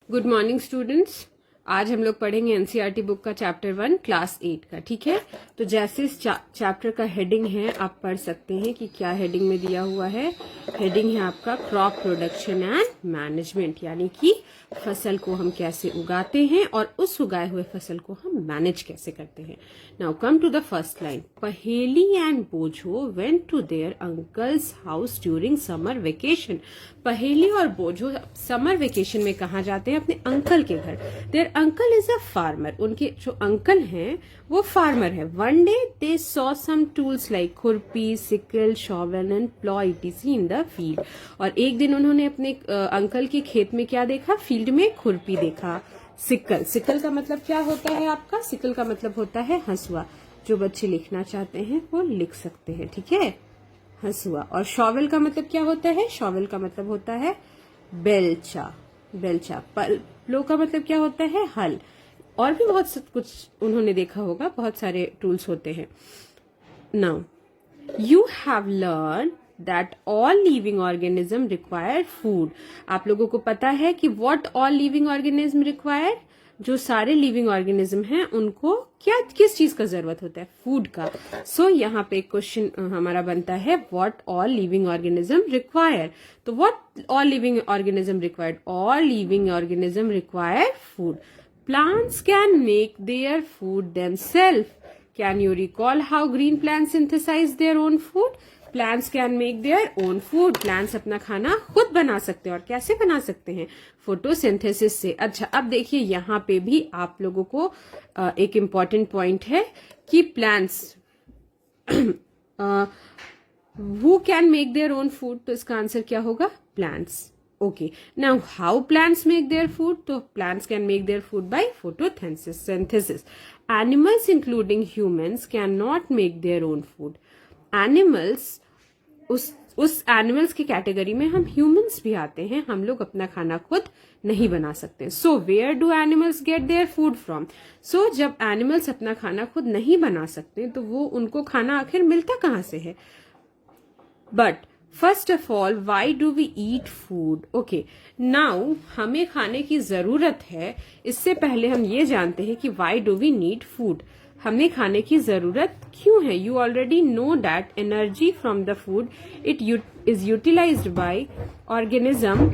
Good morning students. आज हम लोग पढ़ेंगे एनसीईआरटी बुक का चैप्टर 1 क्लास 8 का। ठीक है, तो जैसे इस चैप्टर का हेडिंग है आप पढ़ सकते हैं कि क्या हेडिंग में दिया हुआ है। हेडिंग है आपका क्रॉप प्रोडक्शन एंड मैनेजमेंट, यानी कि फसल को हम कैसे उगाते हैं और उस उगाए हुए फसल को हम मैनेज कैसे करते हैं। Now come to the first line. Paheli and Bojho went to their uncle's house during summer vacation. Paheli और बोझो समर वेकेशन में कहाँ जाते हैं? अपने अंकल के घर। Their uncle is a farmer. उनके जो अंकल हैं वो फार्मर है। One day they saw some tools like खुरपी, sickle, shovel and plough etc in the field. और एक दिन उन्होंने अपने अंकल के खेत में क्या देखा? फील्ड में खुरपी देखा, सिकल। सिकल का मतलब क्या होता है आपका? सिकल का मतलब होता है हंसुआ। जो बच्चे लिखना चाहते हैं वो लिख सकते हैं, ठीक है, हंसुआ। और शॉवेल का मतलब क्या होता है? शॉवेल का मतलब होता है बेलचा। बेलचा। प्लो का मतलब क्या होता है? हल। और भी बहुत कुछ उन्होंने देखा होगा, बहुत सारे टूल्स होते हैं। Now you have learn that all living organism require food. आप लोगों को पता है कि what all living organism require, जो सारे लिविंग ऑर्गेनिज्म हैं उनको क्या, किस चीज का जरूरत होता है? फूड का। सो यहाँ पे एक क्वेश्चन हमारा बनता है, what all living organism require. तो what all living organism required? All living organism require food. Plants can make their food themselves. Can you recall how green plants synthesize their own food? Plants can make their own food. Plants अपना खाना खुद बना सकते हैं। और कैसे बना सकते हैं? फोटोसिंथेसिस से। अच्छा, अब देखिए यहाँ पे भी आप लोगों को एक इम्पॉर्टेंट पॉइंट है कि plants who can make their own food. तो इसका आंसर क्या होगा? Plants. Okay, now how plants make their food? तो plants can make their food by photosynthesis. Animals including humans can not make their own food. Animals, उस animals की category में हम humans भी आते हैं। हम लोग अपना खाना खुद नहीं बना सकते। So where do animals get their food from? सो जब एनिमल्स अपना खाना खुद नहीं बना सकते तो वो उनको खाना आखिर मिलता कहाँ से है? But first of all, why do we eat food? Okay, now हमें खाने की जरूरत है। इससे पहले हम ये जानते हैं कि why do we need food. हमें खाने की जरूरत क्यों है? You already know that energy from the food it is utilized by organism.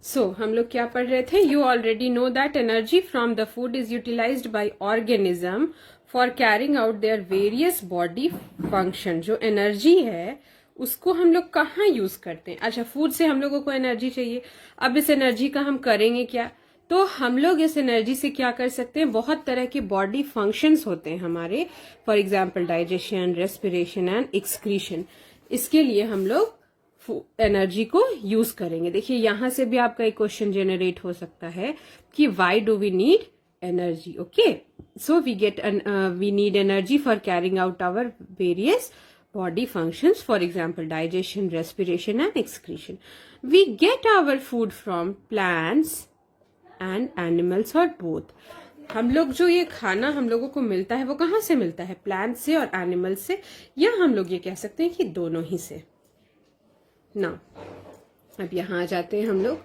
So हम लोग क्या पढ़ रहे थे? You already know that energy from the food is utilized by organism for carrying out their various body function. जो energy है उसको हम लोग कहाँ यूज करते हैं? अच्छा, फूड से हम लोगों को एनर्जी चाहिए। अब इस एनर्जी का हम करेंगे क्या? तो हम लोग इस एनर्जी से क्या कर सकते हैं? बहुत तरह के बॉडी फंक्शंस होते हैं हमारे। For example digestion, respiration and excretion. इसके लिए हम लोग एनर्जी को यूज करेंगे। देखिए यहां से भी आपका एक क्वेश्चन जनरेट हो सकता है कि why do we need energy? Okay, so we need energy for carrying out our various body functions, for example digestion, respiration and excretion. We get our food from plants and animals or both. हम लोग जो ये खाना हम लोगों को मिलता है वो कहाँ से मिलता है? प्लांट से और एनिमल से, या हम लोग ये कह सकते हैं कि दोनों ही से ना। अब यहाँ आ जाते हैं हम लोग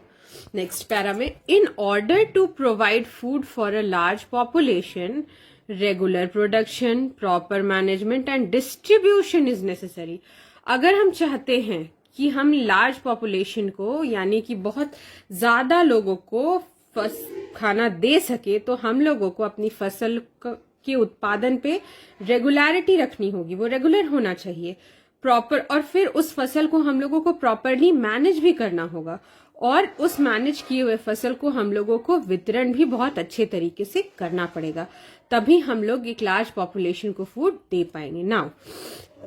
नेक्स्ट पैरा में। In order to provide food for a large population, regular production, proper management and distribution is necessary. अगर हम चाहते हैं कि हम लार्ज पॉपुलेशन को, यानी कि बहुत ज्यादा लोगों को खाना दे सके, तो हम लोगों को अपनी फसल के उत्पादन पे रेगुलरिटी रखनी होगी। वो रेगुलर होना चाहिए, प्रॉपर। और फिर उस फसल को हम लोगों को प्रॉपरली मैनेज भी करना होगा। और उस मैनेज किए हुए फसल को हम लोगों को वितरण भी बहुत अच्छे तरीके से करना पड़ेगा, तभी हम लोग एक लार्ज पॉपुलेशन को फूड दे पाएंगे। Now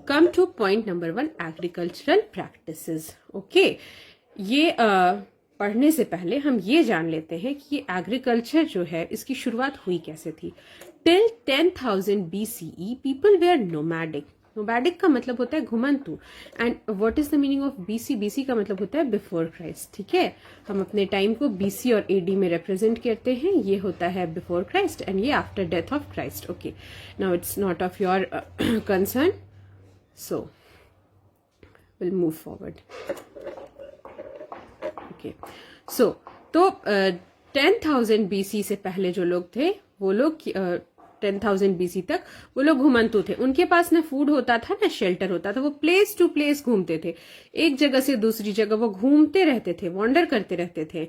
come two point number 1, agricultural practices. Okay, ये पढ़ने से पहले हम ये जान लेते हैं कि ये एग्रीकल्चर जो है इसकी शुरुआत हुई कैसे थी। Till 10,000 BCE people were nomadic. Nomadic का मतलब होता है घुमंतु। And what is the meaning of BC? BC का मतलब होता है बिफोर क्राइस्ट। ठीक है, हम अपने टाइम को बीसी और एडी में रिप्रेजेंट करते हैं। ये होता है बिफोर क्राइस्ट एंड ये after death of Christ. Okay, now it's not of your concern, so will move forward. Okay, so तो 10,000 BC से पहले जो लोग थे वो लोग 10,000 BC तक वो लोग घुमंतु थे। उनके पास ना फूड होता था ना शेल्टर होता था, वो प्लेस टू प्लेस घूमते थे, एक जगह से दूसरी जगह वो घूमते रहते थे, वॉन्डर करते रहते थे।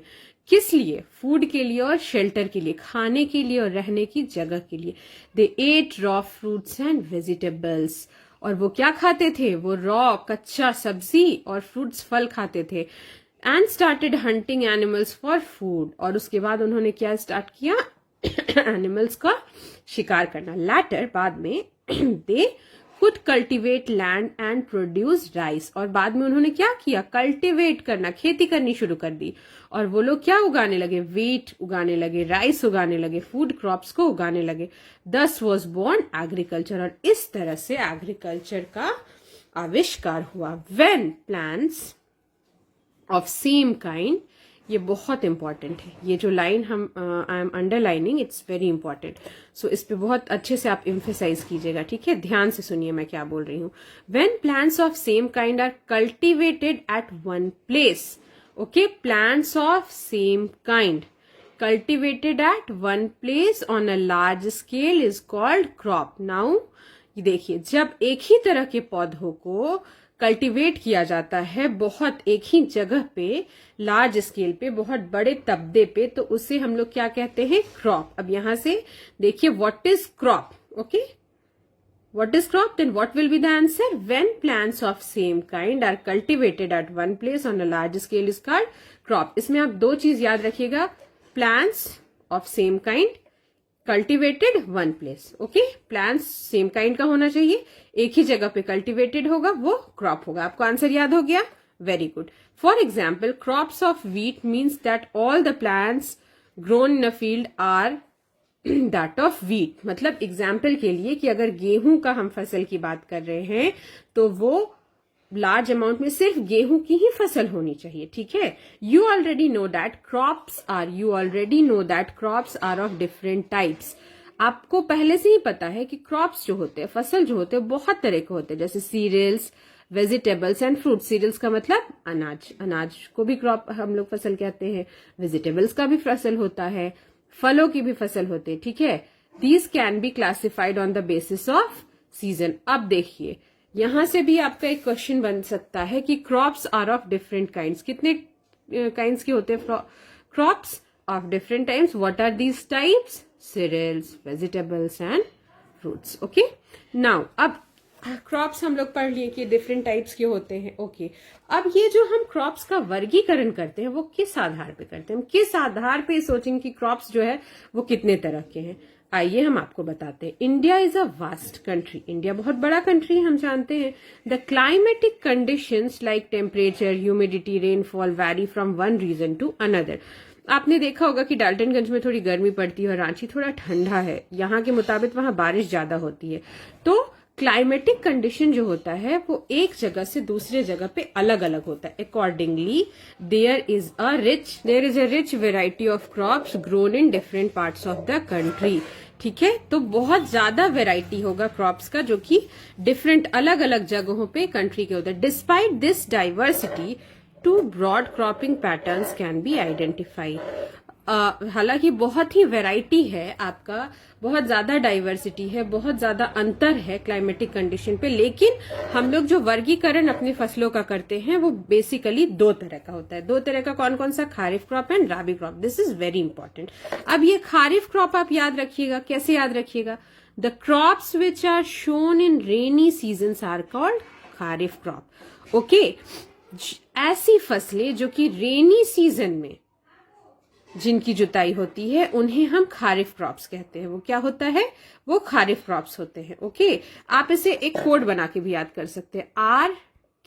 किस लिए? फूड के लिए और शेल्टर के लिए, खाने के लिए और रहने की जगह के लिए। They ate raw fruits and vegetables. और वो क्या खाते थे? वो रॉ कच्चा सब्जी और फ्रूट्स फल खाते थे। And started hunting animals for food. और उसके बाद उन्होंने क्या स्टार्ट किया? एनिमल्स का शिकार करना। लैटर बाद में they could cultivate land and produce rice. और बाद में उन्होंने क्या किया? कल्टिवेट करना, खेती करनी शुरू कर दी। और वो लोग क्या उगाने लगे? व्हीट उगाने लगे, राइस उगाने लगे, फूड क्रॉप्स को उगाने लगे। दस वॉज बोर्न एग्रीकल्चर। और इस तरह से एग्रीकल्चर का आविष्कार हुआ। When plants of same kind, ये बहुत इंपॉर्टेंट है, ये जो लाइन हम I am underlining, it's very important. So इस पे बहुत अच्छे से आप इम्फेसाइज कीजिएगा, ठीक है? ध्यान से सुनिए मैं क्या बोल रही हूँ। When plants of same kind are cultivated at one place, okay, plants of same kind cultivated at one place on a large scale is called crop. Now ये देखिए, जब एक ही तरह के पौधों को कल्टीवेट किया जाता है बहुत एक ही जगह पे, लार्ज स्केल पे, बहुत बड़े तबदे पे, तो उसे हम लोग क्या कहते हैं? क्रॉप। अब यहां से देखिए, what is crop? Okay, what is crop? Then what will be the answer? When plants of same kind are cultivated at one place on a large scale is called crop. इसमें आप दो चीज याद रखिएगा, plants of same kind cultivated one place. Okay, plants same kind का होना चाहिए, एक ही जगह पे कल्टिवेटेड होगा, वो क्रॉप होगा। आपको आंसर याद हो गया? Very good. For example, crops of wheat means that all the plants grown in a field are that of wheat. मतलब एग्जाम्पल के लिए कि अगर गेहूं का हम फसल की बात कर रहे हैं तो वो लार्ज अमाउंट में सिर्फ गेहूं की ही फसल होनी चाहिए, ठीक है? You already know that crops are of different types. आपको पहले से ही पता है कि क्रॉप्स जो होते हैं, फसल जो होते हैं, बहुत तरह के होते हैं, जैसे cereals, vegetables and fruit. Cereals का मतलब अनाज, अनाज को भी क्रॉप हम लोग फसल कहते हैं। वेजिटेबल्स का भी फसल होता है, फलों की भी फसल होती है, ठीक है? These can be classified on the basis off season. अब देखिए, यहां से भी आपका एक क्वेश्चन बन सकता है कि crops are of different kinds. कितने काइंड्स के होते हैं crops? Of different types. What are these types? Cereals, vegetables and fruits. Okay, now अब क्रॉप्स हम लोग पढ़ लिए कि डिफरेंट टाइप्स के होते हैं। ओके, अब ये जो हम क्रॉप्स का वर्गीकरण करते हैं वो किस आधार पे करते हैं? हम किस आधार पे सोचेंगे कि क्रॉप्स जो है वो कितने तरह के हैं? आइए हम आपको बताते हैं। India is a vast country. India बहुत बड़ा कंट्री है, हम जानते हैं। The climatic conditions like temperature, humidity, rainfall vary from one region to another. आपने देखा होगा कि डाल्टनगंज में थोड़ी गर्मी पड़ती है और रांची थोड़ा ठंडा है, यहाँ के मुताबिक वहां बारिश ज्यादा होती है। तो क्लाइमेटिक कंडीशन जो होता है वो एक जगह से दूसरे जगह पे अलग अलग होता है। Accordingly there is a rich variety of crops grown in different parts of the country. ठीक है, तो बहुत ज्यादा वेराइटी होगा क्रॉप्स का जो कि डिफरेंट अलग अलग जगहों पे कंट्री के होता है। Despite this diversity two broad cropping patterns can be identify. हालांकि बहुत ही वैरायटी है, आपका बहुत ज्यादा डाइवर्सिटी है, बहुत ज्यादा अंतर है क्लाइमेटिक कंडीशन पे, लेकिन हम लोग जो वर्गीकरण अपनी फसलों का करते हैं वो बेसिकली दो तरह का होता है। दो तरह का कौन कौन सा? Kharif crop and rabi crop. This is very important. अब ये खारिफ क्रॉप आप याद रखिएगा। कैसे याद रखिएगा? The crops which are sown in rainy season are called kharif crop. Okay, ऐसी फसलें जो कि रेनी सीजन में जिनकी जुताई होती है उन्हें हम खारिफ क्रॉप्स कहते हैं। वो क्या होता है? वो खारिफ क्रॉप्स होते हैं। ओके, आप इसे एक कोड बना के भी याद कर सकते हैं, आर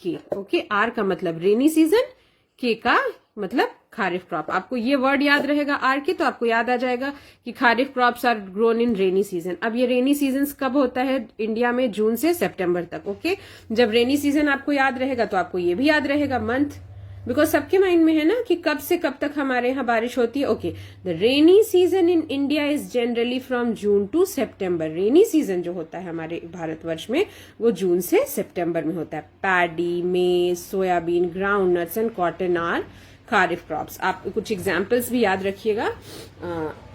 के। ओके, आर का मतलब रेनी सीजन, के का मतलब खारिफ क्रॉप। आपको ये वर्ड याद रहेगा आर के, तो आपको याद आ जाएगा कि kharif crops are grown in rainy season. अब ये रेनी सीजन कब होता है इंडिया में? जून से सितंबर तक। ओके, जब रेनी सीजन आपको याद रहेगा तो आपको ये भी याद रहेगा मंथ, बिकॉज सबके माइंड में है ना कि कब से कब तक हमारे यहाँ बारिश होती है। Okay, the rainy season in India is generally from June to September. Rainy season जो होता है हमारे भारतवर्ष में वो जून से सितंबर में होता है। Paddy, maize, soybean, ground nuts and cotton are kharif crops. आप कुछ एग्जाम्पल्स भी याद रखिएगा,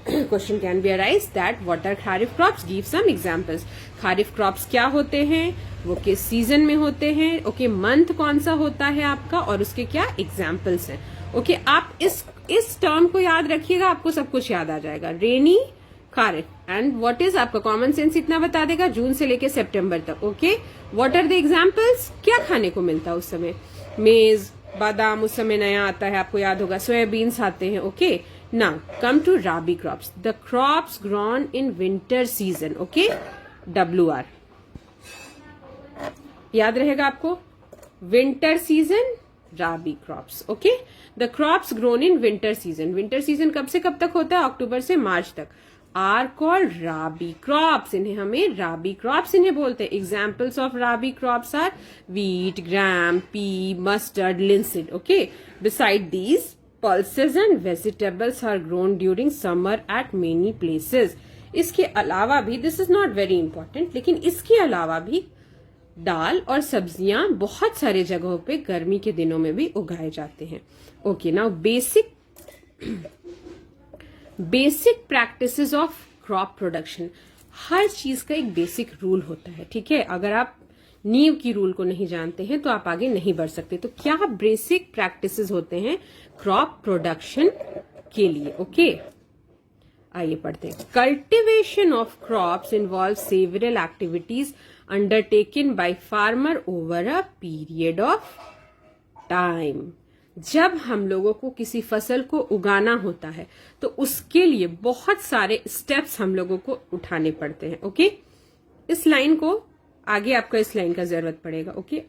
question can be arise that what are kharif crops, give some examples. Kharif crops क्या होते हैं, वो किस सीजन में होते हैं, ओके मंथ कौन सा होता है आपका, और उसके क्या एग्जाम्पल्स हैं। ओके आप इस टर्म को याद रखिएगा, आपको सब कुछ याद आ जाएगा। Rainy, kharif, and what is आपका कॉमन सेंस इतना बता देगा, जून से लेके सितंबर तक। Okay what are the examples, क्या खाने को मिलता है उस समय, मेज, बादाम उस समय नया आता है, आपको याद होगा, सोयाबीन्स आते हैं। Okay now come to rabi crops, the crops grown in winter season. Okay WR याद रहेगा आपको, winter season rabi crops. Okay the crops grown in winter season, winter season कब से कब तक होता है, अक्टूबर से मार्च तक, आर कॉल्ड राबी क्रॉप्स, इन्हें हमें राबी क्रॉप्स इन्हें बोलते हैं। Examples of rabi crops are wheat, gram, pea, mustard, linseed. Okay beside these pulses and vegetables are grown during summer at many places। इसके अलावा भी, this is not very important, लेकिन इसके अलावा भी दाल और सब्जियां बहुत सारे जगहों पे गर्मी के दिनों में भी उगाए जाते हैं। Okay now basic practices of crop production. हर चीज का एक बेसिक रूल होता है, ठीक है। अगर आप नींव की रूल को नहीं जानते हैं तो आप आगे नहीं बढ़ सकते। तो क्या बेसिक प्रैक्टिसेस होते हैं क्रॉप प्रोडक्शन के लिए। ओके आइए पढ़ते हैं। Cultivation of crops involve several activities undertaken by farmer over a period of time. जब हम लोगों को किसी फसल को उगाना होता है तो उसके लिए बहुत सारे स्टेप्स हम लोगों को उठाने पड़ते हैं। ओके इस लाइन को आगे आपका इस लाइन का जरूरत पड़ेगा। ओके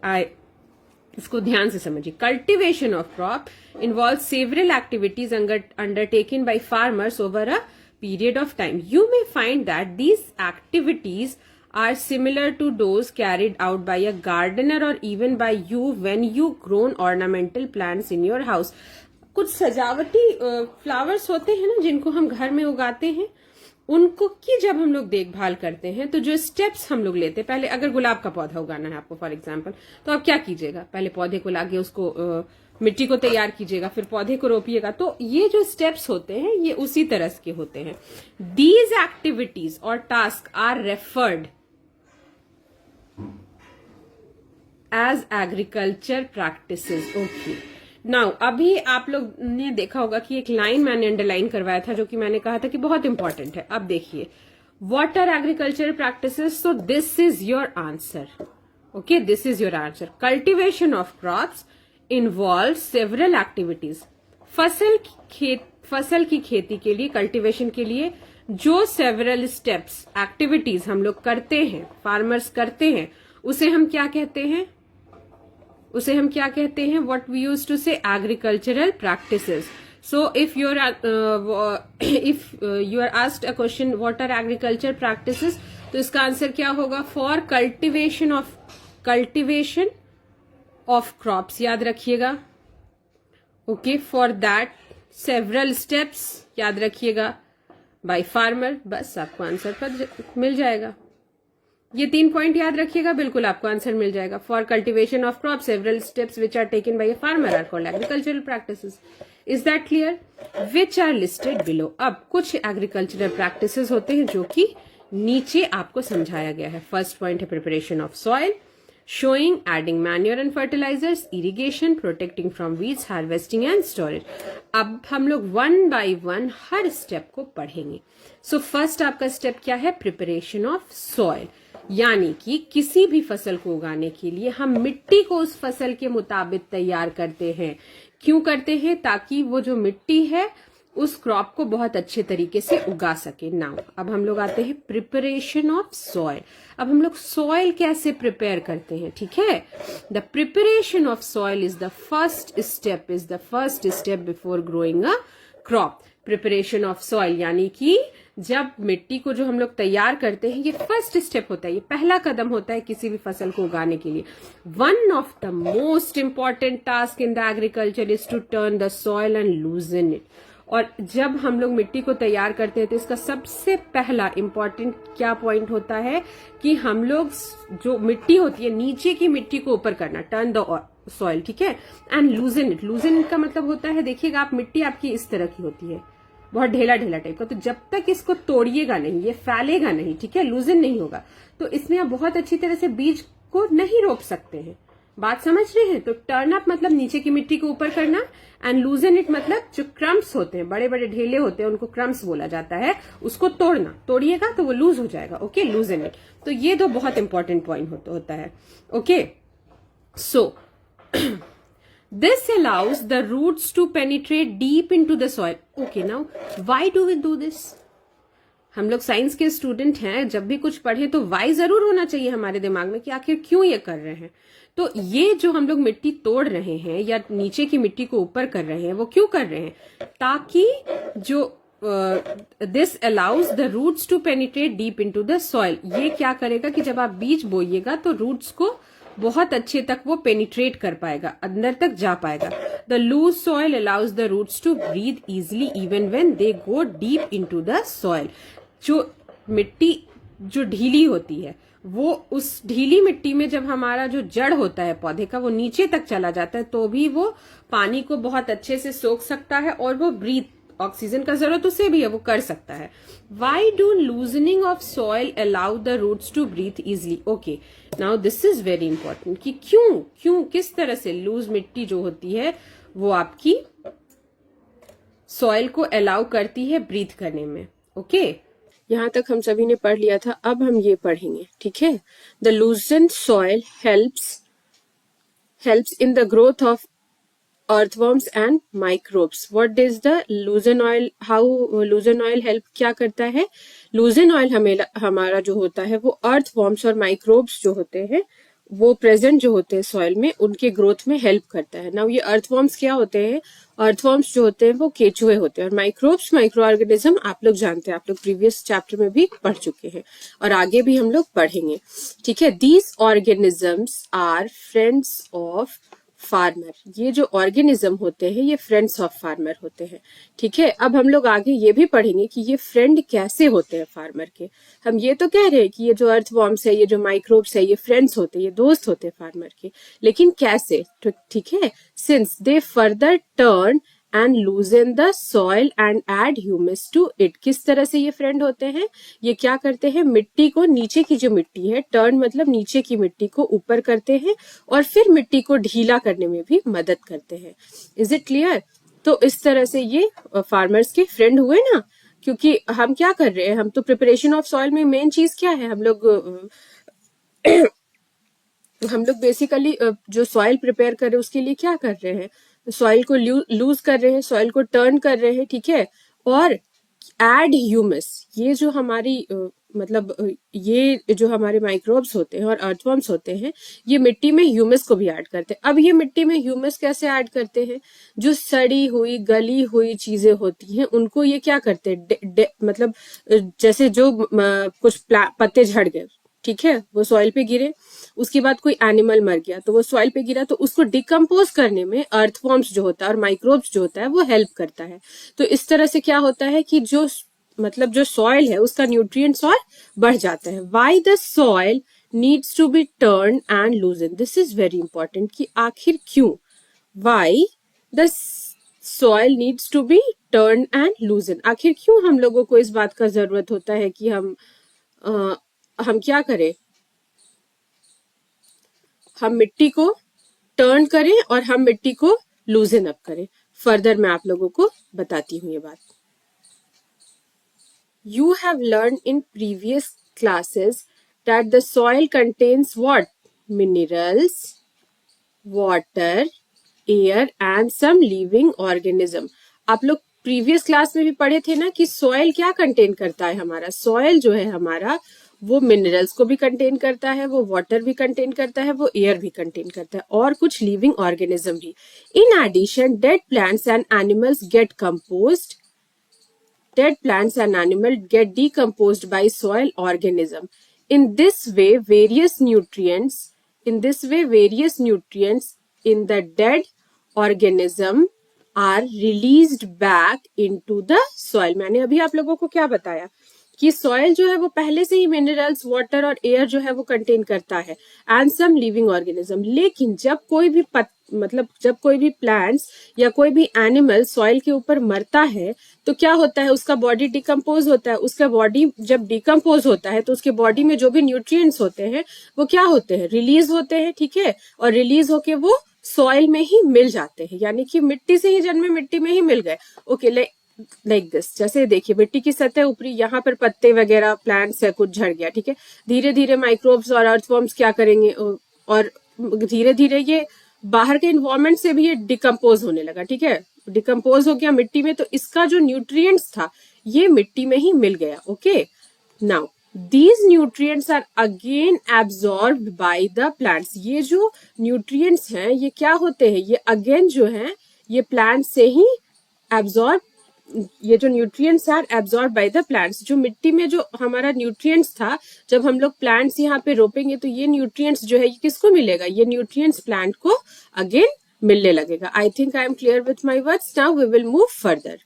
इसको ध्यान से समझिए। Cultivation of crop involve several activities undertaken by farmers over a period of time. You may find that these activities are similar to those carried out by a gardener or even by you when you grown ornamental plants in your house. कुछ सजावटी flowers होते हैं ना जिनको हम घर में उगाते हैं, उनको की जब हम लोग देखभाल करते हैं तो जो स्टेप्स हम लोग लेते हैं, पहले अगर गुलाब का पौधा उगाना है आपको फॉर एग्जांपल, तो आप क्या कीजिएगा, पहले पौधे को लाके उसको मिट्टी को तैयार कीजिएगा, फिर पौधे को रोपिएगा। तो ये जो स्टेप्स होते हैं ये उसी तरह के होते हैं। दीज एक्टिविटीज और task are referred as agriculture practices. Okay now अभी आप लोग ने देखा होगा कि एक लाइन मैंने अंडरलाइन करवाया था जो कि मैंने कहा था कि बहुत इंपॉर्टेंट है। अब देखिए, what are agriculture practices, so this is your answer. Okay this is your answer. Cultivation of crops involve several activities. फसल की खेती के लिए, कल्टीवेशन के लिए जो सेवरल स्टेप्स एक्टिविटीज हम लोग करते हैं, फार्मर्स करते हैं, उसे हम क्या कहते हैं, what we use to say agricultural practices. So if you are asked a question what are agriculture practices, तो इसका आंसर क्या होगा, फॉर कल्टिवेशन ऑफ क्रॉप्स, याद रखिएगा। Okay for that several steps, याद रखिएगा, बाय फार्मर। बस आपको आंसर पर मिल जाएगा। ये 3 पॉइंट याद रखिएगा, बिल्कुल आपको आंसर मिल जाएगा। For cultivation of crop several steps which are taken by a farmer are called agricultural practices. Is that clear? Which are listed below. अब कुछ एग्रीकल्चरल प्रैक्टिसेस होते हैं जो कि नीचे आपको समझाया गया है। फर्स्ट पॉइंट है preparation of soil, showing, adding manure and fertilizers, irrigation, protecting from weeds, harvesting and storage। अब हम लोग 1 by 1 हर स्टेप को पढ़ेंगे। सो फर्स्ट आपका स्टेप क्या है, प्रिपरेशन ऑफ सॉइल, यानी कि किसी भी फसल को उगाने के लिए हम मिट्टी को उस फसल के मुताबिक तैयार करते हैं। क्यों करते हैं? ताकि वो जो मिट्टी है उस क्रॉप को बहुत अच्छे तरीके से उगा सके। नाउ अब हम लोग आते हैं प्रिपरेशन ऑफ सॉइल। अब हम लोग सॉइल कैसे प्रिपेयर करते हैं, ठीक है। The preparation of soil is the first step before growing a crop. Preparation of soil यानी कि जब मिट्टी को जो हम लोग तैयार करते हैं, ये फर्स्ट स्टेप होता है, ये पहला कदम होता है किसी भी फसल को उगाने के लिए। One of the most important task in the agriculture is to turn the soil and loosen it. और जब हम लोग मिट्टी को तैयार करते हैं तो इसका सबसे पहला इंपॉर्टेंट क्या पॉइंट होता है कि हम लोग जो मिट्टी होती है नीचे की मिट्टी को ऊपर करना, टर्न द सॉइल, ठीक है। एंड लूजन इट, लूजन इट का मतलब होता है, देखिएगा आप, मिट्टी आपकी इस तरह की होती है, बहुत ढेला ढेला टाइप का, तो जब तक इसको तोड़िएगा नहीं, ये फैलेगा नहीं, ठीक है, लूजन नहीं होगा, तो इसमें आप बहुत अच्छी तरह से बीज को नहीं रोप सकते हैं। बात समझ रहे हैं? तो टर्न अप मतलब नीचे की मिट्टी को ऊपर करना, एंड लूजन इट मतलब जो क्रम्स होते हैं, बड़े बड़े ढेले होते हैं, उनको क्रम्स बोला जाता है, उसको तोड़ना, तोड़िएगा तो वो लूज हो जाएगा, ओके, लूजन इट। तो ये दो बहुत इंपॉर्टेंट पॉइंट होता है, okay. So this allows the roots to penetrate deep into the soil. Okay, now why do we do this? हम लोग साइंस के स्टूडेंट हैं, जब भी कुछ पढ़े तो वाई जरूर होना चाहिए हमारे दिमाग में कि आखिर क्यों ये कर रहे हैं। तो ये जो हम लोग मिट्टी तोड़ रहे हैं या नीचे की मिट्टी को ऊपर कर रहे हैं, वो क्यों कर रहे हैं? ताकि जो this allows the roots to penetrate deep into the soil. ये क्या करेगा कि जब आप बीज बोइएगा तो रूट्स को बहुत अच्छे तक वो पेनिट्रेट कर पाएगा, अंदर तक जा पाएगा। The loose soil allows the roots to breathe easily even when they go deep into the soil. जो मिट्टी जो ढीली होती है, वो उस ढीली मिट्टी में जब हमारा जो जड़ होता है पौधे का, वो नीचे तक चला जाता है, तो भी वो पानी को बहुत अच्छे से सोख सकता है और वो ब्रीथ, ऑक्सीजन का जरूरत उसे भी है, वो कर सकता है। Why do loosening of soil allow the roots to breathe easily? Okay, now this is very important कि क्यों किस तरह से लूज मिट्टी जो होती है वो आपकी सॉइल को अलाउ करती है ब्रीथ करने में, ओके। यहां तक हम सभी ने पढ़ लिया था, अब हम ये पढ़ेंगे, ठीक है। The लूजन soil helps in the growth of earthworms and microbes. What is the luzerne oil? How luzerne oil help क्या करता है? luzerne oil हमारा जो होता है वो earthworms और microbes जो होते हैं वो प्रेजेंट जो होते हैं सॉइल में, उनके ग्रोथ में हेल्प करता है। नाउ ये अर्थवॉर्म्स क्या होते हैं? अर्थवॉर्म्स जो होते हैं वो केचुए होते हैं, और माइक्रोब्स माइक्रो ऑर्गेनिज्म आप लोग जानते हैं, आप लोग प्रीवियस चैप्टर में भी पढ़ चुके हैं और आगे भी हम लोग पढ़ेंगे, ठीक है। These organisms are friends of farmer. ये जो ऑर्गेनिज्म होते हैं ये फ्रेंड्स ऑफ फार्मर होते हैं, ठीक है। अब हम लोग आगे ये भी पढ़ेंगे कि ये फ्रेंड कैसे होते हैं फार्मर के। हम ये तो कह रहे हैं कि ये जो अर्थवॉर्म्स है, ये जो माइक्रोब्स है, ये फ्रेंड्स होते हैं, ये दोस्त होते हैं फार्मर के, लेकिन कैसे? ठीक है। Since they further turn and loosen the soil and add humus to it. किस तरह से ये फ्रेंड होते हैं? ये क्या करते हैं? मिट्टी को, नीचे की जो मिट्टी है, टर्न मतलब नीचे की मिट्टी को ऊपर करते हैं और फिर मिट्टी को ढीला करने में भी मदद करते हैं। Is it clear? तो इस तरह से ये फार्मर्स के फ्रेंड हुए ना, क्योंकि हम क्या कर रहे हैं, हम तो प्रिपरेशन ऑफ सॉइल में मेन चीज क्या है, हम लोग बेसिकली जो सॉइल प्रिपेयर कर रहे हैं उसके लिए क्या कर रहे हैं? सॉइल को लूज कर रहे हैं, सॉइल को टर्न कर रहे हैं, ठीक है, और एड ह्यूमस। ये जो हमारी ये जो हमारे माइक्रोब्स होते हैं और अर्थवर्म्स होते हैं, ये मिट्टी में ह्यूमस को भी ऐड करते हैं। अब ये मिट्टी में ह्यूमस कैसे ऐड करते हैं? जो सड़ी हुई गली हुई चीजें होती हैं उनको ये क्या करते हैं, मतलब जैसे जो कुछ पत्ते झड़ गए, ठीक है, वो सॉइल पे गिरे, उसके बाद कोई एनिमल मर गया तो वो सॉइल पे गिरा, तो उसको डिकम्पोज करने में अर्थवॉर्म्स जो होता है और माइक्रोब्स जो होता है वो हेल्प करता है। तो इस तरह से क्या होता है कि जो सॉइल है उसका न्यूट्रिएंट्स और बढ़ जाता है। Why the soil needs to be turn and loosen? This is very important कि आखिर क्यों, why the soil needs to be turn and loosen, आखिर क्यों हम लोगों को इस बात का जरूरत होता है कि हम क्या करें, हम मिट्टी को टर्न करें और हम मिट्टी को लूजन अप करें। फर्दर मैं आप लोगों को बताती हूँ ये बात। You have learned in previous classes that the soil contains what? Minerals, water, air and some living organism. आप लोग प्रीवियस क्लास में भी पढ़े थे ना कि सॉइल क्या कंटेन करता है हमारा? सॉइल जो है हमारा वो मिनरल्स को भी कंटेन करता है, वो वाटर भी कंटेन करता है, वो एयर भी कंटेन करता है और कुछ लिविंग ऑर्गेनिज्म भी। In addition dead plants and animals get composed, dead plants and animals get decomposed by soil organism. In this way, various nutrients in the dead organism are released back into the soil. मैंने अभी आप लोगों को क्या बताया कि soil जो है वो पहले से ही मिनरल्स, वाटर और एयर जो है वो कंटेन करता है एंड सम लिविंग ऑर्गेनिज्म, लेकिन जब कोई भी मतलब जब कोई भी प्लांट्स या कोई भी एनिमल सॉइल के ऊपर मरता है तो क्या होता है, उसका बॉडी डिकम्पोज होता है। उसका बॉडी जब डिकम्पोज होता है तो उसके बॉडी में जो भी न्यूट्रिएंट्स होते हैं वो क्या होते हैं, रिलीज होते हैं, ठीक है। और रिलीज होके वो सॉइल में ही मिल जाते हैं, यानी कि मिट्टी से ही जन्मे मिट्टी में ही मिल गए। Okay, like this. जैसे देखिए मिट्टी की सतह ऊपरी, यहाँ पर पत्ते वगैरह प्लांट्स है, कुछ झड़ गया, ठीक है। धीरे धीरे माइक्रोब्स और अर्थवॉर्म्स क्या करेंगे, और धीरे धीरे ये बाहर के इन्वायरमेंट से भी ये डिकम्पोज होने लगा, ठीक है। डिकम्पोज हो गया मिट्टी में, तो इसका जो न्यूट्रिएंट्स था ये मिट्टी में ही मिल गया। Okay, now these nutrients are again absorbed by the plants। ये जो nutrients हैं ये क्या होते हैं, ये again जो है ये plants से ही absorb, ये जो nutrients are absorb by the plants. जो मिट्टी में जो हमारा न्यूट्रिएंट्स था, जब हम लोग प्लांट्स यहाँ पे रोपेंगे तो ये न्यूट्रिएंट्स जो है ये किसको मिलेगा, ये न्यूट्रिएंट्स प्लांट को अगेन मिलने लगेगा। I think I am clear with my words. Now we will move further.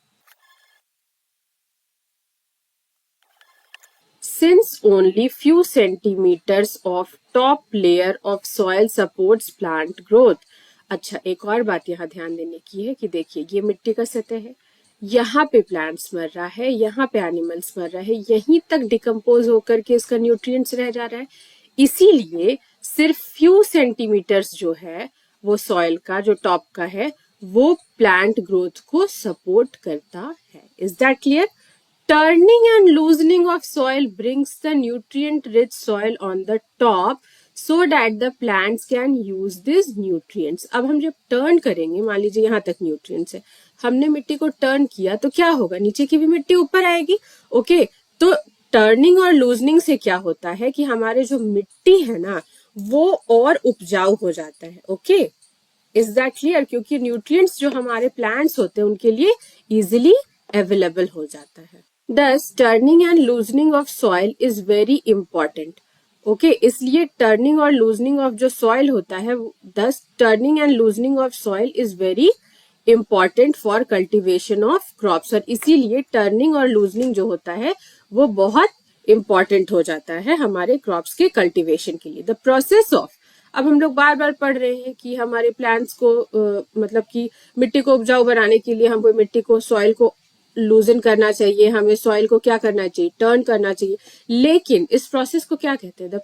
Since only few centimeters of top layer of soil supports plant growth। अच्छा, एक और बात यहाँ ध्यान देने की है कि देखिए ये मिट्टी का सतह है, यहाँ पे प्लांट्स मर रहा है, यहाँ पे एनिमल्स मर रहा है, यहीं तक डिकम्पोज होकर के इसका न्यूट्रिएंट्स रह जा रहा है। इसीलिए सिर्फ फ्यू सेंटीमीटर्स जो है वो सॉइल का जो टॉप का है वो प्लांट ग्रोथ को सपोर्ट करता है। Is that clear? Turning and loosening of soil brings the nutrient-rich soil on the top so that the plants can use these nutrients। अब हम जब टर्न करेंगे, मान लीजिए यहाँ तक न्यूट्रिएंट्स है, हमने मिट्टी को टर्न किया तो क्या होगा, नीचे की भी मिट्टी ऊपर आएगी। ओके, तो टर्निंग और लूजनिंग से क्या होता है कि हमारे जो मिट्टी है ना वो और उपजाऊ हो जाता है। Okay, is that clear? क्योंकि न्यूट्रिएंट्स जो हमारे प्लांट्स होते हैं उनके लिए इजिली अवेलेबल हो जाता है। Thus, turning and loosening of soil is very important। Okay, इसलिए turning और loosening of जो soil होता है, thus turning and loosening of soil is very important for cultivation of crops। और इसीलिए turning और loosening जो होता है वो बहुत important हो जाता है हमारे crops के cultivation के लिए। The process of, अब हम लोग बार बार पढ़ रहे हैं कि हमारे प्लांट्स को मतलब कि मिट्टी को उपजाऊ बनाने के लिए हमको मिट्टी को, सॉइल को लूजन करना चाहिए, हमें सॉइल को क्या करना चाहिए, टर्न करना चाहिए। लेकिन इस प्रोसेस को क्या कहते हैं, the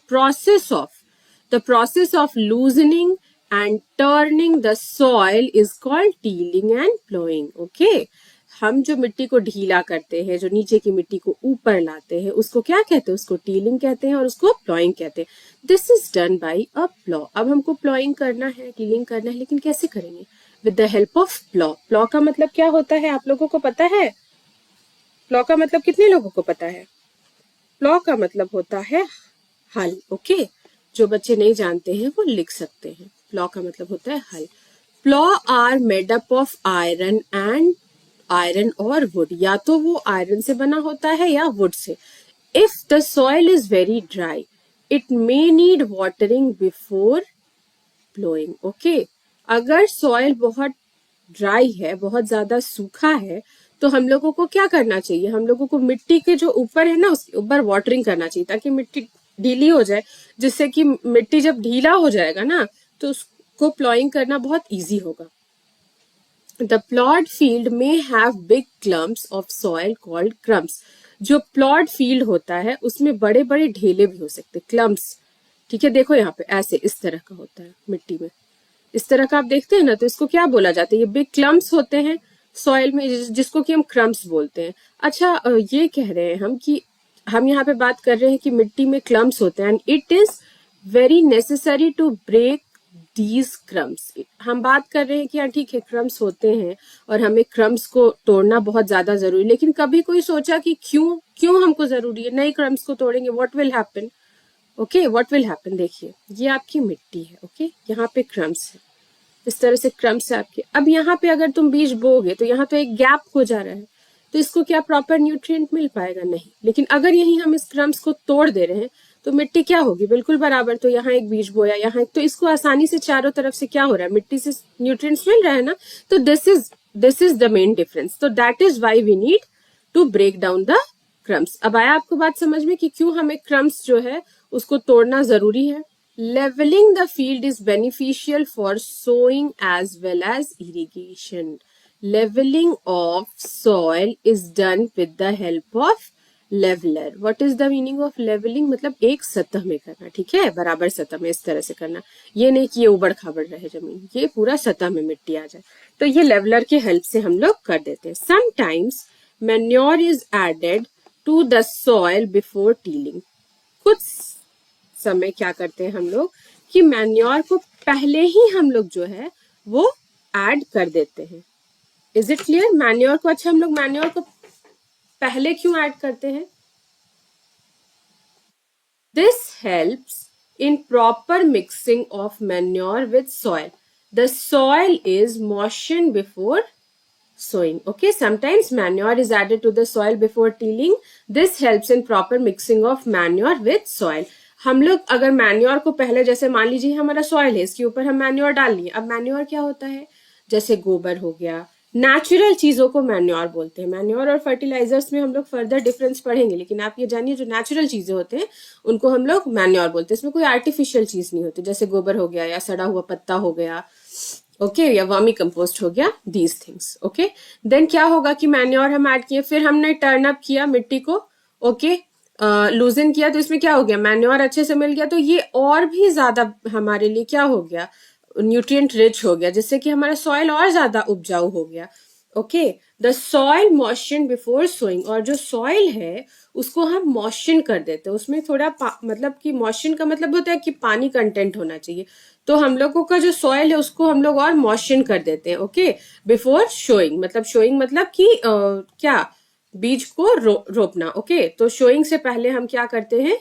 process of loosening and turning the soil is called tilling and ploughing. Okay, हम जो मिट्टी को ढीला करते हैं, जो नीचे की मिट्टी को ऊपर लाते हैं, उसको क्या कहते हैं, उसको टीलिंग कहते हैं और उसको प्लॉइंग कहते हैं। This is done by a plough. अब हमको प्लॉइंग करना है, टीलिंग करना है, लेकिन कैसे करेंगे, with the help of plough. Plough का मतलब क्या होता है, आप लोगों को पता है? प्लॉ का मतलब कितने लोगों को पता है? प्लॉ का मतलब होता है हल। ओके, जो बच्चे नहीं जानते हैं वो लिख सकते हैं। प्लॉ का मतलब होता है हल। Plough are made up of iron और वुड। या तो वो आयरन से बना होता है या would say. If the soil is very dry it may need watering before ploughing. Okay, अगर सॉइल बहुत ड्राई है, बहुत ज्यादा सूखा है, तो हम लोगों को क्या करना चाहिए, हम लोगों को मिट्टी के जो ऊपर है ना उसके ऊपर वाटरिंग करना चाहिए ताकि मिट्टी ढीली हो जाए, जिससे कि मिट्टी जब ढीला हो जाएगा ना तो उसको प्लॉइंग करना बहुत इजी होगा। द प्लॉड फील्ड में have big clumps of soil called crumbs. जो प्लॉड फील्ड होता है उसमें बड़े बड़े ढेले भी हो सकते, क्लम्प्स। ठीक है, देखो यहाँ पे ऐसे इस तरह का होता है मिट्टी में, इस तरह का आप देखते हैं ना, तो इसको क्या बोला जाता है, ये बिग क्लम्प्स होते हैं सॉइल में, जिसको कि हम क्रम्प्स बोलते हैं। अच्छा, ये कह रहे हैं हम कि हम यहाँ पे बात कर रहे हैं कि मिट्टी में क्लम्प्स होते हैं and it is very necessary to break these crumps. हम बात कर रहे हैं कि हाँ ठीक है क्रम्प्स होते हैं और हमें क्रम्प्स को तोड़ना बहुत ज्यादा जरूरी, लेकिन कभी कोई सोचा कि क्यों हमको जरूरी है, नए क्रम्प्स को तोड़ेंगे, what will happen. Okay, what will happen, देखिए ये आपकी मिट्टी है। ओके, यहाँ पे क्रम्प्स है, इस तरह से क्रम्प्स है आपके। अब यहाँ पे अगर तुम बीज बोगे तो यहाँ तो एक गैप हो जा रहा है, तो इसको क्या प्रॉपर न्यूट्रिएंट मिल पाएगा, नहीं। लेकिन अगर यही हम इस क्रम्प्स को तोड़ दे रहे हैं तो मिट्टी क्या होगी, बिल्कुल बराबर। तो यहाँ एक बीज बोया, यहाँ एक, तो इसको आसानी से चारों तरफ से क्या हो रहा है, मिट्टी से न्यूट्रिएंट्स मिल रहा है ना। तो this is the main difference. तो that is why we need to break down the crumps. अब आया आपको बात समझ में कि क्यों हमें क्रम्प्स जो है उसको तोड़ना जरूरी है। Leveling the field is beneficial for sowing as well as irrigation. Leveling of soil is done with the help of leveler. What is the meaning of leveling? मतलब एक सतह में करना, ठीक है, बराबर सतह में इस तरह से करना. ये नहीं कि ये उबड़ खाबड़ रहे जमीन, ये पूरा सतह में मिट्टी आ जाए. तो ये लेवलर के हेल्प से हम लोग कर देते हैं. Sometimes manure is added to the soil before tilling. कुछ समय क्या करते हैं हम लोग कि मैन्योर को पहले ही हम लोग जो है वो ऐड कर देते हैं. Is it clear? मैन्योर को, अच्छा हम लोग मैन्योर को पहले क्यों ऐड करते हैं? This helps in proper mixing of manure with soil. The soil is moisten before sowing. Okay, sometimes manure is added to the soil before tilling. This helps in proper mixing of manure with soil. हम लोग अगर manure को पहले, जैसे मान लीजिए हमारा soil है, इसके ऊपर हम मैन्योर डाल लिए. अब मैन्योर क्या होता है? जैसे गोबर हो गया, नेचुरल चीजों को मैन्योर बोलते हैं. मैन्योर और फर्टिलाइजर्स में हम लोग फर्दर डिफरेंस पढ़ेंगे, लेकिन आप ये जानिए जो नेचुरल चीजें होते हैं उनको हम लोग मैन्योर बोलते हैं. इसमें कोई आर्टिफिशियल चीज नहीं होती, जैसे गोबर हो गया या सड़ा हुआ पत्ता हो गया, ओके, या वर्मी कंपोस्ट हो गया, दीज थिंग्स. ओके, देन क्या होगा कि मैन्योर हम ऐड किए, फिर हमने टर्न अप किया मिट्टी को, ओके, लूजन किया, तो इसमें क्या हो गया? मैन्योर अच्छे से मिल गया, तो ये और भी ज्यादा हमारे लिए क्या हो गया? न्यूट्रिएंट रिच हो गया, जिससे कि हमारा सॉइल और ज्यादा उपजाऊ हो गया. Okay, the soil moisten before sowing. और जो सॉइल है उसको हम मॉइस्चन कर देते हैं, उसमें थोड़ा मतलब कि मॉइस्चन का मतलब होता है कि पानी कंटेंट होना चाहिए. तो हम लोगों का जो सॉइल है उसको हम लोग और मॉइस्चन कर देते हैं. ओके, बिफोर शोइंग मतलब, शोइंग मतलब कि क्या, बीज को रोपना. ओके, तो शोइंग से पहले हम क्या करते हैं?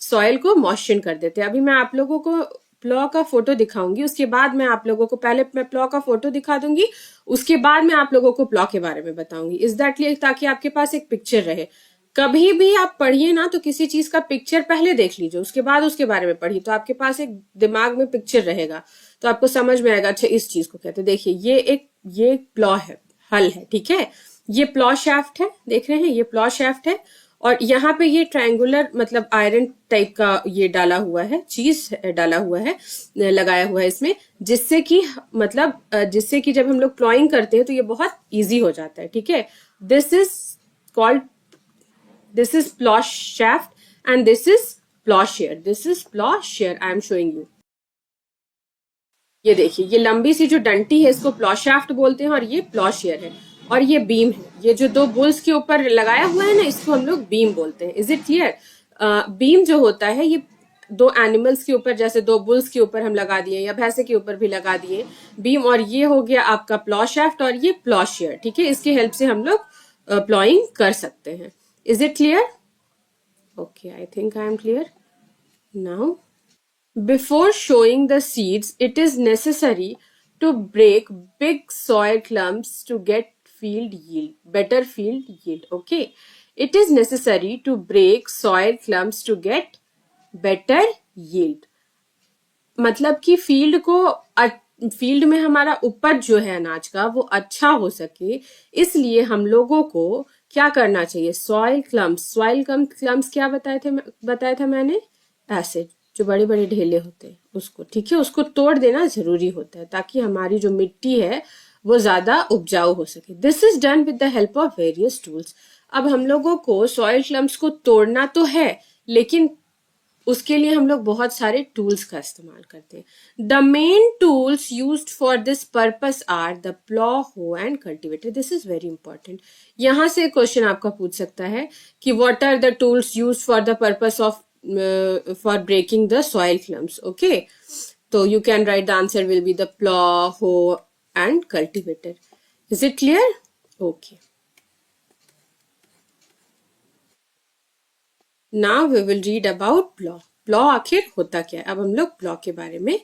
सॉइल को मॉइस्चन कर देते हैं. अभी मैं आप लोगों को प्लॉ का फोटो दिखाऊंगी, उसके बाद मैं आप लोगों को, पहले मैं प्लॉ का फोटो दिखा दूंगी, उसके बाद मैं आप लोगों को प्लॉ के बारे में बताऊंगी. Is that clear? ताकि आपके पास एक पिक्चर रहे. कभी भी आप पढ़िए ना तो किसी चीज का पिक्चर पहले देख लीजिए, उसके बाद उसके बारे में पढ़िए, तो आपके पास एक दिमाग में पिक्चर रहेगा, तो आपको समझ में आएगा अच्छा इस चीज को कहते हैं. देखिए ये प्लॉ है, हल है, ठीक है. ये प्लॉ शाफ्ट है, देख रहे हैं, ये प्लॉ शाफ्ट है, और यहाँ पे ये ट्रायंगुलर मतलब आयरन टाइप का ये डाला हुआ है, चीज डाला हुआ है, लगाया हुआ है इसमें, जिससे कि मतलब जिससे कि जब हम लोग प्लॉइंग करते हैं तो ये बहुत इजी हो जाता है. ठीक है, this is called, this is plow shaft and this is plowshare. This is plowshare I am showing you. ये देखिए, ये लंबी सी जो डंटी है इसको प्लॉ शाफ्ट बोलते हैं, और ये प्लॉशेयर है, और ये बीम है. ये जो दो बुल्स के ऊपर लगाया हुआ है ना, इसको हम लोग बीम बोलते हैं. Is it clear? बीम जो होता है ये दो एनिमल्स के ऊपर, जैसे दो बुल्स के ऊपर हम लगा दिए या भैंसे के ऊपर भी लगा दिए बीम, और ये हो गया आपका प्लॉ शाफ्ट और ये प्लॉशेयर. ठीक है, इसकी हेल्प से हम लोग प्लॉइंग कर सकते हैं. Is it clear? Okay, I think I am clear. Now, before showing the seeds, it is necessary to break big soil clumps to get field yield, better field yield. Okay, it is necessary to break soil clumps to get better yield. मतलब कि field में हमारा उपज जो है अनाज का वो अच्छा हो सके, इसलिए हम लोगों को क्या करना चाहिए? सॉइल क्लम्प्स क्या बताया था मैंने? एसिड, जो बड़े बड़े ढेले होते हैं उसको, ठीक है, उसको तोड़ देना जरूरी होता है ताकि हमारी जो मिट्टी है वो ज्यादा उपजाऊ हो सके. This is done with the help of various tools. अब हम लोगों को सॉइल क्लम्प्स को तोड़ना तो है, लेकिन उसके लिए हम लोग बहुत सारे टूल्स का इस्तेमाल करते हैं. The main tools used for this purpose are the plough, hoe and cultivator. This is very important. यहां से क्वेश्चन आपका पूछ सकता है कि what are the tools used for the purpose of for breaking the soil clumps. Okay, तो you can write the answer will be the plough, hoe and cultivator. Is it clear? Okay, now we will read about plough. Plough आखिर होता क्या है, अब हम लोग plough के बारे में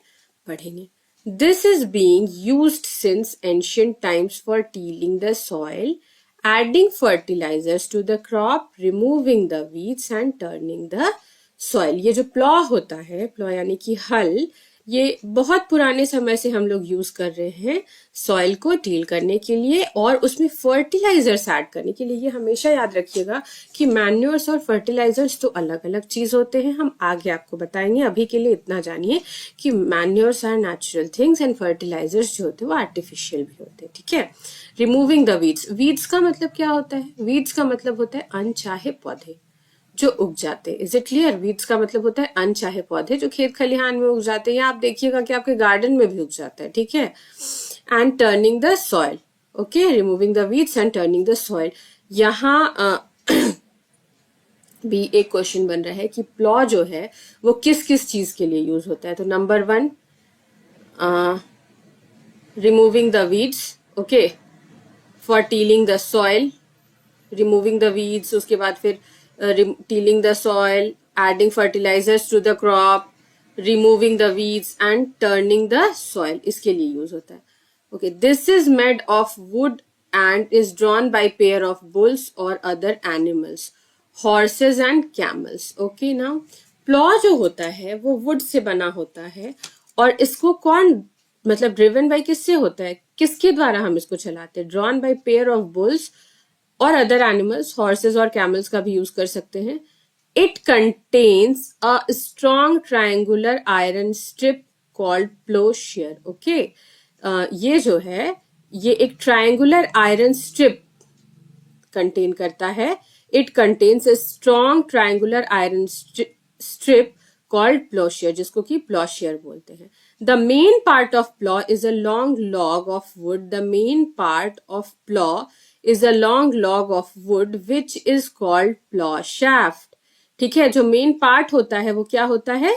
पढ़ेंगे. This is being used since ancient times for tilling the soil, adding fertilisers to the crop, removing the weeds and turning the soil. ये जो प्लॉ होता है, प्लॉ यानी कि हल, ये बहुत पुराने समय से हम लोग यूज कर रहे हैं सॉइल को टील करने के लिए और उसमें फर्टिलाइजर्स ऐड करने के लिए। ये हमेशा याद रखिएगा कि मैन्योर्स और फर्टिलाइजर्स तो अलग अलग चीज होते हैं, हम आगे आपको बताएंगे। अभी के लिए इतना जानिए कि manures are natural things and fertilisers जो होते हैं वो आर्टिफिशियल भी होते हैं, ठीक है। रिमूविंग द वीड्स, वीड्स का मतलब क्या होता है? वीड्स का मतलब होता है अनचाहे पौधे जो उग जाते हैं। Is it clear? वीड्स का मतलब होता है अनचाहे पौधे जो खेत खलिहान में उग जाते हैं, या आप देखिएगा कि आपके गार्डन में भी उग जाता है, ठीक है। And turning the soil, okay, removing the weeds and turning the soil. यहाँ भी एक क्वेश्चन बन रहा है कि प्लॉ जो है वो किस किस चीज के लिए यूज होता है। तो number 1, removing the weeds, okay, for tilling the soil, removing the weeds, उसके बाद फिर tilling the soil, adding fertilisers to the crop, removing the weeds and turning the soil, इसके लिए यूज होता है। Okay, this is made of wood and is drawn by pair of bulls और other animals, horses and camels. Okay, now plough जो होता है वो would say बना होता है और इसको कौन मतलब ड्रिवन बाय किससे होता है, किसके द्वारा हम इसको चलाते हैं? Drawn by pair of bulls और अदर एनिमल्स, हॉर्सेज और कैमल्स का भी यूज कर सकते हैं। It contains a strong triangular iron strip called ploughshare. Okay, ये जो है ये एक ट्रायंगुलर आयरन स्ट्रिप कंटेन करता है। It contains a strong triangular iron strip called ploughshare, जिसको कि प्लोशियर बोलते हैं। The main part of plough is a long log of wood. The main part of plough is a long log of wood which is called plough shaft। ठीक है, जो main part होता है वो क्या होता है?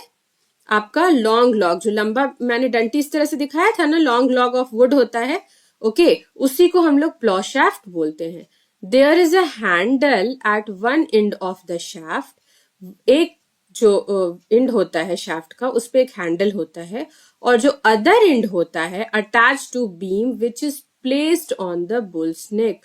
आपका लॉन्ग लॉग, जो लंबा मैंने डंटी इस तरह से दिखाया था ना, लॉन्ग लॉग ऑफ वुड होता है। ओके, उसी को हम लोग प्लॉ शाफ्ट बोलते हैं। There is a handle at one end of the shaft. एक जो एंड होता है शाफ्ट का उस पे एक हैंडल होता है और जो अदर एंड होता है attach to beam which is placed on the bull's neck.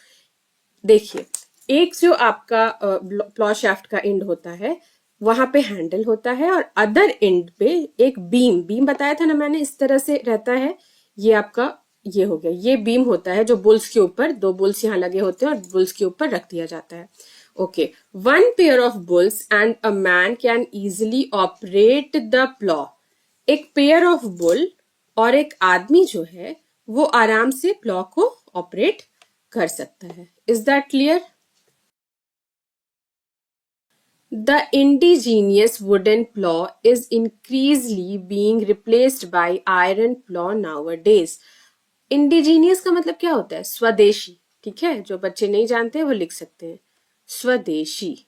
देखिए, एक जो आपका प्लॉ शाफ्ट का एंड होता है वहां पे हैंडल होता है और अदर एंड पे एक बीम बताया था ना मैंने, इस तरह से रहता है। ये आपका ये हो गया, ये बीम होता है जो बुल्स के ऊपर, 2 बुल्स यहाँ लगे होते हैं और बुल्स के ऊपर रख दिया जाता है। Okay, 1 pair of bulls and a man can easily operate the plough. एक पेयर ऑफ बुल और एक आदमी जो है वो आराम से प्लॉ को ऑपरेट कर सकता है। Is that clear? The indigenous wooden plow is increasingly being replaced by iron plow nowadays। Indigenous का मतलब क्या होता है? स्वदेशी, ठीक है। जो बच्चे नहीं जानते वो लिख सकते हैं स्वदेशी।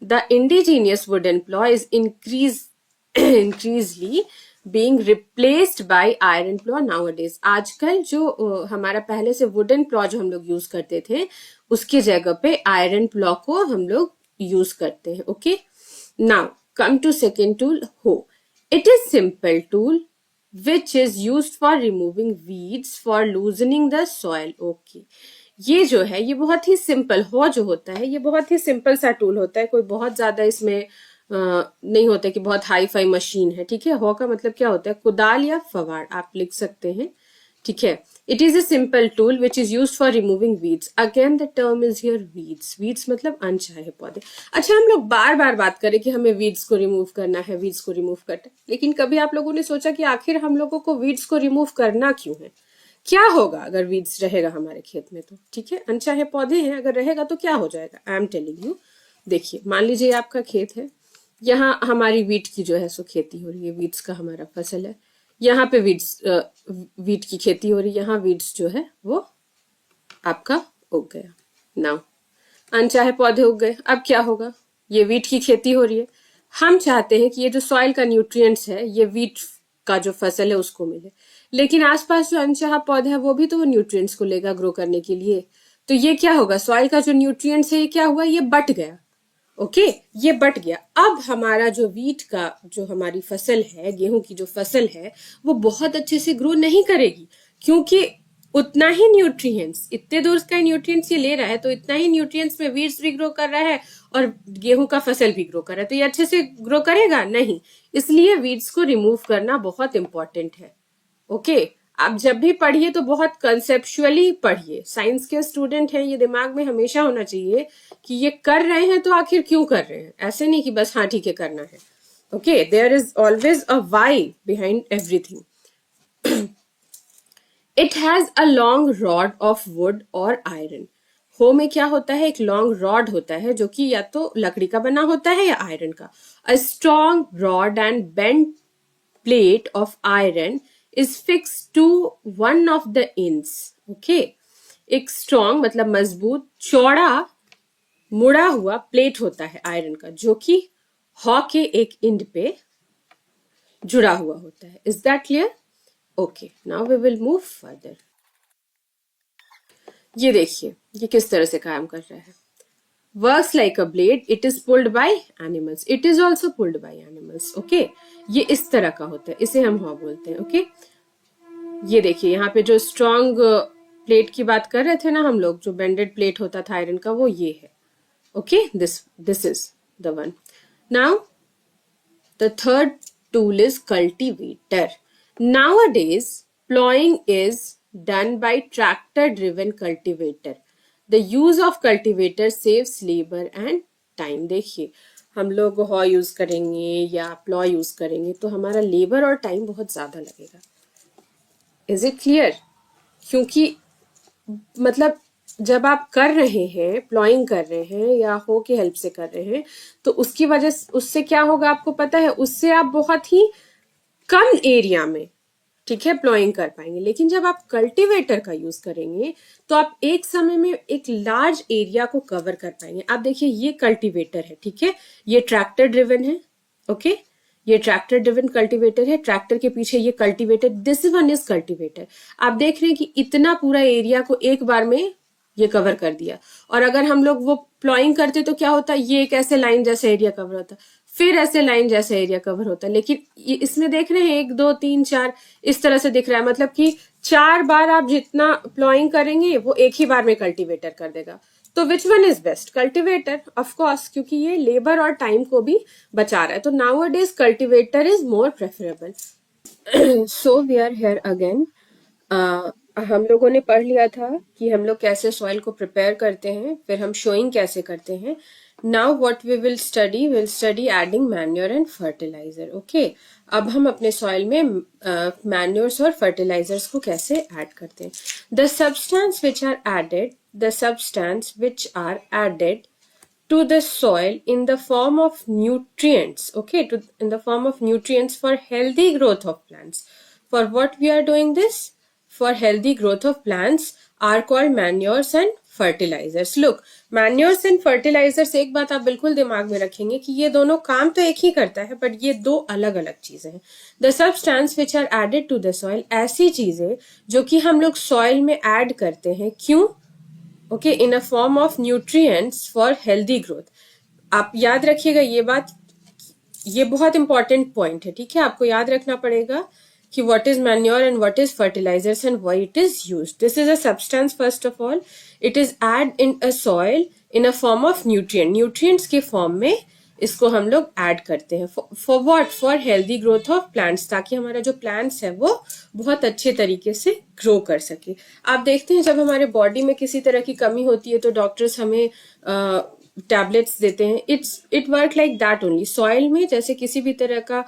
The indigenous wooden plow is increasingly being replaced by iron plow nowadays। आजकल जो हमारा पहले से वुडन प्लॉ जो हम लोग यूज करते थे उसकी जगह पे आयरन प्लॉ को हम लोग यूज करते हैं। Okay, now come to second tool, hoe. It is simple tool which is used for removing weeds for loosening the soil. Okay, ये जो है ये बहुत ही सिंपल, हो जो होता है ये बहुत ही सिंपल सा टूल होता है, कोई बहुत ज्यादा इसमें नहीं होता कि बहुत हाई फाई मशीन है, ठीक है। हो का मतलब क्या होता है? कुदाल या फवाड़ आप लिख सकते हैं, ठीक है। It is a simple tool which is used for removing weeds. Again the term is here weeds. Weeds मतलब अनचाहे पौधे। अच्छा, हम लोग बार बार बात करें कि हमें वीड्स को रिमूव करना है, वीड्स को रिमूव करना है, लेकिन कभी आप लोगों ने सोचा कि आखिर हम लोगों को वीड्स को रिमूव करना क्यों है? क्या होगा अगर वीड्स रहेगा हमारे खेत में? तो ठीक है, अनचाहे पौधे हैं, अगर रहेगा तो क्या हो जाएगा? I am telling you. देखिए, मान लीजिए आपका खेत है, यहाँ हमारी वीट की जो है सो खेती हो रही है, वीट्स का हमारा फसल है। यहाँ पे वीट की खेती हो रही है, यहाँ वीट्स जो है वो आपका उग गया। नाउ अनचाहे पौधे उग गए, अब क्या होगा? ये वीट की खेती हो रही है, हम चाहते हैं कि ये जो सॉइल का न्यूट्रिएंट्स है ये वीट का जो फसल है उसको मिले, लेकिन आसपास जो अनचाहा पौधा है वो भी तो वो न्यूट्रिएंट्स को लेगा ग्रो करने के लिए। तो ये क्या होगा? सॉइल का जो न्यूट्रिएंट्स है ये क्या हुआ? ये बट गया। ओके, ये बट गया। अब हमारा जो वीट का जो हमारी फसल है, गेहूं की जो फसल है वो बहुत अच्छे से ग्रो नहीं करेगी, क्योंकि उतना ही न्यूट्रिएंट्स, इतने दूर का न्यूट्रिएंट्स ये ले रहा है तो इतना ही न्यूट्रिएंट्स में वीड्स भी ग्रो कर रहा है और गेहूं का फसल भी ग्रो कर रहा है, तो ये अच्छे से ग्रो करेगा नहीं। इसलिए वीड्स को रिमूव करना बहुत इंपॉर्टेंट है। ओके, आप जब भी पढ़िए तो बहुत कंसेप्चुअली पढ़िए। साइंस के स्टूडेंट हैं, ये दिमाग में हमेशा होना चाहिए कि ये कर रहे हैं तो आखिर क्यों कर रहे हैं, ऐसे नहीं कि बस हाँ ठीक है करना है। Okay, there is always a why behind everything. It has a long rod of wood और आयरन। हो में क्या होता है, एक लॉन्ग रॉड होता है जो कि या तो लकड़ी का बना होता है या आयरन का। A strong rod and bent plate of iron is fixed to one of the ends. Okay, एक स्ट्रॉन्ग मतलब मजबूत चौड़ा मुड़ा हुआ प्लेट होता है आयरन का जो कि हॉ के एक इंड पे जुड़ा हुआ होता है। Is that clear? Okay, now we will move further. ये देखिए ये किस तरह से काम कर रहा है। Works like a blade, it is pulled by animals, it is also pulled by animals. Okay, ये इस तरह का होता है, इसे हम हॉ बोलते हैं। ओके, ये देखिए यहाँ पे जो स्ट्रॉन्ग प्लेट की बात कर रहे थे ना हम लोग, जो बेंडेड प्लेट होता था आयरन का, वो ये है। Okay, this is the one. Now the third tool is cultivator. Nowadays, plowing is done by tractor-driven cultivator. The use of cultivator saves labor and time. देखिए हम लोग हॉ यूज करेंगे या प्लॉ यूज करेंगे तो हमारा लेबर और टाइम बहुत ज्यादा लगेगा। Is it clear? क्योंकि मतलब जब आप कर रहे हैं, प्लॉइंग कर रहे हैं या हो के हेल्प से कर रहे हैं, तो उसकी वजह उससे क्या होगा आपको पता है, उससे आप बहुत ही कम एरिया में, ठीक है, प्लॉइंग कर पाएंगे। लेकिन जब आप कल्टीवेटर का यूज करेंगे तो आप एक समय में एक लार्ज एरिया को कवर कर पाएंगे। आप देखिए ये कल्टीवेटर है, ठीक है, ये ट्रैक्टर ड्रिवन है। ओके, ये ट्रैक्टर ड्रिवन कल्टीवेटर है, ट्रैक्टर के पीछे ये cultivator, this one is cultivator. आप देख रहे हैं कि इतना पूरा एरिया को एक बार में ये कवर कर दिया। और अगर हम लोग वो प्लॉइंग करते तो क्या होता, ये एक ऐसे लाइन जैसा एरिया कवर होता, फिर ऐसे लाइन जैसा एरिया कवर होता। लेकिन इसमें देख रहे हैं 1 2 3 4 इस तरह से दिख रहा है, मतलब कि 4 बार आप जितना प्लॉइंग करेंगे वो एक ही बार में कल्टीवेटर कर देगा। तो which one is best? Cultivator, of course, क्योंकि ये लेबर और टाइम को भी बचा रहा है। तो nowadays cultivator is more preferable. So we are here again. हम लोगों ने पढ़ लिया था कि हम लोग कैसे सॉइल को प्रिपेयर करते हैं, फिर हम शोइंग कैसे करते हैं। Now what we will study adding manure and fertilizer. Okay, अब हम अपने सॉइल में मैन्योर्स और फर्टिलाइजर्स को कैसे ऐड करते हैं। The substance which are added to the soil in the form of nutrients, okay, in the form of nutrients for healthy growth of plants. For what we are doing this? For healthy growth of plants are called manures and fertilizers. Look, manures and fertilizers, एक बात आप बिल्कुल दिमाग में रखेंगे कि ये दोनों काम तो एक ही करता है, बट ये दो अलग अलग चीजें हैं। The substance which are added to the soil, ऐसी चीजें जो कि हम लोग सॉइल में ऐड करते हैं, क्यों? Okay, in a form of nutrients for healthy growth. आप याद रखिएगा ये बात, ये बहुत इंपॉर्टेंट पॉइंट है, ठीक है। आपको याद रखना पड़ेगा कि what is manure and what is fertilizers and why it is used. This is a substance, first of all it is add in a soil in a form of nutrient, nutrients के form में इसको हम लोग add करते हैं। For what? For healthy growth of plants, ताकि हमारा जो प्लांट्स है वो बहुत अच्छे तरीके से ग्रो कर सके। आप देखते हैं जब हमारे बॉडी में किसी तरह की कमी होती है तो डॉक्टर्स हमें टैबलेट्स देते हैं। It work like that only. Soil में जैसे किसी भी तरह का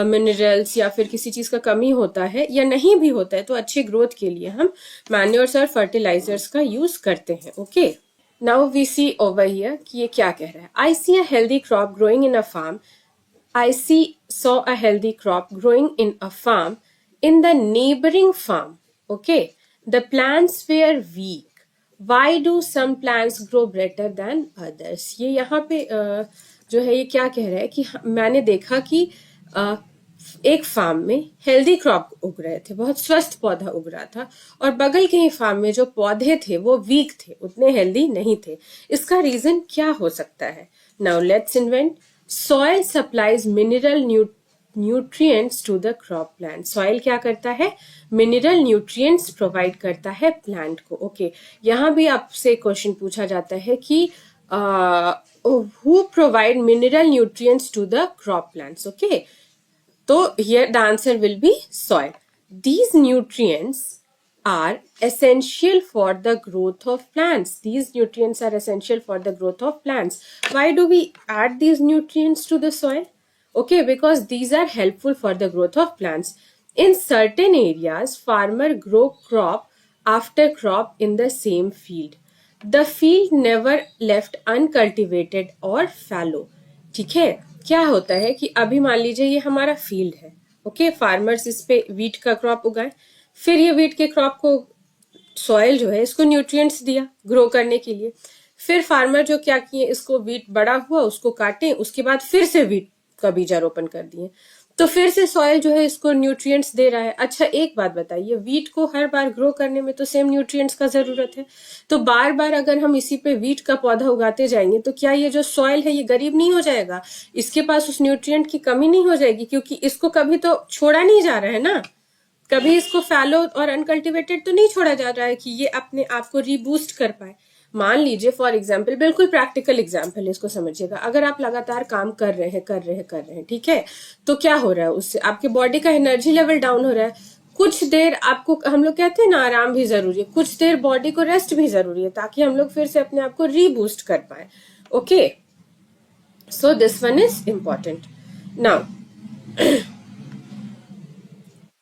मिनरल्स या फिर किसी चीज का कमी होता है या नहीं भी होता है, तो अच्छे ग्रोथ के लिए हम मैन्योर्स और फर्टिलाइजर्स का यूज करते हैं। Okay, Now we see over here कि ये क्या कह रहा है। I see a healthy crop growing in a farm. I saw a healthy crop growing in a farm in the neighboring farm. Okay, the plants were weak. Why do some plants grow better than others? ये यहाँ पे जो है ये क्या कह रहा है कि मैंने देखा कि एक फार्म में हेल्दी क्रॉप उग रहे थे, बहुत स्वस्थ पौधा उग रहा था, और बगल के ही फार्म में जो पौधे थे वो वीक थे, उतने हेल्दी नहीं थे। इसका रीजन क्या हो सकता है? Now let's invent. Soil supplies mineral nutrients to the crop plant. Soil क्या करता है? मिनरल न्यूट्रिएंट्स प्रोवाइड करता है प्लांट को। ओके, यहाँ भी आपसे क्वेश्चन पूछा जाता है कि who provide mineral nutrients to the crop plants. Okay, तो here the answer will be soil. These nutrients are essential for the growth of plants. These nutrients are essential for the growth of plants. Why do we add these nutrients to the soil? Okay, because these are helpful for the growth of plants. In certain areas, farmer grow crop after crop in the same field. The field never left uncultivated or fallow. ठीक है, क्या होता है कि अभी मान लीजिए ये हमारा फील्ड है। ओके, फार्मर्स इस पे वीट का क्रॉप उगाए, फिर ये वीट के क्रॉप को सॉइल जो है इसको न्यूट्रिएंट्स दिया ग्रो करने के लिए। फिर फार्मर जो क्या किए, इसको वीट बड़ा हुआ उसको काटे, उसके बाद फिर से वीट का बीजारोपण कर दिए, तो फिर से सॉइल जो है इसको न्यूट्रिएंट्स दे रहा है। अच्छा, एक बात बताइए, वीट को हर बार ग्रो करने में तो सेम न्यूट्रिएंट्स का जरूरत है, तो बार बार अगर हम इसी पे वीट का पौधा उगाते जाएंगे तो क्या ये जो सॉइल है ये गरीब नहीं हो जाएगा? इसके पास उस न्यूट्रिएंट की कमी नहीं हो जाएगी? क्योंकि इसको कभी तो छोड़ा नहीं जा रहा है ना, कभी इसको फैलो और अनकल्टिवेटेड तो नहीं छोड़ा जा रहा है कि ये अपने आप को रीबूस्ट कर पाए। मान लीजिए फॉर एग्जाम्पल, बिल्कुल प्रैक्टिकल एग्जाम्पल, इसको समझिएगा। अगर आप लगातार काम कर रहे हैं, ठीक है, तो क्या हो रहा है, उससे आपके बॉडी का एनर्जी लेवल डाउन हो रहा है। कुछ देर आपको, हम लोग कहते हैं ना, आराम भी जरूरी है, कुछ देर बॉडी को रेस्ट भी जरूरी है, ताकि हम लोग फिर से अपने आप को रीबूस्ट कर पाए। Okay, so this one is important. Now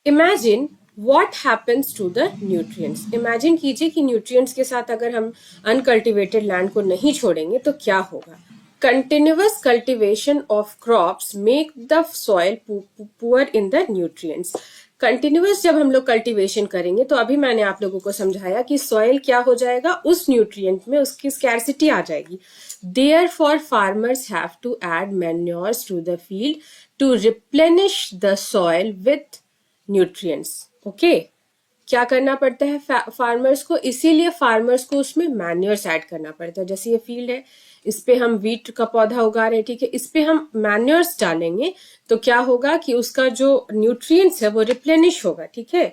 imagine what happens to the nutrients. Imagine कीजिए कि न्यूट्रिएंट्स के साथ अगर हम अनकल्टिवेटेड लैंड को नहीं छोड़ेंगे तो क्या होगा? Continuous cultivation of crops make the soil poor in the nutrients. Continuous जब हम लोग कल्टिवेशन करेंगे तो अभी मैंने आप लोगों को समझाया कि सॉइल क्या हो जाएगा, उस न्यूट्रिएंट में उसकी स्कैर्सिटी आ जाएगी। Therefore farmers have to add manures to the field to replenish the soil with nutrients. Okay, क्या करना पड़ता है फार्मर्स को? इसीलिए फार्मर्स को उसमें मैन्योर्स ऐड करना पड़ता है। जैसे ये फील्ड है, इस पे हम वीट का पौधा उगा रहे हैं, ठीक है, इस पे हम मैन्योर्स डालेंगे तो क्या होगा कि उसका जो न्यूट्रिएंट्स है वो रिप्लेनिश होगा। ठीक है,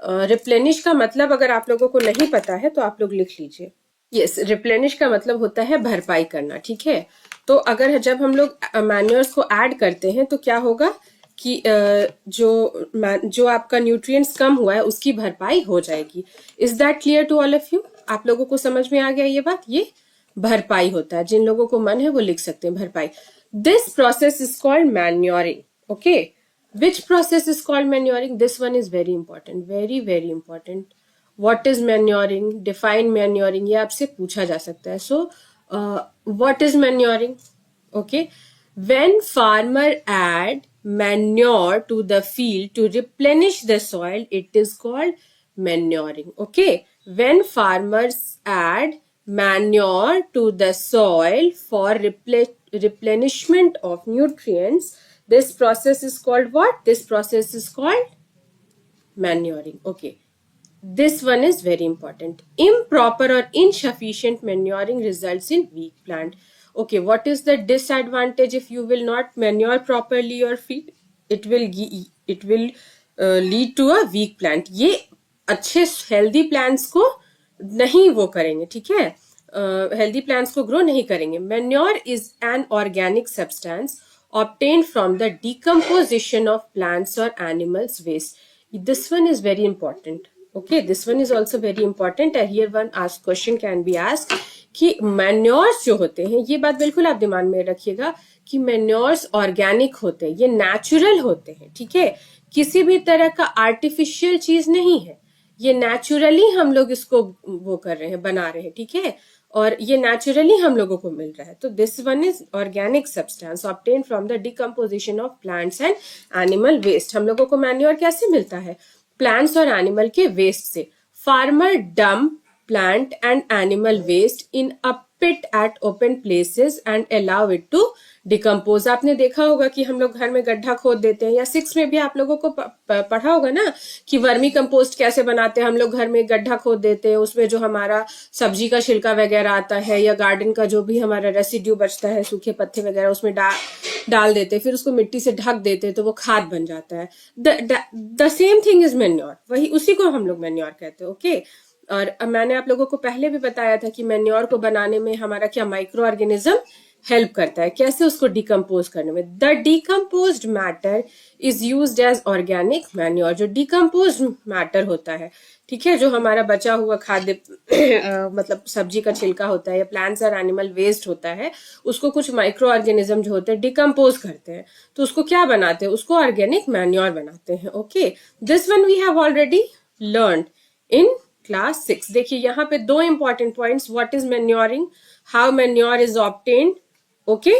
रिप्लेनिश का मतलब अगर आप लोगों को नहीं पता है तो आप लोग लिख लीजिए। यस, रिप्लेनिश का मतलब होता है भरपाई करना। ठीक है, तो अगर जब हम लोग मैन्योर्स को ऐड करते हैं तो क्या होगा कि जो आपका न्यूट्रिएंट्स कम हुआ है उसकी भरपाई हो जाएगी। Is that clear to all of you? आप लोगों को समझ में आ गया ये बात? ये भरपाई होता है, जिन लोगों को मन है वो लिख सकते हैं भरपाई। This process is called manuring. Okay, which process is called manuring? This one is very important, very very important. What is manuring? Define manuring, ये आपसे पूछा जा सकता है। So what is manuring? Okay, when farmer add manure to the field to replenish the soil, it is called manuring. Okay, when farmers add manure to the soil for replenishment of nutrients, this process is called what? This process is called manuring. Okay, this one is very important. Improper or insufficient manuring results in weak plant. Okay, what is the disadvantage if you will not manure properly your feed? It will lead to a weak plant. ये अच्छे healthy plants को नहीं वो करेंगे, ठीक है, healthy plants को grow नहीं करेंगे। Manure is an organic substance obtained from the decomposition of plants or animals waste. This one is very important. Okay, this one is also very important. And here one question can be asked कि manures जो होते हैं, ये बात बिल्कुल आप दिमाग में रखिएगा कि मैन्योर्स ऑर्गेनिक होते हैं, ये नेचुरल होते हैं। ठीक है, किसी भी तरह का आर्टिफिशियल चीज नहीं है, ये नेचुरली हम लोग इसको वो कर रहे हैं, बना रहे हैं। ठीक है, और ये नेचुरली हम लोगों को मिल रहा है। तो this one is organic substance obtain from the decomposition of plants and animal waste. हम लोगों को मैन्योर कैसे मिलता है? प्लांट्स और एनिमल के वेस्ट से। Farmer dump plant and animal waste in a pit at open places and allow it to decompose. आपने देखा होगा कि हम लोग घर में गड्ढा खोद देते हैं, या 6 में भी आप लोगों को पढ़ा होगा ना कि वर्मी कंपोस्ट कैसे बनाते हैं। हम लोग घर में गड्ढा खोद देते हैं, उसमें जो हमारा सब्जी का छिलका वगैरह आता है या गार्डन का जो भी हमारा रेसिड्यू बचता है, सूखे पत्ते वगैरह, उसमें डाल देते, फिर उसको मिट्टी से ढक देते तो वो खाद बन जाता है. The same thing is manure. वही उसी को हम लोग मैन्योर कहते हैं. ओके. और मैंने आप लोगों को पहले भी बताया था कि मैन्योर को बनाने में हमारा क्या माइक्रो ऑर्गेनिज्म हेल्प करता है, कैसे उसको डिकम्पोज करने में. The decomposed matter is used as organic manure. जो डिकम्पोज्ड मैटर होता है, ठीक है, जो हमारा बचा हुआ खाद्य मतलब सब्जी का छिलका होता है या प्लांट्स और एनिमल वेस्ट होता है, उसको कुछ माइक्रो ऑर्गेनिज्म जो होते हैं डिकम्पोज करते हैं, तो उसको क्या बनाते हैं, उसको ऑर्गेनिक मैन्योर बनाते हैं. Okay. This one we have already learn in class 6. देखिए यहाँ पे दो important points. What is manuring, how manure is obtained, okay,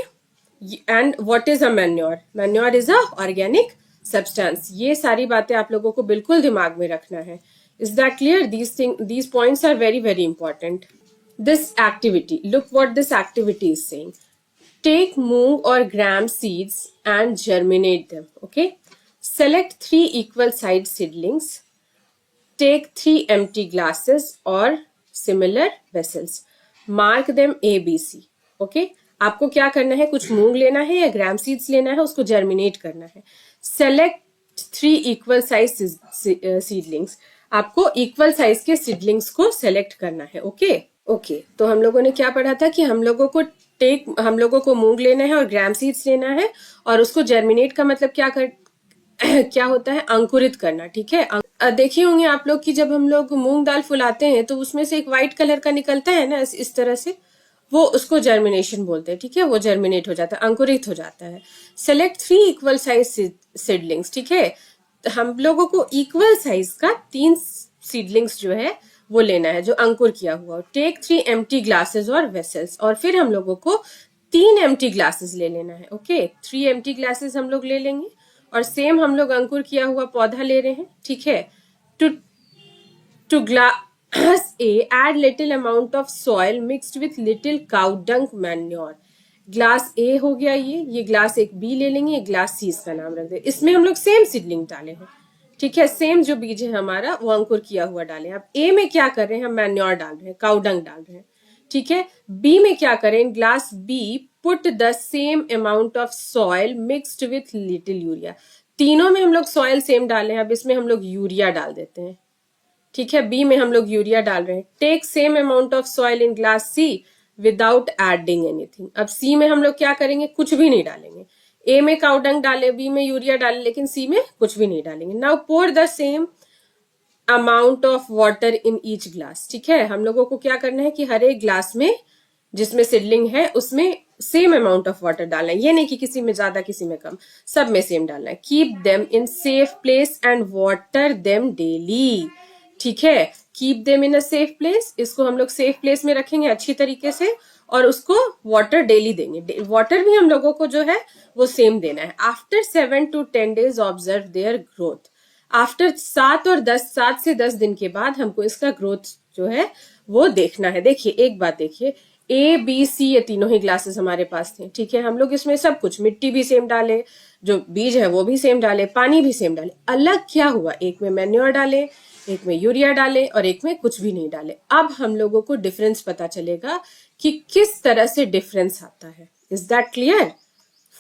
and what is a manure. Manure is a organic substance. ये सारी बातें आप लोगों को बिल्कुल दिमाग में रखना है. Is that clear? These points are very, very important. This activity, look what this activity is saying. Take moong or gram seeds and germinate them. Okay. Select 3 equal sized seedlings. Take 3 empty glasses or similar vessels. Mark them A, B, C. Okay. आपको क्या करना है, कुछ मूंग लेना है या ग्राम seeds लेना है, उसको जर्मिनेट करना है. Select 3 equal size seedlings. आपको इक्वल साइज के सीडलिंग्स को सेलेक्ट करना है. ओके. ओके. तो हम लोगों ने क्या पढ़ा था कि हम लोगों को मूंग लेना है और ग्राम सीड्स लेना है, और उसको जर्मिनेट का मतलब क्या होता है, अंकुरित करना. ठीक है. देखिए होंगे आप लोग कि जब हम लोग मूंग दाल फुलाते हैं तो उसमें से एक व्हाइट कलर का निकलता है ना, इस तरह से, वो उसको जर्मिनेशन बोलते हैं. ठीक है. वो जर्मिनेट हो जाता है, अंकुरित हो जाता है. Select 3 equal size seedlings. ठीक है. हम लोगों को इक्वल साइज का 3 सीडलिंग्स जो है वो लेना है, जो अंकुर किया हुआ. टेक 3 एम्प्टी ग्लासेस और वेसल्स. और फिर हम लोगों को 3 एम्प्टी ग्लासेस ले लेना है. ओके. 3 एम्प्टी ग्लासेस हम लोग ले लेंगे, और सेम हम लोग अंकुर किया हुआ पौधा ले रहे हैं. ठीक है. To glass A add little amount of soil mixed with little cow dung manure. Glass A हो गया ये ग्लास एक बी ले लेंगे, ग्लास सी इसका नाम रख दे. इसमें हम लोग सेम सीडलिंग डाले हैं. ठीक है. सेम जो बीज है हमारा वो अंकुर किया हुआ डाले. अब ए में क्या कर रहे हैं, हम मैन्योर डाल रहे हैं, काउडंग डाल रहे हैं. ठीक है. बी में क्या करें, glass B put the same amount of soil mixed with little urea. तीनों में हम लोग सॉइल सेम डाले हैं, अब इसमें हम लोग यूरिया डाल देते हैं. ठीक है. बी में हम लोग यूरिया डाल रहे हैं. Take same amount of soil in glass C without adding anything. अब सी में हम लोग क्या करेंगे, कुछ भी नहीं डालेंगे. ए में काउडंग डाले, बी में यूरिया डाले, लेकिन सी में कुछ भी नहीं डालेंगे. Now pour the same amount of water in each glass. ठीक है. हम लोगों को क्या करना है कि हर एक ग्लास में जिसमें सीडलिंग है उसमें सेम अमाउंट ऑफ वाटर डालना है. ये नहीं कि किसी में ज्यादा किसी में कम, सब में सेम डालना है. Keep them in safe place and water them daily. ठीक है. Keep them in a safe place. इसको हम लोग सेफ प्लेस में रखेंगे अच्छी तरीके से, और उसको वाटर डेली देंगे. वाटर भी हम लोगों को जो है वो सेम देना है. After 7 to 10 days observe their growth. After 7 से 10 दिन के बाद हमको इसका ग्रोथ जो है वो देखना है. देखिए एक बात देखिए, ए बी सी ये तीनों ही ग्लासेस हमारे पास थे. ठीक है. हम लोग इसमें सब कुछ, मिट्टी भी सेम डाले, जो बीज है वो भी सेम डाले, पानी भी सेम डाले. अलग क्या हुआ, एक में मैन्योर डाले, एक में यूरिया डाले, और एक में कुछ भी नहीं डाले. अब हम लोगों को डिफरेंस पता चलेगा कि किस तरह से डिफरेंस आता है. Is that clear?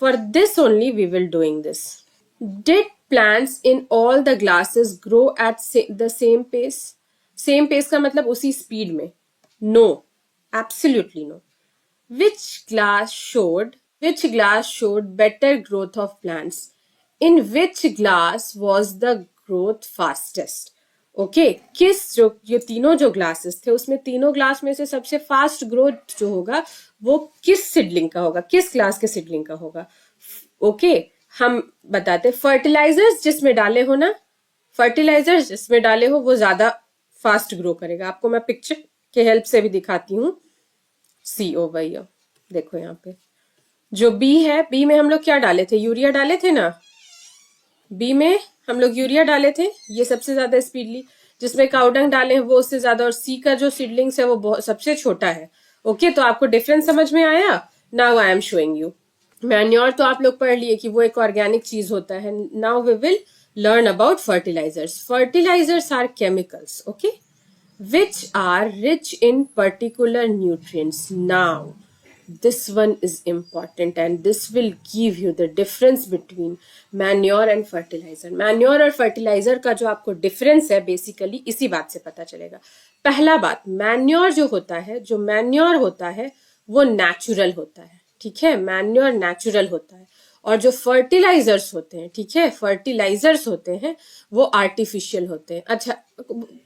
For this only we will doing this. Did plants in all the glasses grow at the same pace? Same pace का मतलब उसी स्पीड में? No, absolutely no. Which glass showed better growth of plants? In which glass was the growth fastest? Okay. ये तीनों जो glasses थे उसमें तीनों ग्लास में से सबसे फास्ट ग्रोथ जो होगा वो किस सीडलिंग का होगा, किस ग्लास के सीडलिंग का होगा? ओके. हम बताते, फर्टिलाइजर्स जिसमें डाले हो ना, फर्टिलाइजर्स जिसमें डाले हो वो ज्यादा फास्ट ग्रो करेगा. आपको मैं पिक्चर के हेल्प से भी दिखाती हूँ. सी ओ वही देखो यहाँ पे जो बी है, बी में हम लोग क्या डाले थे, यूरिया डाले थे ना. बी में हम लोग यूरिया डाले थे, ये सबसे ज्यादा स्पीडली. जिसमें काउडंग डाले हैं वो उससे ज्यादा, और सी का जो सीडलिंग्स है वो सबसे छोटा है. ओके. तो आपको डिफरेंस समझ में आया? Now I am showing you. Manure तो आप लोग पढ़ लिए कि वो एक ऑर्गेनिक चीज होता है. Now we will learn about fertilizers. Fertilizers are chemicals, okay, which are rich in particular nutrients. Now, This one is important and this will give you the difference between manure and fertilizer. Manure और fertilizer का जो आपको difference है basically इसी बात से पता चलेगा. पहला बात, manure जो होता है, जो manure होता है वो natural होता है, ठीक है, manure natural होता है. और जो फर्टिलाइजर्स होते हैं, ठीक है, फर्टिलाइजर्स होते हैं वो आर्टिफिशियल होते हैं. अच्छा,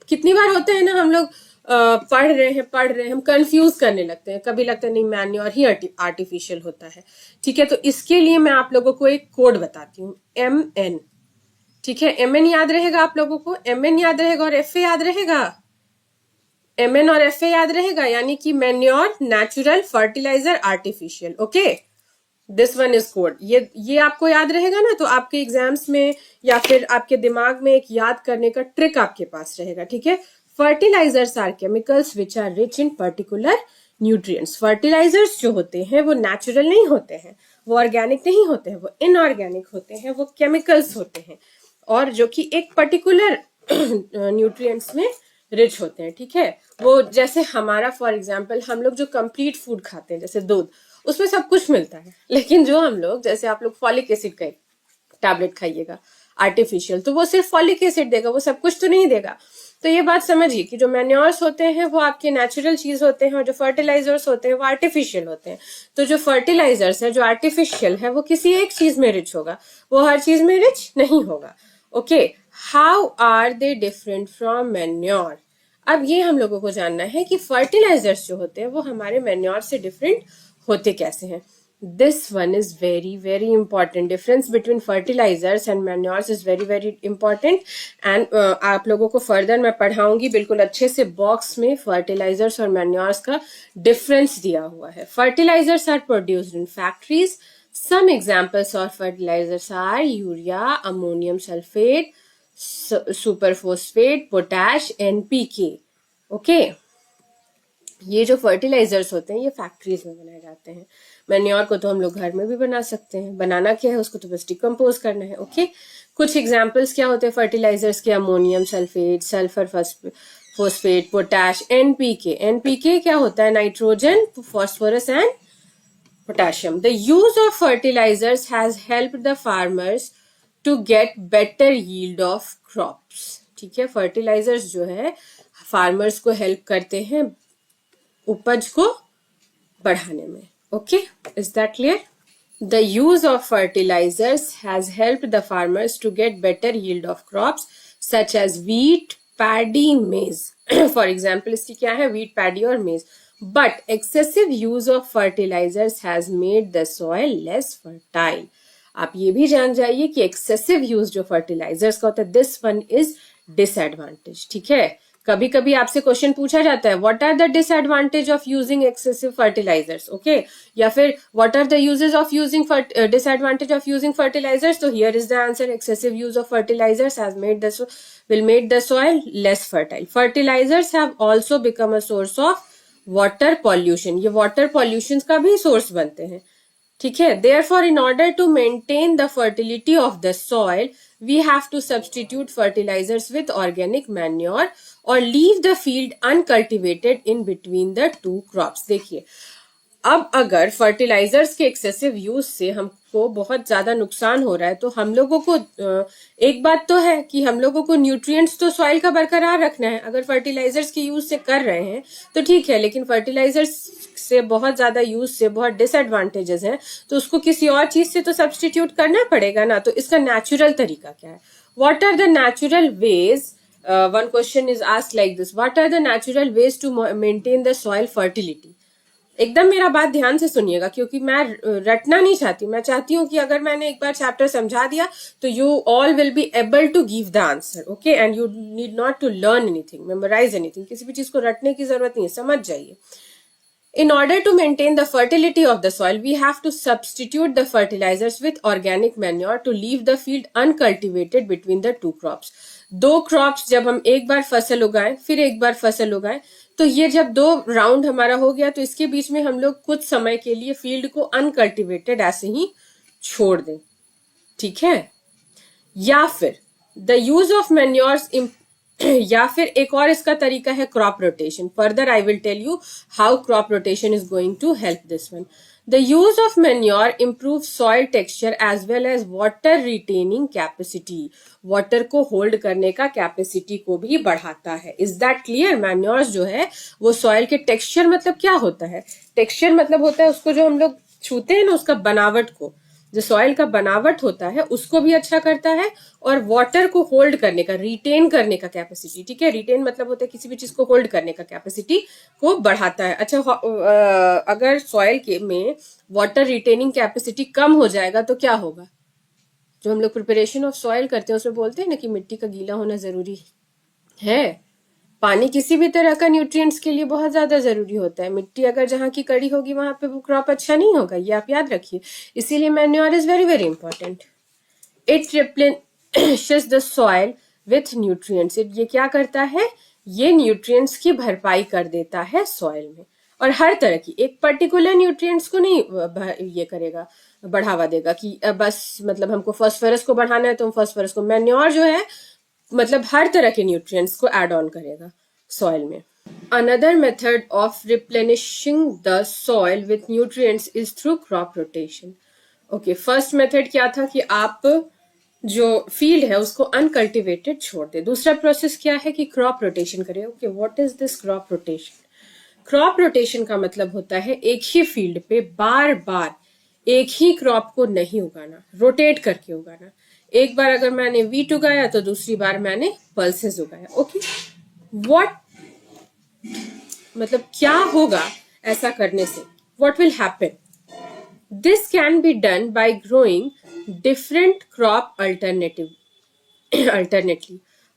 कितनी बार होते हैं ना हम लोग पढ़ रहे हैं हम कंफ्यूज करने लगते हैं, कभी लगता है नहीं मैन्योर ही आर्टिफिशियल होता है, ठीक है. तो इसके लिए मैं आप लोगों को एक कोड बताती हूँ, MN, ठीक है. MN याद रहेगा आप लोगों को, MN याद रहेगा और FA याद रहेगा, MN और FA याद रहेगा, यानी कि manure natural, fertilizer artificial. Okay, this one is code. ये आपको याद रहेगा ना, तो आपके एग्जाम्स में या फिर आपके दिमाग में एक याद करने का ट्रिक आपके पास रहेगा, ठीक है. Fertilizers are chemicals which are rich in particular nutrients. Fertilizers जो होते हैं वो नेचुरल नहीं होते हैं, वो ऑर्गेनिक नहीं होते हैं, वो इनऑर्गेनिक होते हैं, वो केमिकल्स होते हैं और जो कि एक पर्टिकुलर न्यूट्रिएंट्स में रिच होते हैं, ठीक है. वो जैसे हमारा फॉर एग्जाम्पल हम लोग जो कंप्लीट फूड खाते हैं जैसे दूध, उसमें सब कुछ मिलता है, लेकिन जो हम लोग जैसे आप लोग फॉलिक एसिड का टैबलेट खाइएगा आर्टिफिशियल, तो वो सिर्फ फॉलिक एसिड देगा, वो सब कुछ तो नहीं देगा. तो ये बात समझिए कि जो मैन्योर्स होते हैं वो आपके नेचुरल चीज होते हैं और जो फर्टिलाइजर्स होते हैं वो आर्टिफिशियल होते हैं. तो जो फर्टिलाइजर्स है, जो आर्टिफिशियल है, वो किसी एक चीज में रिच होगा, वो हर चीज में रिच नहीं होगा. Okay, how are they different from manure. अब ये हम लोगों को जानना है कि फर्टिलाइजर्स जो होते हैं वो हमारे मैन्योर से डिफरेंट होते कैसे हैं. This one is very very important. Difference between fertilizers and manures is very very important. And आप लोगों को फर्दर मैं पढ़ाऊंगी बिल्कुल अच्छे से. बॉक्स में फर्टिलाइजर्स और मैन्योर्स का डिफरेंस दिया हुआ है. Fertilizers are produced in factories. Some examples of fertilizers are urea, ammonium sulfate, superphosphate, potash, NPK. Okay, ये जो फर्टिलाइजर्स होते हैं ये फैक्ट्रीज में बनाए जाते हैं. मैन्योर को तो हम लोग घर में भी बना सकते हैं. बनाना क्या है, उसको तो बस डिकम्पोज करना है. ओके, कुछ एग्जांपल्स क्या होते हैं फर्टिलाइजर्स के, ammonium sulphate, sulphur phosphate, potash, NPK. NPK क्या होता है, nitrogen, phosphorus and potassium. The use of fertilizers has helped the farmers to get better yield of crops. ठीक है, फर्टिलाइजर्स जो है फार्मर्स को हेल्प करते हैं उपज को बढ़ाने में. Okay, is that clear? The use of fertilizers has helped the farmers to get better yield of crops such as wheat, paddy, maize. For example, इसकी क्या है, wheat, paddy और maize. But excessive use of fertilizers has made the soil less fertile. आप ये भी जान जाइए कि एक्सेसिव यूज जो फर्टिलाइजर्स का होता है, दिस वन इज डिसएडवांटेज. ठीक है, कभी कभी आपसे क्वेश्चन पूछा जाता है what are the disadvantage of using excessive fertilizers. Okay, या फिर what are the uses of using disadvantage of using fertilizers. तो here is the answer, excessive use of fertilizers has made the will make the soil less fertile. Fertilizers have also become a source of water pollution. ये water pollution का भी source बनते हैं. ठीक है, therefore in order to maintain the fertility of the soil we have to substitute fertilizers with organic manure or leave the field uncultivated in between the two crops. देखिए, अब अगर fertilisers के एक्सेसिव यूज से हमको बहुत ज्यादा नुकसान हो रहा है तो हम लोगों को एक बात तो है कि हम लोगों को न्यूट्रिएंट्स तो सॉइल का बरकरार रखना है. अगर फर्टिलाइजर्स के यूज से कर रहे हैं तो ठीक है, लेकिन फर्टिलाइजर्स से बहुत ज्यादा यूज से बहुत डिसएडवांटेजेस हैं, तो उसको किसी और चीज से तो सब्सटीट्यूट करना पड़ेगा ना. तो इसका नेचुरल तरीका क्या है, what are the natural ways. One question is asked like this, what are the natural ways to maintain the soil fertility. एकदम मेरा बात ध्यान से सुनिएगा क्योंकि मैं रटना नहीं चाहती. मैं चाहती हूँ कि अगर मैंने एक बार चैप्टर समझा दिया तो you all will be able to give the answer. Okay, and you need not to learn anything, memorize anything. किसी भी चीज को रटने की जरूरत नहीं है, समझ जाइए. In order to maintain the fertility of the soil, we have to substitute the fertilizers with organic manure to leave the field uncultivated between the two crops. दो क्रॉप्स जब हम एक बार फसल उगाएं फिर एक बार फसल उगाएं, तो ये जब दो राउंड हमारा हो गया तो इसके बीच में हम लोग कुछ समय के लिए फील्ड को अनकल्टिवेटेड ऐसे ही छोड़ दें. ठीक है, या फिर द यूज ऑफ मैन्योर्स या फिर एक और इसका तरीका है crop rotation. Further I will tell you how crop rotation is going to help this one. The use of manure improves soil texture as well as water retaining capacity. Water को hold करने का capacity को भी बढ़ाता है. Is that clear? Manures जो है वो soil के texture मतलब क्या होता है? Texture मतलब होता है उसको जो हम लोग छूते हैं ना, उसका बनावट को, जो सॉइल का बनावट होता है उसको भी अच्छा करता है, और वाटर को होल्ड करने का, रिटेन करने का कैपेसिटी, ठीक है, रिटेन मतलब होता है किसी भी चीज को होल्ड करने का कैपेसिटी को बढ़ाता है. अच्छा, अगर सॉइल के में वाटर रिटेनिंग कैपेसिटी कम हो जाएगा तो क्या होगा? जो हम लोग प्रिपरेशन ऑफ सॉइल करते हैं उसमें बोलते हैं ना कि मिट्टी का गीला होना जरूरी है. पानी किसी भी तरह का न्यूट्रिएंट्स के लिए बहुत ज्यादा जरूरी होता है. मिट्टी अगर जहाँ की कड़ी होगी वहां पे वो क्रॉप अच्छा नहीं होगा, ये आप याद रखिए. इसीलिए manure is very very important. It replenishes the soil with nutrients. ये क्या करता है? ये न्यूट्रिएंट्स की भरपाई कर देता है सॉइल में, और हर तरह की, एक पर्टिकुलर न्यूट्रिएंट्स को नहीं ये करेगा, बढ़ावा देगा कि बस मतलब हमको फास्फोरस को बढ़ाना है तो हम फास्फोरस को. मैन्योर जो है मतलब हर तरह के न्यूट्रिएंट्स को ऐड ऑन करेगा सॉइल में. Another method of replenishing the soil with nutrients is through crop rotation. Okay, first method क्या था कि आप जो फील्ड है उसको अनकल्टिवेटेड छोड़ दे. दूसरा प्रोसेस क्या है कि क्रॉप रोटेशन करे. Okay, what is this crop rotation? Crop rotation का मतलब होता है एक ही फील्ड पे बार बार एक ही क्रॉप को नहीं उगाना, रोटेट करके उगाना. एक बार अगर मैंने वीट उगाया तो दूसरी बार मैंने पल्सेस उगाया. ओके, व्हाट मतलब क्या होगा ऐसा करने से? What will happen? This can be done by growing different crop alternately.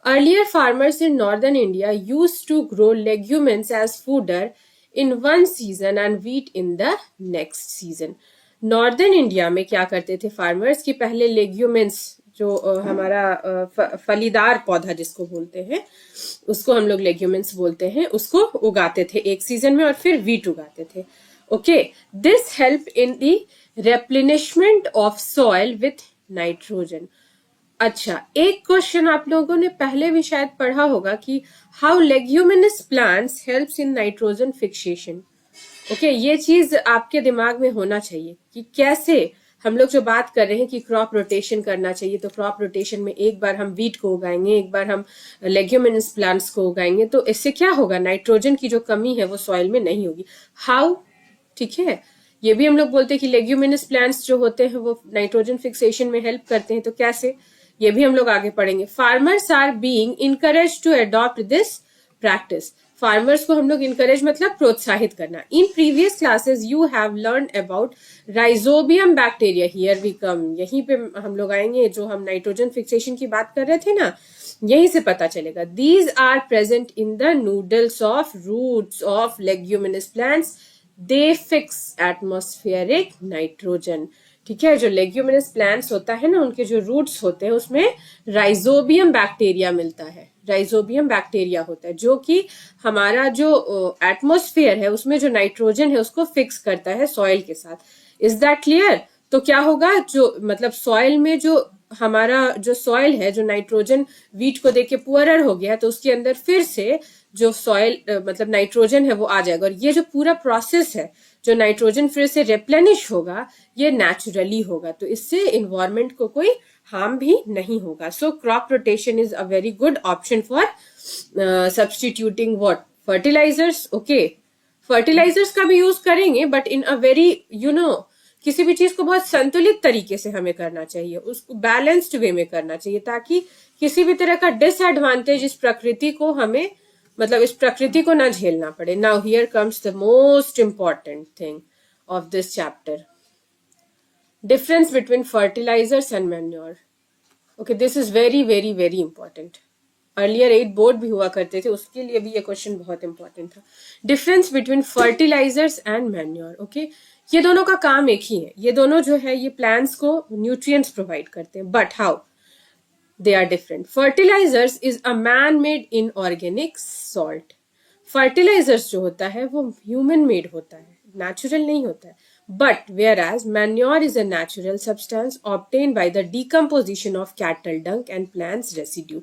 Earlier, farmers in northern India used to grow legumes as fodder in one season and wheat in the next season. Northern India में क्या करते थे farmers की पहले लेग्यूमेंट्स, जो हमारा फलीदार पौधा जिसको बोलते हैं उसको हम लोग लेग्यूमेंट्स बोलते हैं, उसको उगाते थे एक सीजन में और फिर वीट उगाते थे. Okay, this help in the replenishment of soil with nitrogen. अच्छा, एक क्वेश्चन आप लोगों ने पहले भी शायद पढ़ा होगा कि how leguminous plants helps in nitrogen fixation. Okay, ये चीज आपके दिमाग में होना चाहिए कि कैसे हम लोग जो बात कर रहे हैं कि क्रॉप रोटेशन करना चाहिए, तो क्रॉप रोटेशन में एक बार हम वीट को उगाएंगे, एक बार हम लेग्यूमिनस प्लांट्स को उगाएंगे, तो इससे क्या होगा? नाइट्रोजन की जो कमी है वो सॉइल में नहीं होगी. हाउ? ठीक है, ये भी हम लोग बोलते हैं कि लेग्यूमिनस प्लांट्स जो होते हैं वो नाइट्रोजन फिक्सेशन में हेल्प करते हैं, तो कैसे, ये भी हम लोग आगे पढ़ेंगे. Farmers are being encourage to adopt this practice. Farmers को हम लोग इनकरेज मतलब प्रोत्साहित करना. In previous classes you have learn about rhizobium bacteria. Here we come, यहीं पे हम लोग आएंगे. जो हम नाइट्रोजन फिक्सेशन की बात कर रहे थे ना, यहीं से पता चलेगा. These are present in the nodules of roots of leguminous plants. They fix atmospheric nitrogen. ठीक है, जो लेग्यूमिनस प्लांट्स होता है ना, उनके जो रूट्स होते हैं उसमें राइजोबियम बैक्टीरिया मिलता है. राइजोबियम बैक्टीरिया होता है जो कि हमारा जो एटमॉस्फेयर है उसमें जो नाइट्रोजन है उसको फिक्स करता है सॉइल के साथ. Is that clear? तो क्या होगा, जो मतलब सॉइल में जो हमारा जो सॉइल है, जो नाइट्रोजन वीट को देके पुअरर हो गया, तो उसके अंदर फिर से जो सॉइल मतलब नाइट्रोजन है वो आ जाएगा. और ये जो पूरा प्रोसेस है, जो नाइट्रोजन फिर से रिप्लेनिश होगा, ये नेचुरली होगा, तो इससे इन्वायरमेंट को कोई हार्म भी नहीं होगा. So crop rotation is a very good option for substituting what? Fertilizers. Okay, fertilizers का भी यूज करेंगे बट इन अ वेरी किसी भी चीज को बहुत संतुलित तरीके से हमें करना चाहिए, उसको बैलेंस्ड वे में करना चाहिए, ताकि किसी भी तरह का डिसएडवांटेज इस प्रकृति को हमें मतलब इस प्रकृति को ना झेलना पड़े. Now here comes the most important thing of this chapter, difference between fertilizers and manure. Okay, this is very very very important. Earlier 8 board भी हुआ करते थे, उसके लिए भी ये क्वेश्चन बहुत इंपॉर्टेंट था. Difference between fertilizers and manure. Okay, ये दोनों का काम एक ही है. ये दोनों जो है ये प्लांट्स को न्यूट्रिएंट्स प्रोवाइड करते हैं, but how they are different. Fertilizers is a man-made inorganic salt. Fertilizers जो होता है वो human made होता है, natural नहीं होता है. But whereas manure is a natural substance obtained by the decomposition of cattle dung and plants residue.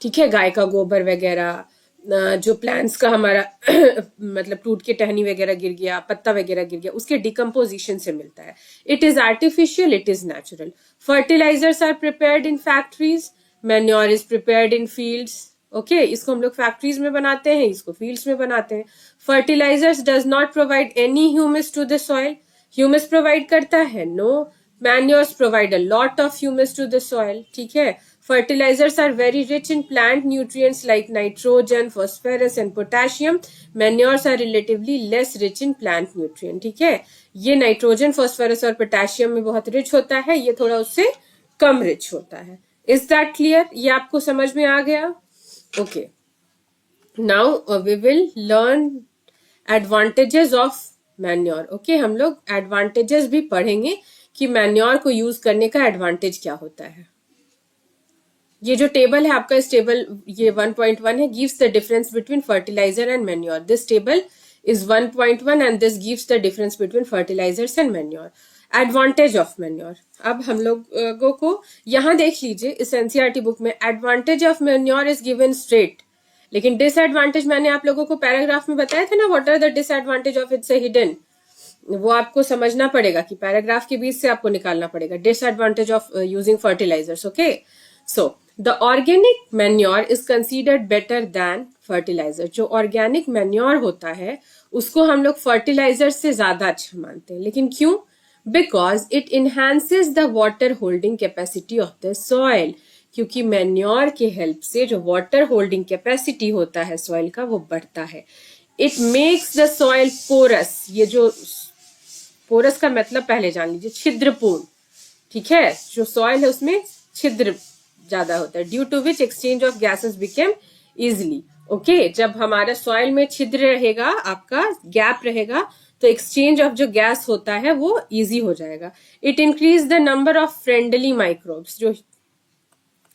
ठीक है, गाय का गोबर वगैरह, जो प्लांट्स का हमारा मतलब टूट के टहनी वगैरह गिर गया, पत्ता वगैरह गिर गया, उसके डिकम्पोजिशन से मिलता है. It is artificial, it is natural. Fertilizers are prepared in factories, manure is prepared in fields. Okay, इसको हम लोग फैक्ट्रीज में बनाते हैं, इसको फील्ड्स में बनाते हैं. Fertilizers does not provide any humus to the soil. Humus provide करता है? No. Manures provide a lot of humus to the soil. ठीक है. Fertilizers are very rich in plant nutrients like nitrogen, phosphorus and potassium. Manures are relatively less rich in plant nutrient. ठीक है, ये nitrogen, phosphorus और potassium में बहुत rich होता है, ये थोड़ा उससे कम रिच होता है. Is that clear? ये आपको समझ में आ गया? Okay, now we will learn advantages of manure. Okay, हम लोग एडवांटेजेस भी पढ़ेंगे कि मैन्योर को यूज करने का एडवांटेज क्या होता है. ये जो टेबल है आपका, इस टेबल ये 1.1 है, gives the difference between fertilizer and manure. This table is 1.1 and this gives the difference between fertilizers and manure. Advantage of manure. अब हम लोगों को यहाँ देख लीजिए, इस एनसीईआरटी बुक में advantage of manure is given straight, लेकिन डिसएडवांटेज मैंने आप लोगों को पैराग्राफ में बताया था ना, what are the disadvantage of it's hidden. वो आपको समझना पड़ेगा कि पैराग्राफ के बीच से आपको निकालना पड़ेगा. Disadvantage of using fertilizers. Okay, so the organic manure is considered better than fertilizer. जो organic manure होता है उसको हम लोग fertilizer से ज्यादा अच्छा मानते हैं. लेकिन क्यों? Because it enhances the water holding capacity of the soil. क्योंकि manure के help से जो water holding capacity होता है soil का वो बढ़ता है. It makes the soil porous. ये जो porous का मतलब पहले जान लीजिए, छिद्रपूर्ण. ठीक है, जो soil है उसमें छिद्र ज्यादा होता है. Due to which exchange of gases became easily. Okay, जब हमारा सॉइल में छिद्र रहेगा, आपका गैप रहेगा, तो एक्सचेंज ऑफ जो गैस होता है वो इजी हो जाएगा. It increase the number of friendly microbes. जो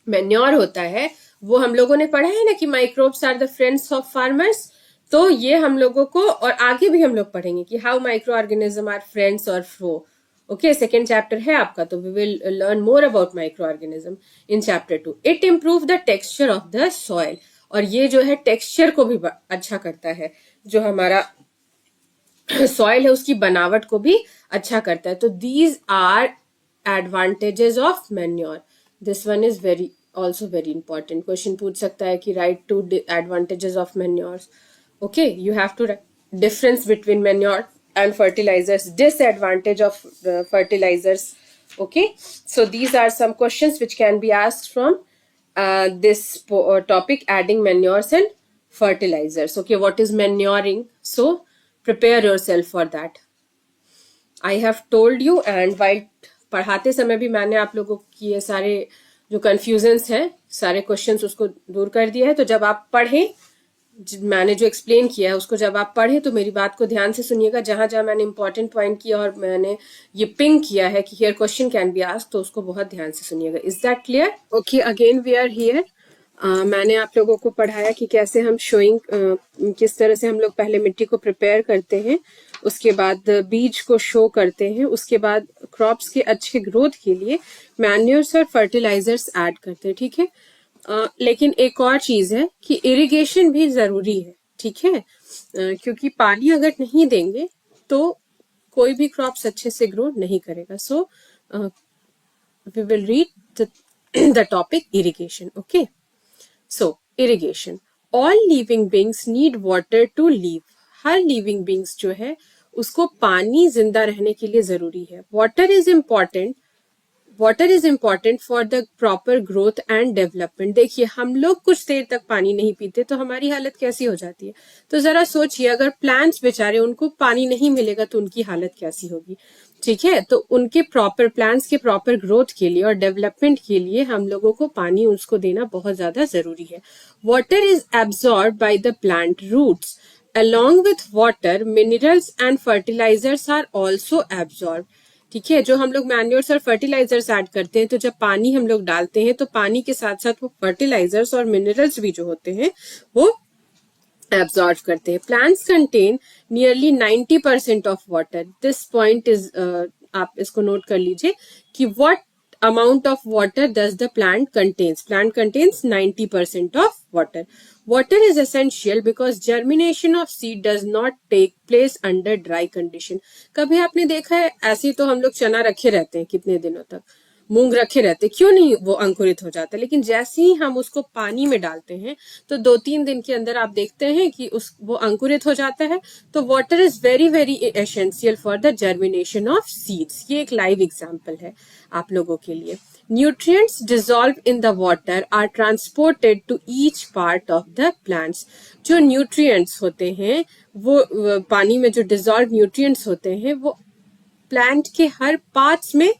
मैन्योर होता है वो हम लोगों ने पढ़ा है ना कि microbes are the friends of farmers. तो ये हम लोगों को, और आगे भी हम लोग पढ़ेंगे कि how microorganism are friends or foe. Okay, second chapter है आपका, तो we will learn more about microorganism in chapter 2. It improve the texture of the soil. और ये जो है टेक्सचर को भी अच्छा करता है, जो हमारा सॉइल है उसकी बनावट को भी अच्छा करता है. तो these are advantages of manure. This one is very also very important. Question पूछ सकता है कि write two advantages of manure. Okay, you have to difference between manure and fertilizers, disadvantage of fertilizers. Okay, so these are some questions which can be asked from this topic, adding manures and fertilizers. Okay, what is manuring? So prepare yourself for that. I have told you, and while पढ़ाते समय भी मैंने आप लोगों की ये सारे जो confusions हैं, सारे questions उसको दूर कर दिया है. तो जब आप पढ़ें, मैंने जो एक्सप्लेन किया है उसको जब आप पढ़े तो मेरी बात को ध्यान से सुनिएगा. जहां जहां मैंने इंपॉर्टेंट पॉइंट किया और मैंने ये पिंग किया है कि here question can be asked, तो उसको बहुत ध्यान से सुनिएगा. Is that clear? Okay, again we are here. मैंने आप लोगों को पढ़ाया कि कैसे हम शोइंग, किस तरह से हम लोग पहले मिट्टी को प्रिपेयर करते हैं, उसके बाद बीज को शो करते हैं, उसके बाद क्रॉप्स के अच्छे ग्रोथ के लिए मैन्योर्स और फर्टिलाइजर्स ऐड करते हैं. ठीक है, लेकिन एक और चीज है कि इरिगेशन भी जरूरी है. ठीक है, क्योंकि पानी अगर नहीं देंगे तो कोई भी क्रॉप्स अच्छे से ग्रो नहीं करेगा. So we will read the topic irrigation. Okay, so irrigation. All living beings need water to live. हर लिविंग बींग्स जो है उसको पानी जिंदा रहने के लिए जरूरी है. Water is important. Water is important for the proper growth and development. देखिए, हम लोग कुछ देर तक पानी नहीं पीते तो हमारी हालत कैसी हो जाती है. तो जरा सोचिए, अगर प्लांट्स बेचारे उनको पानी नहीं मिलेगा तो उनकी हालत कैसी होगी. ठीक है, तो उनके प्रॉपर प्लांट्स के प्रॉपर ग्रोथ के लिए और डेवलपमेंट के लिए हम लोगों को पानी उसको देना बहुत ज्यादा जरूरी है. Water is absorb by the plant roots. Along with water, minerals and fertilizers are also absorbed. ठीक है, जो हम लोग मैन्योर्स और फर्टिलाइजर्स ऐड करते हैं, तो जब पानी हम लोग डालते हैं तो पानी के साथ साथ वो फर्टिलाइजर्स और मिनरल्स भी जो होते हैं वो एब्जॉर्ब करते हैं. Plants contain nearly 90% of water. This point is, आप इसको नोट कर लीजिए कि what amount of water does the plant contains? Plant contains 90% of water. Water is essential because germination of seed does not take place under dry condition. कभी आपने देखा है ऐसे ही तो हम लोग चना रखे रहते हैं कितने दिनों तक, मूंग रखे रहते, क्यों नहीं वो अंकुरित हो जाता, लेकिन जैसे ही हम उसको पानी में डालते हैं तो 2-3 दिन के अंदर आप देखते हैं कि वो अंकुरित हो जाता है. तो water is very very essential for the germination of seeds. ये एक लाइव एग्जांपल है आप लोगों के लिए. Nutrients dissolved in the water are transported to each part of the plants. जो nutrients होते हैं वो पानी में जो dissolved nutrients होते हैं वो प्लांट के हर पार्ट्स में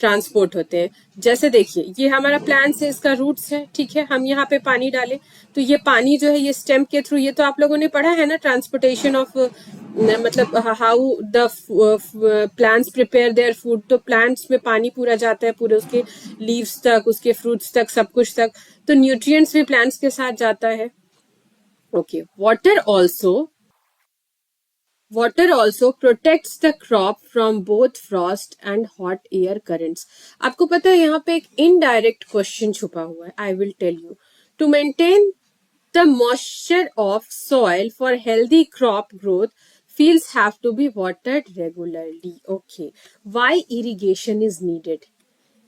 ट्रांसपोर्ट होते हैं. जैसे देखिए ये हमारा प्लांट है, इसका रूट्स है, ठीक है, हम यहाँ पे पानी डालें तो ये पानी जो है ये स्टेम के थ्रू, ये तो आप लोगों ने पढ़ा है ना, ट्रांसपोर्टेशन ऑफ मतलब how the plants prepare their food. तो प्लांट्स में पानी पूरा जाता है पूरे उसके लीव्स तक, उसके फ्रूट्स तक, सब कुछ तक. तो न्यूट्रिएंट्स भी प्लांट्स के साथ जाता है. Okay, Water also protects the crop from both frost and hot air currents. आपको पता है यहाँ पे एक indirect question छुपा हुआ है. I will tell you. To maintain the moisture of soil for healthy crop growth, fields have to be watered regularly. Okay. Why irrigation is needed?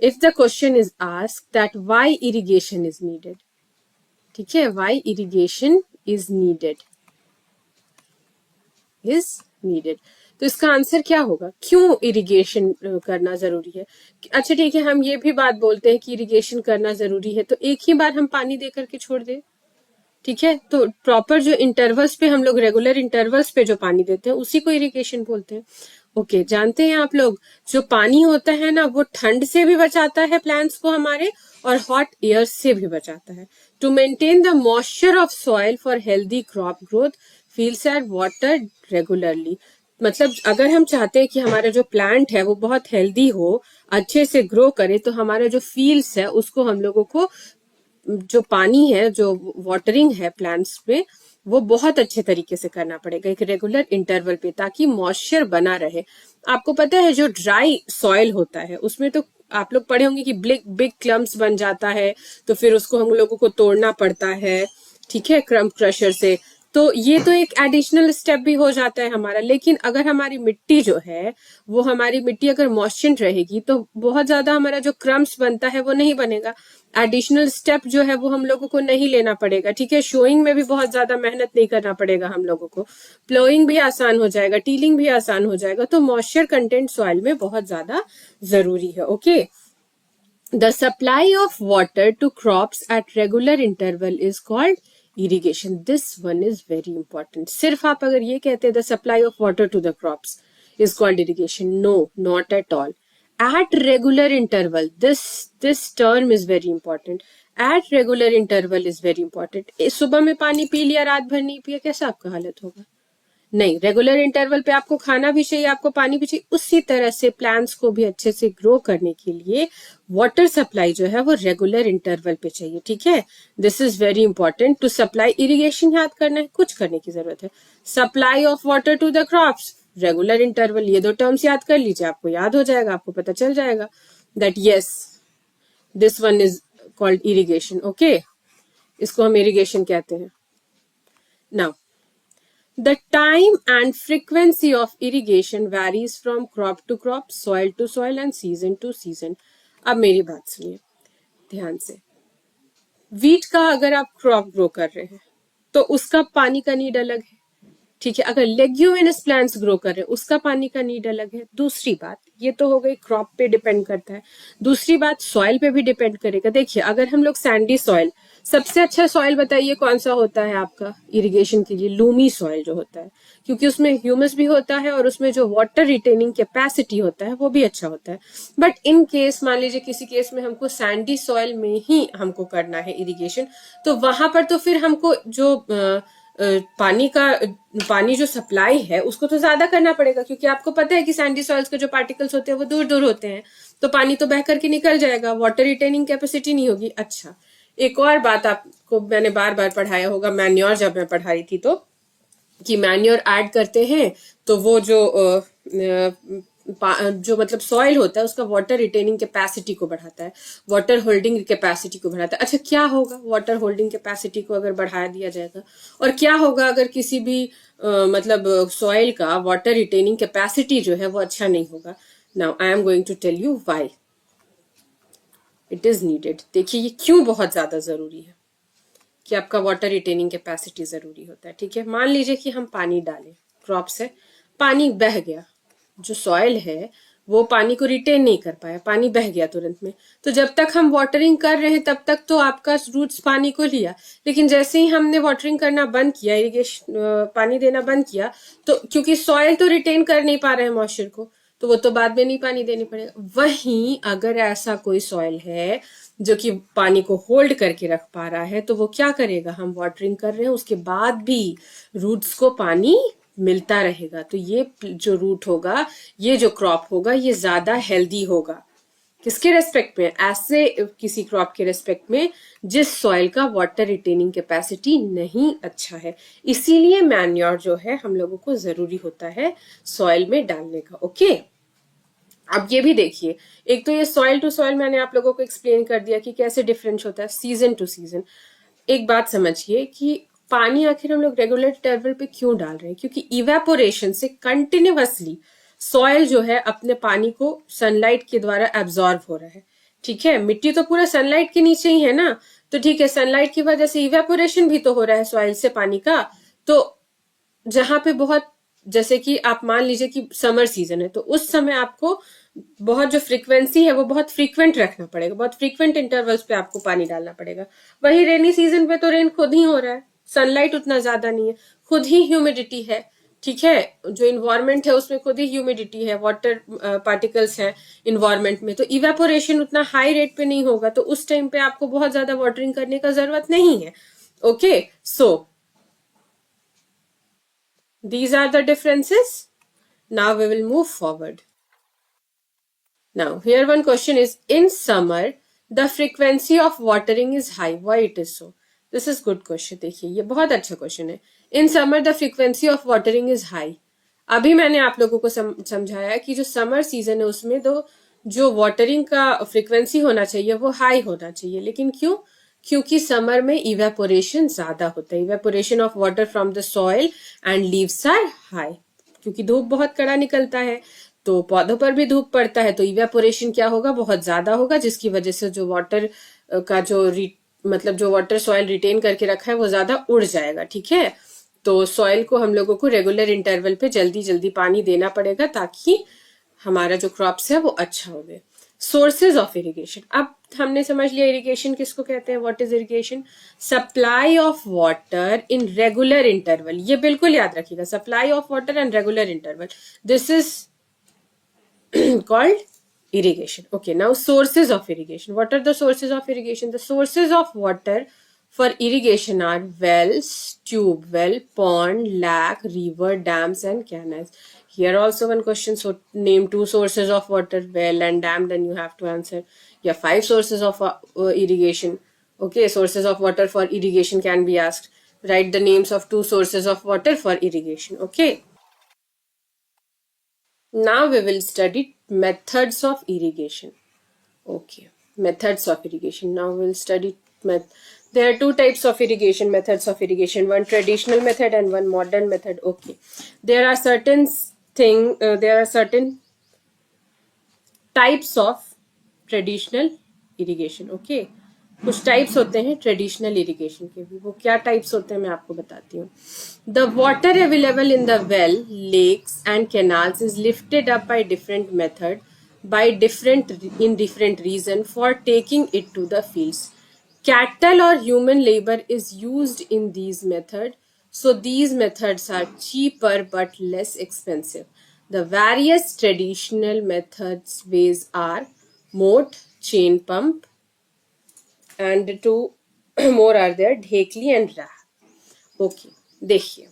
If the question is asked that why irrigation is needed, ठीक है, why irrigation is needed? is needed. तो इसका answer क्या होगा, क्यों irrigation करना जरूरी है. अच्छा ठीक है, हम ये भी बात बोलते हैं कि इरिगेशन करना जरूरी है तो एक ही बार हम पानी दे करके छोड़ दे, ठीक है. तो प्रॉपर जो इंटरवल्स पे हम लोग रेगुलर इंटरवल्स पे जो पानी देते हैं उसी को इरिगेशन बोलते हैं. ओके, जानते हैं आप लोग जो पानी होता है ना वो ठंड से भी बचाता है प्लांट्स को हमारे और हॉट एयर से भी बचाता है. To maintain the moisture of soil for healthy crop growth, fields are watered regularly. मतलब अगर हम चाहते हैं कि हमारा जो प्लांट है वो बहुत हेल्दी हो, अच्छे से ग्रो करे, तो हमारा जो फील्ड्स है उसको हम लोगों को जो पानी है, जो वाटरिंग है प्लांट्स पे, वो बहुत अच्छे तरीके से करना पड़ेगा एक रेगुलर इंटरवल पे, ताकि मॉइस्चर बना रहे. आपको पता है जो ड्राई सॉइल होता है उसमें तो आप लोग पढ़े होंगे कि बिग बिग क्लम्प्स बन जाता है, तो फिर उसको हम लोगों को तोड़ना पड़ता है, ठीक है, क्रम्प क्रशर से. तो ये तो एक एडिशनल स्टेप भी हो जाता है हमारा. लेकिन अगर हमारी मिट्टी जो है वो हमारी मिट्टी अगर मॉइस्चर रहेगी तो बहुत ज्यादा हमारा जो क्रम्स बनता है वो नहीं बनेगा. एडिशनल स्टेप जो है वो हम लोगों को नहीं लेना पड़ेगा, ठीक है. शोइंग में भी बहुत ज्यादा मेहनत नहीं करना पड़ेगा हम लोगों को. प्लोइंग भी आसान हो जाएगा, टीलिंग भी आसान हो जाएगा. तो मॉइस्चर कंटेंट सॉइल में बहुत ज्यादा जरूरी है. Okay, the supply of water to crops at regular interval is called irrigation. This one is very important. सिर्फ आप अगर ये कहते हैं the supply of water to the crops is called irrigation. No, not at all. At regular interval, this term is very important. At regular interval is very important. सुबह में पानी P लिया, रात भर नहीं पिया, कैसा आपका हालत होगा. नहीं, रेगुलर इंटरवल पे आपको खाना भी चाहिए, आपको पानी भी चाहिए. उसी तरह से प्लांट्स को भी अच्छे से ग्रो करने के लिए वाटर सप्लाई जो है वो रेगुलर इंटरवल पे चाहिए, ठीक है. This is very important. To supply irrigation याद करना है, कुछ करने की जरूरत है. Supply of water to the crops, regular interval, ये दो टर्म्स याद कर लीजिए, आपको याद हो जाएगा, आपको पता चल जाएगा that yes this one is called irrigation. Okay, इसको हम इरिगेशन कहते हैं. Now the time and frequency of irrigation varies from crop to crop, soil to soil and season to season. अब मेरी बात सुनिए ध्यान से. वीट का अगर आप क्रॉप ग्रो कर रहे हैं तो उसका पानी का नीड अलग है, ठीक है. अगर लेग्यूमिनस प्लांट्स ग्रो कर रहे हैं उसका पानी का नीड अलग है. दूसरी बात, ये तो हो गई क्रॉप पे डिपेंड करता है. दूसरी बात सॉइल पे भी डिपेंड करेगा. देखिए अगर हम लोग सैंडी सॉइल, सबसे अच्छा सॉइल बताइए कौन सा होता है आपका इरिगेशन के लिए. लूमी सॉइल जो होता है, क्योंकि उसमें ह्यूमस भी होता है और उसमें जो वाटर रिटेनिंग कैपेसिटी होता है वो भी अच्छा होता है. बट इन केस मान लीजिए किसी केस में हमको सैंडी सॉइल में ही हमको करना है इरिगेशन, तो वहां पर तो फिर हमको जो पानी जो सप्लाई है उसको तो ज्यादा करना पड़ेगा, क्योंकि आपको पता है कि सैंडी सॉइल्स के जो पार्टिकल्स होते हैं वो दूर दूर होते हैं, तो पानी तो बह करके निकल जाएगा, वाटर रिटेनिंग कैपेसिटी नहीं होगी. अच्छा, एक और बात आपको मैंने बार बार पढ़ाया होगा, मैन्योर जब मैं पढ़ा रही थी तो, कि मैन्योर ऐड करते हैं तो वो जो जो मतलब सॉइल होता है उसका वाटर रिटेनिंग कैपेसिटी को बढ़ाता है, वाटर होल्डिंग कैपेसिटी को बढ़ाता है। अच्छा, क्या होगा वाटर होल्डिंग कैपेसिटी को अगर बढ़ा दिया जाएगा, और क्या होगा अगर किसी भी मतलब सॉइल का वाटर रिटेनिंग कैपेसिटी जो है वो अच्छा नहीं होगा? Now I am going to tell you why it is needed. देखिए ये क्यों बहुत ज्यादा जरूरी है कि आपका वाटर रिटेनिंग कैपेसिटी जरूरी होता है। ठीक है, मान लीजिए कि हम पानी डालें क्रॉप से, पानी बह गया, जो सॉइल है वो पानी को रिटेन नहीं कर पाया, पानी बह गया तुरंत में। तो जब तक हम वाटरिंग कर रहे हैं तब तक तो आपका रूट्स पानी को लिया, लेकिन जैसे ही हमने वाटरिंग करना बंद किया, इरिगेशन पानी देना बंद किया, तो क्योंकि सॉइल तो रिटेन कर नहीं पा रहे हैं मॉइस्चर को, तो वो तो बाद में नहीं पानी देनी पड़ेगा। वहीं अगर ऐसा कोई सॉइल है जो कि पानी को होल्ड करके रख पा रहा है, तो वो क्या करेगा, हम वाटरिंग कर रहे हैं उसके बाद भी रूट्स को पानी मिलता रहेगा। तो ये जो रूट होगा, ये जो क्रॉप होगा, ये ज्यादा हेल्दी होगा। किसके रेस्पेक्ट में? ऐसे किसी क्रॉप के रेस्पेक्ट में जिस सॉइल का वाटर रिटेनिंग कैपेसिटी नहीं अच्छा है। इसीलिए मैन्योर जो है हम लोगों को जरूरी होता है सॉइल में डालने का। ओके, अब ये भी देखिए, एक तो ये सॉइल टू सॉइल मैंने आप लोगों को एक्सप्लेन कर दिया कि कैसे डिफरेंस होता है सीजन टू सीजन। एक बात समझिए कि पानी आखिर हम लोग रेगुलर इंटरवल पे क्यों डाल रहे हैं? क्योंकि इवेपोरेशन से कंटिन्यूअसली सॉइल जो है अपने पानी को सनलाइट के द्वारा एब्जॉर्ब हो रहा है। ठीक है, मिट्टी तो पूरा सनलाइट के नीचे ही है ना, तो ठीक है, सनलाइट की वजह से इवेपोरेशन भी तो हो रहा है सॉइल से पानी का। तो जहां पे बहुत, जैसे कि आप मान लीजिए कि समर सीजन है, तो उस समय आपको बहुत जो फ्रीक्वेंसी है वो बहुत फ्रीक्वेंट रखना पड़ेगा, बहुत फ्रीक्वेंट इंटरवल्स पे आपको पानी डालना पड़ेगा। वही रेनी सीजन पे तो रेन खुद ही हो रहा है, सनलाइट उतना ज्यादा नहीं है, खुद ही ह्यूमिडिटी है। ठीक है, जो इन्वायरमेंट है उसमें खुद ही ह्यूमिडिटी है, वाटर पार्टिकल्स हैं इन्वायरमेंट में, तो इवेपोरेशन उतना हाई रेट पे नहीं होगा, तो उस टाइम पे आपको बहुत ज्यादा वाटरिंग करने का जरूरत नहीं है। Okay, so these are the differences. Now we will move forward. Now, here one question is, in summer, the frequency of watering is high. Why it is so? This is good question. देखिए ये बहुत अच्छा question है. In summer, the frequency of watering is high. अभी मैंने आप लोगों को समझाया कि जो समर सीजन है उसमें तो जो वाटरिंग का फ्रीक्वेंसी होना चाहिए वो हाई होना चाहिए, लेकिन क्यों? क्योंकि समर में इवेपोरेशन ज्यादा होता है, evaporation of water from the soil and leaves are high, क्योंकि धूप बहुत कड़ा निकलता है, तो पौधों पर भी धूप पड़ता है, तो इवेपोरेशन क्या होगा, बहुत ज्यादा होगा, जिसकी वजह से जो वाटर का जो मतलब जो वाटर सॉइल रिटेन करके रखा है वो ज्यादा उड़ जाएगा। ठीक है, तो सॉइल को हम लोगों को रेगुलर इंटरवल पे जल्दी जल्दी पानी देना पड़ेगा ताकि हमारा जो क्रॉप्स है वो अच्छा हो गए। सोर्सेज ऑफ इरिगेशन, अब हमने समझ लिया इरिगेशन किसको कहते हैं, what is irrigation? Supply of water in regular interval, ये बिल्कुल याद रखिएगा, supply of water and regular interval, this is called irrigation. Okay, now sources of irrigation. What are the sources of irrigation? The sources of water for irrigation are wells, tube well, pond, lake, river, dams and canals. Here also one question, so name two sources of water, well and dam, then you have to answer. Yeah, 5 sources of irrigation. Okay, sources of water for irrigation can be asked. Write the names of 2 sources of water for irrigation. Okay. Now we will study methods of irrigation. Okay, methods of irrigation. Now we will study there are 2 types of irrigation, methods of irrigation, one traditional method and one modern method. Okay, there are certain types of traditional irrigation. Okay, कुछ types होते हैं traditional irrigation के भी, वो क्या types होते हैं मैं आपको बताती हूँ. The water available in the well, lakes and canals is lifted up by different method by different reason for taking it to the fields. Cattle or human labor is used in these methods, so these methods are cheaper but less expensive. The various traditional methods ways are moat, chain pump, and 2 more are there, ढेकली and rah. Okay, देखिए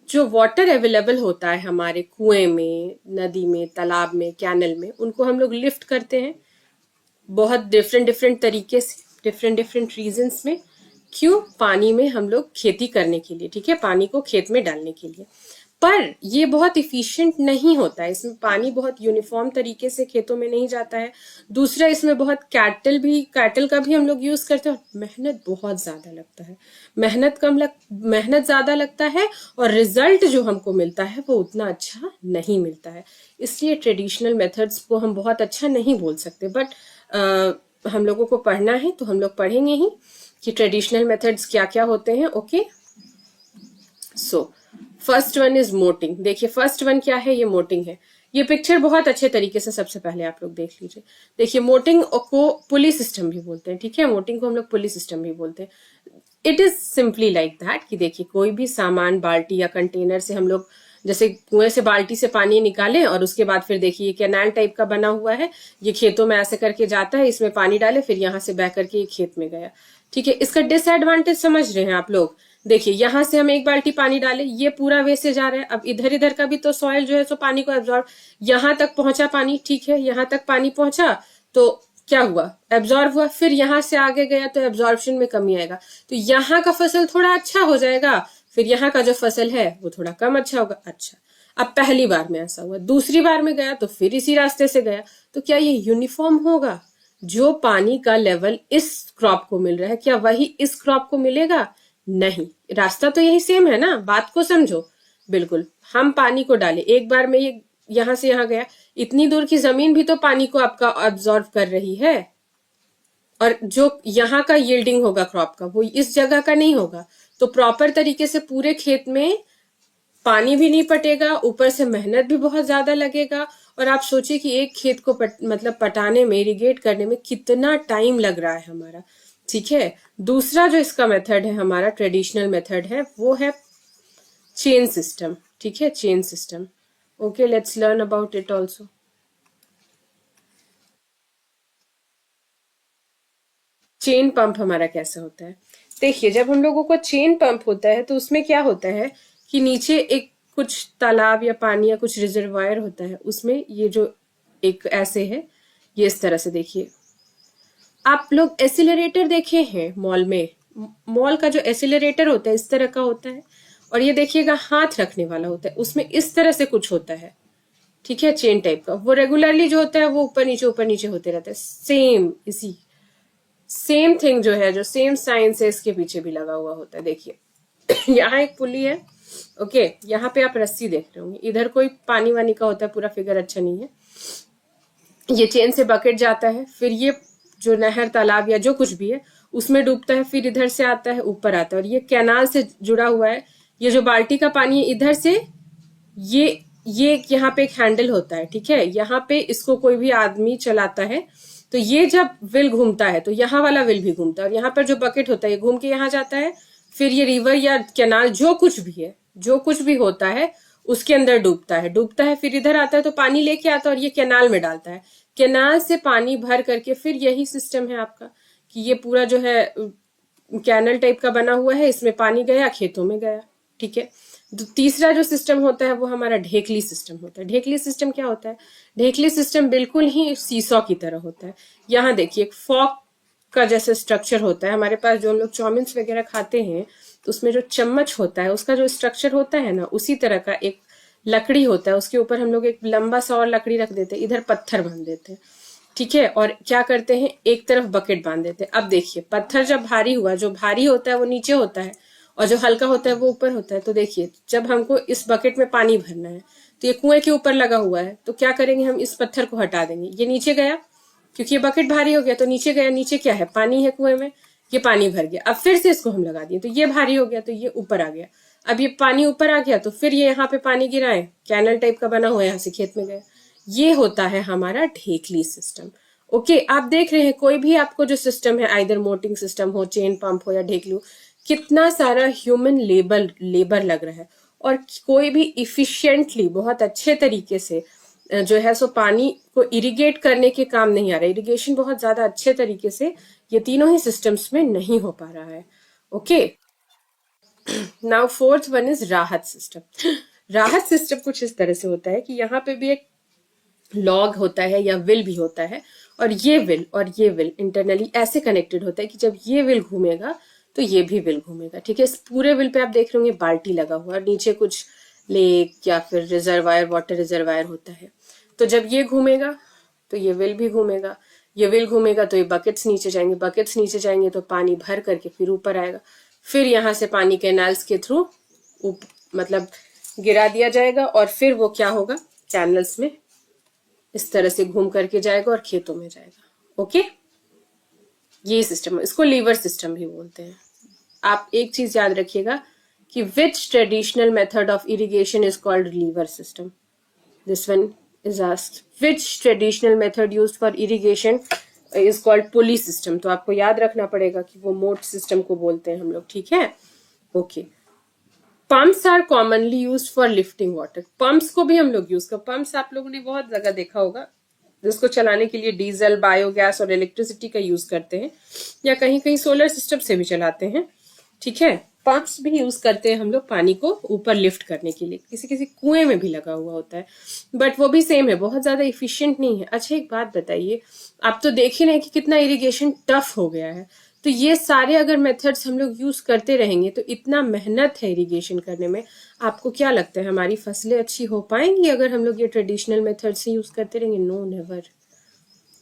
जो water available होता है हमारे कुएं में, नदी में, तालाब में, कैनल में, उनको हम लोग लिफ्ट करते हैं बहुत डिफरेंट तरीके से, डिफरेंट रीजंस में. क्यों? पानी में हम लोग खेती करने के लिए, ठीक है, पानी को खेत में डालने के लिए. पर ये बहुत इफिशिएंट नहीं होता है, इसमें पानी बहुत यूनिफॉर्म तरीके से खेतों में नहीं जाता है। दूसरा, इसमें बहुत कैटल का भी हम लोग यूज करते हैं, और मेहनत बहुत ज्यादा लगता है, मेहनत ज्यादा लगता है, और रिजल्ट जो हमको मिलता है वो उतना अच्छा नहीं मिलता है। इसलिए ट्रेडिशनल मेथड्स को हम बहुत अच्छा नहीं बोल सकते, बट हम लोगों को पढ़ना है तो हम लोग पढ़ेंगे ही कि ट्रेडिशनल मेथड्स क्या क्या होते हैं। Okay, so first one is moating. देखिए फर्स्ट वन क्या है, ये मोटिंग है। ये पिक्चर बहुत अच्छे तरीके से सबसे पहले आप लोग देख लीजिए। देखिए मोटिंग को पुली सिस्टम भी बोलते हैं, ठीक है, मोटिंग को हम लोग पुली सिस्टम भी बोलते हैं। It is simply like that कि देखिए कोई भी सामान बाल्टी या कंटेनर से हम लोग जैसे कुएं से बाल्टी से पानी निकालें और उसके बाद फिर देखिए ये कैनाल टाइप का बना हुआ है, ये खेतों में ऐसे करके जाता है, इसमें पानी डाले, फिर यहाँ से बह करके ये खेत में गया, ठीक है। इसका डिसएडवांटेज समझ रहे हैं आप लोग। देखिए यहां से हम एक बाल्टी पानी डाले, ये पूरा वे से जा रहा है, अब इधर इधर का भी तो सॉइल जो है सो पानी को एब्जॉर्ब, यहां तक पहुंचा पानी, ठीक है, यहां तक पानी पहुंचा तो क्या हुआ, एब्जॉर्ब हुआ, फिर यहां से आगे गया तो एब्जॉर्प्शन में कमी आएगा, तो यहाँ का फसल थोड़ा अच्छा हो जाएगा, फिर यहाँ का जो फसल है वो थोड़ा कम अच्छा होगा। अच्छा, अब पहली बार में ऐसा हुआ, दूसरी बार में गया तो फिर इसी रास्ते से गया, तो क्या ये यूनिफॉर्म होगा? जो पानी का लेवल इस क्रॉप को मिल रहा है क्या वही इस क्रॉप को मिलेगा? नहीं, रास्ता तो यही सेम है ना, बात को समझो। बिल्कुल, हम पानी को डाले, एक बार में ये यहां से यहां गया, इतनी दूर की जमीन भी तो पानी को आपका ऑब्जॉर्व कर रही है, और जो यहाँ का यील्डिंग होगा क्रॉप का वो इस जगह का नहीं होगा, तो प्रॉपर तरीके से पूरे खेत में पानी भी नहीं पटेगा, ऊपर से मेहनत भी बहुत ज्यादा लगेगा। और आप सोचिए कि एक खेत को मतलब पटाने में, इरिगेट करने में कितना टाइम लग रहा है हमारा, ठीक है। दूसरा जो इसका मेथड है, हमारा ट्रेडिशनल मेथड है, वो है चेन सिस्टम, ठीक है, chain system. Okay, let's learn about it also. Chain pump हमारा कैसे होता है? देखिए जब हम लोगों को चेन पंप होता है तो उसमें क्या होता है कि नीचे एक कुछ तालाब या पानी या कुछ रिजर्वायर होता है, उसमें ये जो एक ऐसे है, ये इस तरह से देखिए। आप लोग एसिलरेटर देखे हैं मॉल में? मॉल का जो एसिलरेटर होता है इस तरह का होता है, और ये देखिएगा हाथ रखने वाला होता है, उसमें इस तरह से कुछ होता है, ठीक है, चेन टाइप का। वो रेगुलरली जो होता है वो ऊपर नीचे होते रहता है। सेम थिंग जो है, जो सेम साइंस है, इसके पीछे भी लगा हुआ होता है। देखिए यहाँ एक पुली है, ओके, यहाँ पे आप रस्सी देख रहे होंगे, इधर कोई पानी वानी का होता है, पूरा फिगर अच्छा नहीं है। ये चेन से बकेट जाता है, फिर ये जो नहर तालाब या जो कुछ भी है उसमें डूबता है, फिर इधर से आता है, ऊपर आता है, और ये कैनाल से जुड़ा हुआ है। ये जो बाल्टी का पानी है इधर से, ये यहाँ पे एक हैंडल होता है, ठीक है, यहाँ पे इसको कोई भी आदमी चलाता है, तो ये जब व्हील घूमता है तो यहाँ वाला व्हील भी घूमता है, और यहाँ पर जो बकेट होता है ये घूम के यहाँ जाता है, फिर ये रिवर या कैनाल जो कुछ भी है, जो कुछ भी होता है उसके अंदर डूबता है, फिर इधर आता है तो पानी लेके आता है और ये कैनाल में डालता है, कैनाल से पानी भर करके, फिर यही सिस्टम है आपका कि ये पूरा जो है कैनल टाइप का बना हुआ है, इसमें पानी गया, खेतों में गया, ठीक है। तीसरा जो सिस्टम होता है वो हमारा ढेकली सिस्टम होता है। ढेकली सिस्टम क्या होता है? ढेकली सिस्टम बिल्कुल ही सीसॉ की तरह होता है। यहाँ देखिए एक फॉक का जैसे स्ट्रक्चर होता है हमारे पास, जो हम लोग चाउमीन्स वगैरह खाते हैं तो उसमें जो चम्मच होता है उसका जो स्ट्रक्चर होता है ना, उसी तरह का एक लकड़ी होता है, उसके ऊपर हम लोग एक लंबा सा और लकड़ी रख देते हैं, इधर पत्थर बांध देते हैं, ठीक है, और क्या करते हैं, एक तरफ बकेट बांध देते हैं। अब देखिए पत्थर जब भारी हुआ, जो भारी होता है वो नीचे होता है और जो हल्का होता है वो ऊपर होता है। तो देखिए जब हमको इस बकेट में पानी भरना है तो ये कुएं के ऊपर लगा हुआ है, तो क्या करेंगे, हम इस पत्थर को हटा देंगे, ये नीचे गया, क्योंकि ये बकेट भारी हो गया तो नीचे गया, नीचे क्या है, पानी है कुएं में, ये पानी भर गया। अब फिर से इसको हम लगा दिए तो ये भारी हो गया तो ये ऊपर आ गया, अब ये पानी ऊपर आ गया तो फिर ये यहाँ पे पानी गिराए, कैनल टाइप का बना हुआ है, यहाँ से खेत में गया। ये होता है हमारा ढेकली सिस्टम। ओके, आप देख रहे हैं कोई भी आपको जो सिस्टम है, आइदर मोटिंग सिस्टम हो, चेन पंप हो या ढेकली हो, कितना सारा ह्यूमन लेबर लग रहा है, और कोई भी इफिशिएंटली बहुत अच्छे तरीके से जो है सो पानी को इरिगेट करने के काम नहीं आ रहा है। इरिगेशन बहुत ज्यादा अच्छे तरीके से ये तीनों ही सिस्टम्स में नहीं हो पा रहा है। Okay, now fourth one is राहत सिस्टम। राहत सिस्टम कुछ इस तरह से होता है कि यहाँ पे भी एक लॉग होता है या विल भी होता है, और ये विल इंटरनली ऐसे कनेक्टेड होता है कि जब ये विल घूमेगा तो ये भी विल घूमेगा, ठीक है। इस पूरे विल पे आप देख रहे होंगे बाल्टी लगा हुआ, और नीचे कुछ लेक या फिर रिजर्वायर, वाटर रिजर्वायर होता है। तो जब ये घूमेगा तो ये व्हील भी घूमेगा, ये व्हील घूमेगा तो ये बकेट्स नीचे जाएंगे, बकेट्स नीचे जाएंगे तो पानी भर करके फिर ऊपर आएगा, फिर यहाँ से पानी कैनाल्स के थ्रू मतलब गिरा दिया जाएगा और फिर वो क्या होगा, कैनल्स में इस तरह से घूम करके जाएगा और खेतों में जाएगा। ओके, ये सिस्टम, इसको लीवर सिस्टम भी बोलते हैं। आप एक चीज याद रखिएगा कि which traditional method of irrigation is called lever system. This one is asked, which traditional method used for irrigation is called pulley system. तो आपको याद रखना पड़ेगा कि वो मोट सिस्टम को बोलते हैं हम लोग, ठीक है। Okay, pumps are commonly used for lifting water. Pumps को भी हम लोग यूज कर, पंप्स आप लोगों ने बहुत जगह देखा होगा, जिसको चलाने के लिए डीजल, बायोगैस और इलेक्ट्रिसिटी का यूज करते हैं, या कहीं कहीं सोलर सिस्टम से भी चलाते हैं, ठीक है। पंप्स भी यूज करते हैं हम लोग पानी को ऊपर लिफ्ट करने के लिए, किसी किसी कुएं में भी लगा हुआ होता है, बट वो भी सेम है, बहुत ज्यादा इफिशियंट नहीं है। अच्छा एक बात बताइए, आप तो देख ही रहे कि कितना इरिगेशन टफ हो गया है, तो ये सारे अगर मेथड्स हम लोग यूज करते रहेंगे तो इतना मेहनत है इरिगेशन करने में, आपको क्या लगता है हमारी फसलें अच्छी हो पाएंगी अगर हम लोग ये ट्रेडिशनल मेथड से यूज करते रहेंगे? No, never.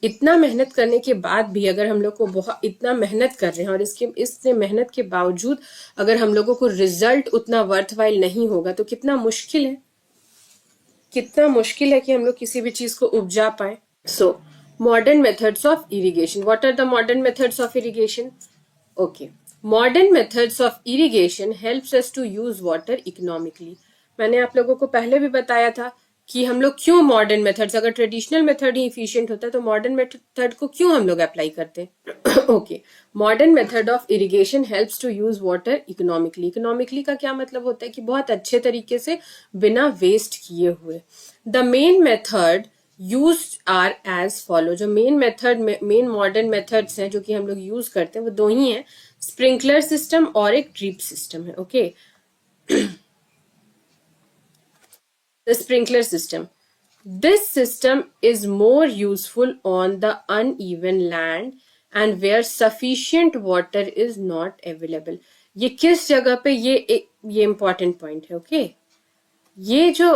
इतना मेहनत करने के बाद भी अगर हम लोग को बहुत इतना मेहनत कर रहे हैं और इससे मेहनत के बावजूद अगर हम लोगों को रिजल्ट उतना वर्थवाइल नहीं होगा तो कितना मुश्किल है, कितना मुश्किल है कि हम लोग किसी भी चीज को उपजा पाए। सो modern methods of irrigation. What are the modern methods of irrigation? Okay. Modern methods of irrigation helps us to use water economically. मैंने आप लोगों को पहले भी बताया था कि हम लोग क्यों मॉडर्न मेथड्स, अगर ट्रेडिशनल मेथड ही इफिशिएंट होता है तो मॉडर्न मेथड को क्यों हम लोग अप्लाई करते हैं। Okay, modern method of irrigation helps to use water economically. Economically का क्या मतलब होता है कि बहुत अच्छे तरीके से बिना वेस्ट किए हुए। The main method used are as follow. जो मेन मॉडर्न मेथड्स हैं जो कि हम लोग यूज करते हैं वो दो ही हैं, स्प्रिंकलर सिस्टम और एक ड्रिप सिस्टम है। Okay, the sprinkler system, this system is more useful on the uneven land and where sufficient water is not available. ये किस जगह पे, ये इंपॉर्टेंट पॉइंट है। ओके, ये जो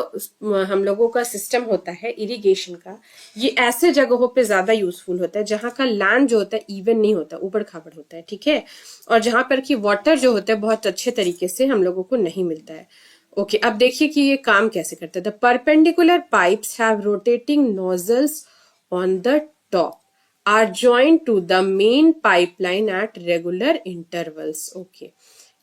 हम लोगों का सिस्टम होता है इरिगेशन का, ये ऐसे जगहों पे ज्यादा यूजफुल होता है जहां का लैंड जो होता है इवन नहीं होता, ऊबड़ खाबड़ होता है, ठीक है, और जहां पर कि वाटर जो होता है बहुत अच्छे तरीके से हम लोगों को नहीं मिलता है। ओके, अब देखिए कि ये काम कैसे करता है। The perpendicular pipes have rotating nozzles on the top are joined to the main pipeline at regular intervals. Okay,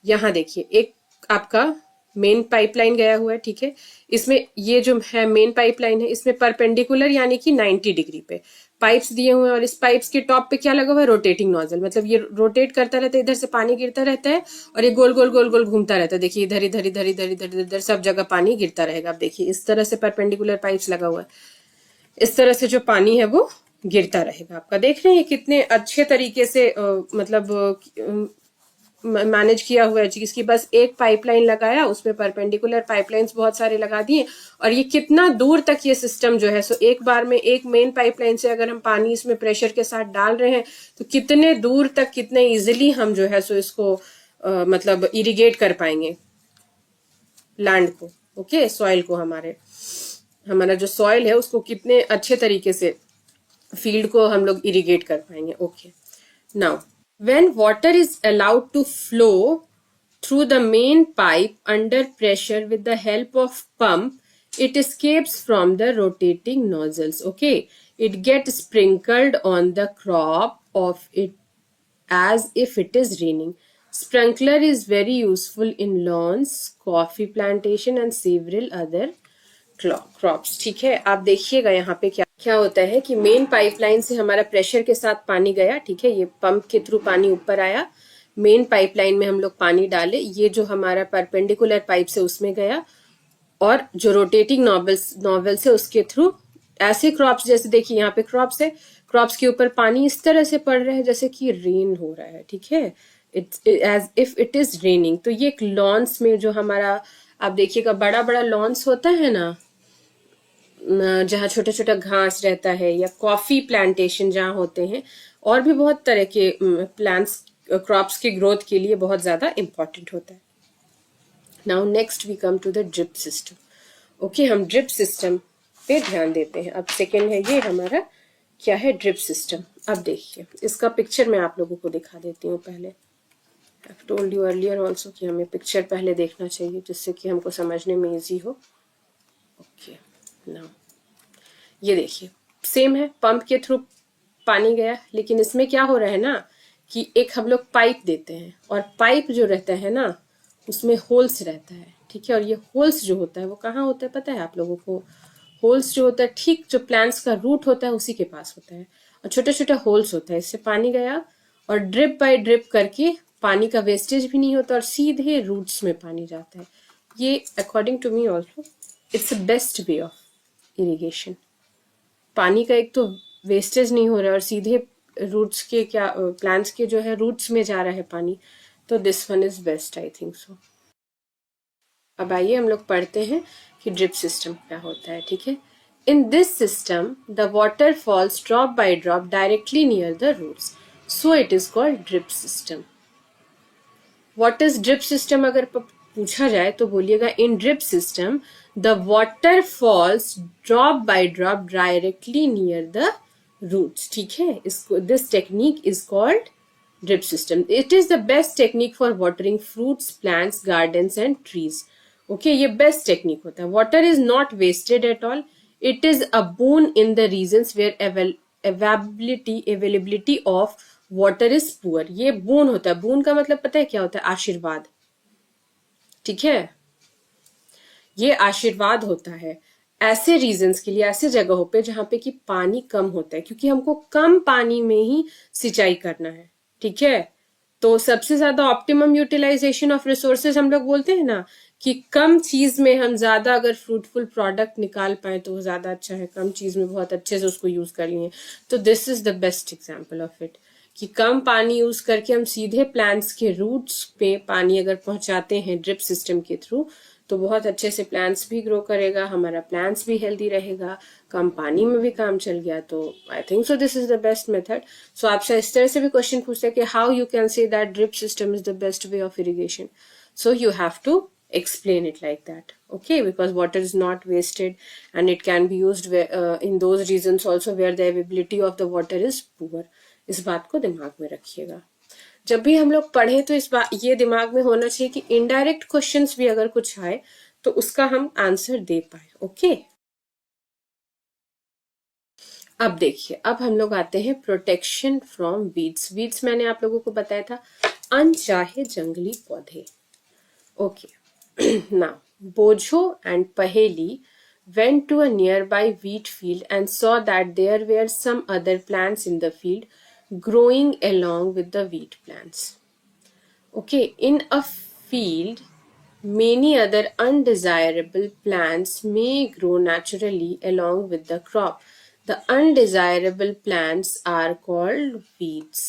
यहाँ देखिए एक आपका मेन पाइपलाइन गया हुआ है, ठीक है, इसमें ये जो है मेन पाइपलाइन है, इसमें परपेंडिकुलर यानी कि 90 डिग्री पे पाइप्स दिए हुए हैं और इस पाइप्स के टॉप पे क्या लगा हुआ है, रोटेटिंग नोजल, मतलब ये रोटेट करता रहता है, इधर से पानी गिरता रहता है और ये गोल गोल गोल गोल घूमता रहता है। देखिए इधर इधर इधर इधर इधर इधर सब जगह पानी गिरता रहेगा। अब देखिए इस तरह से परपेंडिकुलर पाइप्स लगा हुआ है, इस तरह से जो पानी है वो गिरता रहेगा। आपका देख रहे हैं कितने अच्छे तरीके से मतलब मैनेज किया हुआ है चीज की, बस एक पाइपलाइन लगाया, उसमें परपेंडिकुलर पाइपलाइंस बहुत सारे लगा दिए और ये कितना दूर तक ये सिस्टम जो है, सो एक बार में एक मेन पाइपलाइन से अगर हम पानी इसमें प्रेशर के साथ डाल रहे हैं तो कितने दूर तक, कितने इजिली हम जो है सो इसको मतलब इरिगेट कर पाएंगे लैंड को। ओके, सॉइल को, हमारा जो सॉइल है उसको कितने अच्छे तरीके से फील्ड को हम लोग इरिगेट कर पाएंगे। Okay, now when water is allowed to flow through the main pipe under pressure with the help of pump, it escapes from the rotating nozzles. Okay, it gets sprinkled on the crop of it as if it is raining. Sprinkler is very useful in lawns, coffee plantation and several other crops. ठीक है, आप देखिएगा यहाँ पे क्या क्या होता है कि मेन पाइपलाइन से हमारा प्रेशर के साथ पानी गया, ठीक है, ये पंप के थ्रू पानी ऊपर आया, मेन पाइपलाइन में हम लोग पानी डाले, ये जो हमारा परपेंडिकुलर पाइप से उसमें गया और जो रोटेटिंग नॉवल से उसके थ्रू ऐसे क्रॉप्स, जैसे देखिए यहाँ पे क्रॉप्स है, क्रॉप्स के ऊपर पानी इस तरह से पड़ रहा है जैसे कि रेन हो रहा है, ठीक है, it's as if it is raining. तो ये एक लॉन्स में जो हमारा, आप देखिएगा बड़ा बड़ा लॉन्स होता है ना, जहाँ छोटा छोटा घास रहता है, या कॉफी प्लांटेशन जहाँ होते हैं, और भी बहुत तरह के प्लांट्स क्रॉप्स की ग्रोथ के लिए बहुत ज्यादा इम्पोर्टेंट होता है। Now next we come to the drip system. Okay, हम ड्रिप सिस्टम पे ध्यान देते हैं. अब सेकेंड है ये हमारा क्या है, ड्रिप सिस्टम. अब देखिए इसका पिक्चर मैं आप लोगों को दिखा देती हूँ पहले. I have told you earlier also कि हमें पिक्चर पहले देखना चाहिए जिससे कि हमको समझने में इजी हो. ओके, नाउ ये देखिए सेम है, पंप के थ्रू पानी गया, लेकिन इसमें क्या हो रहा है ना कि एक हम लोग पाइप देते हैं और पाइप जो रहता है ना उसमें होल्स रहता है. ठीक है, और ये होल्स जो होता है वो कहाँ होता है पता है आप लोगों को? होल्स जो होता है ठीक जो प्लांट्स का रूट होता है उसी के पास होता है, और छोटे छोटे होल्स होता है. इससे पानी गया और ड्रिप बाय ड्रिप करके पानी का वेस्टेज भी नहीं होता और सीधे रूट्स में पानी जाता है. ये according to me also it's best way of irrigation. पानी का एक तो वेस्टेज नहीं हो रहा है और सीधे रूट्स के क्या प्लांट्स के जो है रूट्स में जा रहा है पानी. तो this one is best, I think सो. अब आइए हम लोग पढ़ते हैं कि ड्रिप सिस्टम क्या होता है. ठीक है, in this system the water falls drop by drop directly near the roots, so it is called drip system. What is drip system अगर पूछा जाए तो बोलिएगा in drip system the water falls drop by drop directly near the roots. ठीक है, इसको this technique is called drip system. It is the best technique for watering fruits, plants, gardens and trees. Okay, ये best technique होता है. Water is not wasted at all. It is a boon in the regions where availability of water is poor. ये boon होता है. Bone का मतलब पता है क्या होता है? आशीर्वाद. ठीक है, ये आशीर्वाद होता है ऐसे रीजन्स के लिए, ऐसे जगहों पे जहां पे कि पानी कम होता है, क्योंकि हमको कम पानी में ही सिंचाई करना है. ठीक है, तो सबसे ज्यादा ऑप्टिमम यूटिलाइजेशन ऑफ रिसोर्सेज हम लोग बोलते हैं ना कि कम चीज में हम ज्यादा अगर फ्रूटफुल प्रोडक्ट निकाल पाए तो वो ज्यादा अच्छा है. कम चीज में बहुत अच्छे से उसको यूज कर लिए. तो this is the best example of it कि कम पानी यूज करके हम सीधे प्लांट्स के रूट्स पे पानी अगर पहुंचाते हैं ड्रिप सिस्टम के थ्रू तो बहुत अच्छे से प्लांट्स भी ग्रो करेगा, हमारा प्लांट्स भी हेल्दी रहेगा, कम पानी में भी काम चल गया. तो I think so this is the best method. So आपसे इस तरह से भी क्वेश्चन पूछते हैं कि how you can say that drip system is the best way of irrigation. So you have to explain it like that, okay, because water is not wasted and it can be used in those regions also where the availability of the water is poor. इस बात को दिमाग में रखिएगा. जब भी हम लोग पढ़े तो इस बात ये दिमाग में होना चाहिए कि इनडायरेक्ट क्वेश्चंस भी अगर कुछ आए तो उसका हम आंसर दे पाए. ओके, अब देखिए, अब हम लोग आते हैं प्रोटेक्शन फ्रॉम वीड्स. वीड्स मैंने आप लोगों को बताया था अनचाहे जंगली पौधे. Okay, now Bojo and Paheli went to a nearby wheat field and saw that there were some other plants in the field growing along with the wheat plants. Okay, in a field, many other undesirable plants may grow naturally along with the crop. The undesirable plants are called weeds.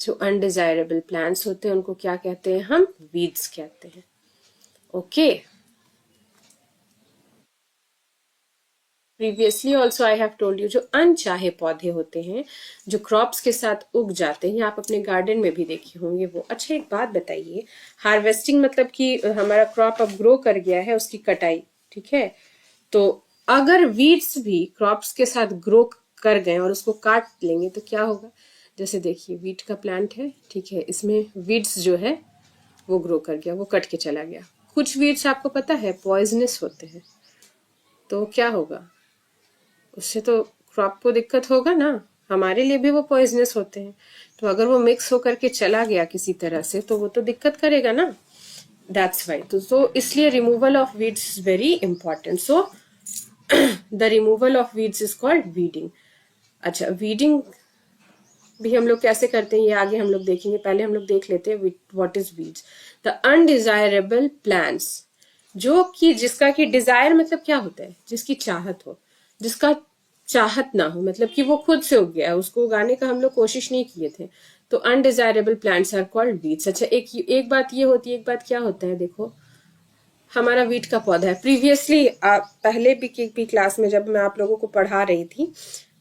जो undesirable plants होते हैं उनको क्या कहते हैं हम? weeds कहते हैं. Okay, previously also I have told you जो अनचाहे पौधे होते हैं जो क्रॉप्स के साथ उग जाते हैं, आप अपने गार्डन में भी देखे होंगे वो. अच्छा, एक बात बताइए, हार्वेस्टिंग मतलब कि हमारा क्रॉप अब ग्रो कर गया है उसकी कटाई. ठीक है, तो अगर वीड्स भी क्रॉप्स के साथ ग्रो कर गए और उसको काट लेंगे तो क्या होगा? जैसे देखिए वीट का प्लांट है, ठीक है, इसमें वीड्स जो है वो ग्रो कर गया, वो कट के चला गया. कुछ वीड्स आपको पता है पॉइजनस होते हैं, तो क्या होगा? उससे तो क्रॉप को दिक्कत होगा ना, हमारे लिए भी वो पॉइजनस होते हैं. तो अगर वो मिक्स होकर के चला गया किसी तरह से तो वो तो दिक्कत करेगा ना. That's why. तो इसलिए removal of weeds is very important. So the removal of weeds is called weeding. अच्छा, वीडिंग भी हम लोग कैसे करते हैं ये आगे हम लोग देखेंगे. पहले हम लोग देख लेते हैं what is weeds. The undesirable plants, जो कि जिसका कि डिजायर मतलब क्या होता है? जिसकी चाहत हो, जिसका चाहत ना हो, मतलब कि वो खुद से उग गया, उसको उगाने का हम लोग कोशिश नहीं किए थे, तो undesirable plants are called weeds. अच्छा, एक बात ये होती है, एक बात क्या होता है, देखो हमारा वीट का पौधा है. प्रीवियसली पहले भी क्लास में जब मैं आप लोगों को पढ़ा रही थी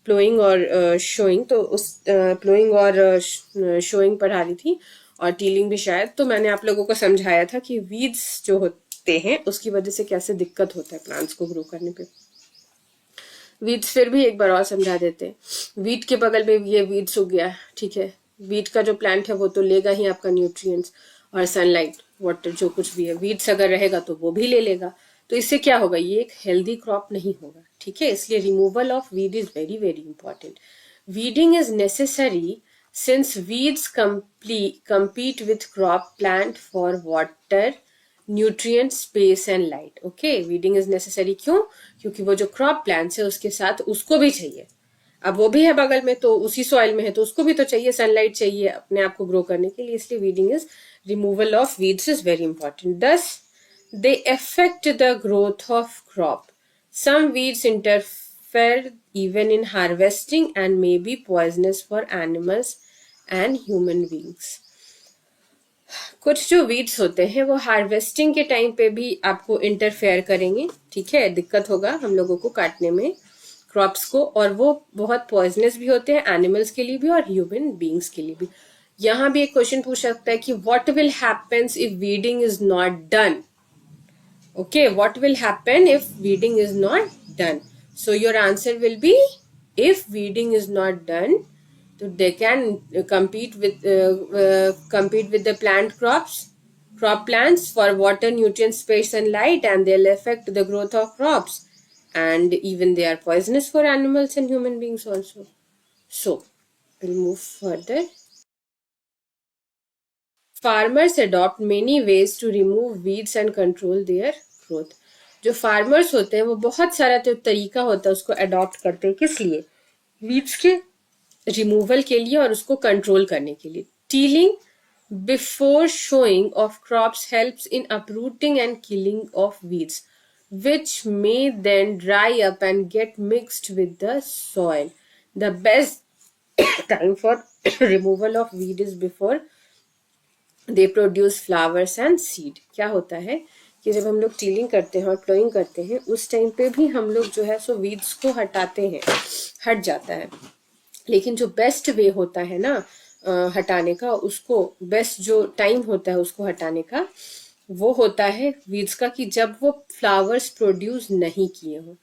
प्लोइंग और शोइंग, तो उस प्लोइंग और शोइंग पढ़ा रही थी, और टीलिंग भी शायद। तो मैंने आप लोगों को समझाया था कि वीड्स जो होते हैं उसकी वजह से कैसे दिक्कत होता है प्लांट्स को ग्रो करने पे। वीड्स फिर भी एक बार और समझा देते हैं। वीट के बगल में ये वीड्स हो गया, ठीक है। वीट का जो प्लांट है वो तो लेगा ही आपका न्यूट्रिएंट्स और सनलाइट, वाटर, जो कुछ भी है। वीड्स अगर रहेगा तो वो भी ले लेगा, तो इससे क्या होगा, ये एक हेल्दी क्रॉप नहीं होगा, ठीक है। इसलिए removal of weed is very very important. Weeding is necessary since weeds compete with crop plant for water, nutrient, space and light. Okay, weeding is necessary क्यों? क्योंकि वो जो क्रॉप प्लांट्स है उसके साथ उसको भी चाहिए। अब वो भी है बगल में, तो उसी सॉइल में है, तो उसको भी तो चाहिए, सनलाइट चाहिए अपने आप को ग्रो करने के लिए। इसलिए weeding is, removal of weeds is very important. दस they affect the growth of crop. Some weeds interfere even in harvesting and may be poisonous for animals and human beings. कुछ जो वीड्स होते हैं वो हार्वेस्टिंग के time पे भी आपको इंटरफेयर करेंगे, ठीक है। दिक्कत होगा हम लोगों को काटने में क्रॉप्स को, और वो बहुत पॉइजनस भी होते हैं एनिमल्स के लिए भी और ह्यूमन बींग्स के लिए भी। यहाँ भी एक क्वेश्चन पूछ सकता है कि what will happens if weeding is not done. Okay, what will happen if weeding is not done? So your answer will be, if weeding is not done, so they can compete with the crop plants for water, nutrients, space and light, and they'll affect the growth of crops, and even they are poisonous for animals and human beings also. So we'll move further. Farmers adopt many ways to remove weeds and control their growth. जो farmers होते हैं वो बहुत सारा जो तरीका होता है उसको अडॉप्ट करते हैं, किस लिए? वीड्स के रिमूवल के लिए और उसको कंट्रोल करने के लिए। Tilling before showing off crops helps in uprooting and killing of weeds which may then dry up and get mixed with the soil. The best time for removal of weed is before they produce flowers and seed. क्या होता है कि जब हम लोग tilling करते हैं और प्लोइंग करते हैं उस टाइम पे भी हम लोग जो है सो वीड्स को हटाते हैं, हट जाता है। लेकिन जो बेस्ट वे होता है ना हटाने का, उसको बेस्ट जो टाइम होता है उसको हटाने का, वो होता है वीड्स का कि जब वो फ्लावर्स प्रोड्यूस नहीं किए हो,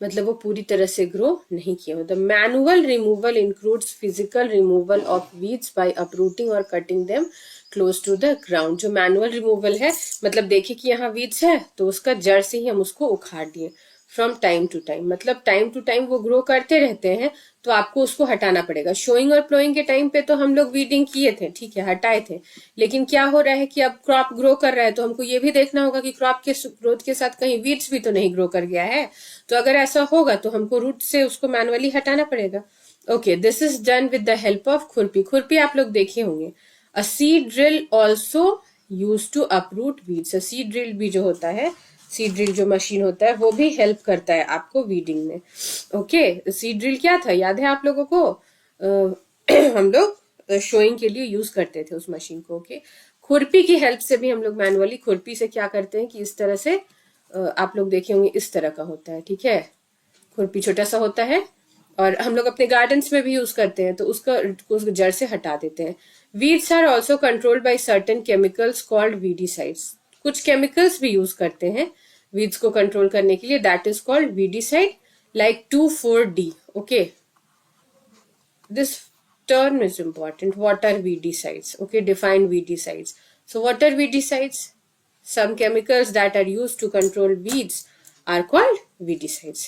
मतलब वो पूरी तरह से ग्रो नहीं किए हो। The manual removal includes physical removal of weeds by uprooting और cutting them close to the ground. जो मैनुअल रिमूवल है, मतलब देखिए कि यहाँ वीड्स है तो उसका जड़ से ही हम उसको उखाड़ दिए फ्रॉम टाइम टू टाइम, मतलब टाइम टू टाइम वो ग्रो करते रहते हैं तो आपको उसको हटाना पड़ेगा। शोइंग और प्लोइंग के टाइम पे तो हम लोग वीडिंग किए थे, ठीक है, हटाए थे। लेकिन क्या हो रहा है कि अब क्रॉप ग्रो कर रहा है तो हमको ये भी देखना होगा कि क्रॉप के ग्रोथ के साथ कहीं वीड्स भी तो नहीं ग्रो कर गया है। तो अगर ऐसा होगा तो हमको रूट से उसको मैनुअली हटाना पड़ेगा। Okay, this is done with the help of खुरपी। खुरपी आप लोग देखे होंगे। A seed drill also use to uproot weeds. Seed drill भी जो होता है, सीड ड्रिल जो मशीन होता है वो भी हेल्प करता है आपको वीडिंग में। ओके, सीड ड्रिल क्या था याद है आप लोगों को? हम लोग शोइंग के लिए यूज करते थे उस मशीन को। ओके, खुरपी की हेल्प से भी हम लोग मैनुअली खुरपी से क्या करते हैं कि इस तरह से आप लोग देखे होंगे इस तरह का होता है, ठीक है। खुरपी छोटा सा होता है और हम लोग अपने गार्डन्स में भी यूज करते हैं, तो उसको जड़ से हटा देते हैं। Weeds are also controlled by certain chemicals called weedicides. कुछ केमिकल्स भी यूज करते हैं वीड्स को कंट्रोल करने के लिए, that is called weedicide, like 2,4-D। Okay, this term is important. What are weedicides? Okay, define weedicides. So what are weedicides? Some chemicals that are used to control weeds are called weedicides.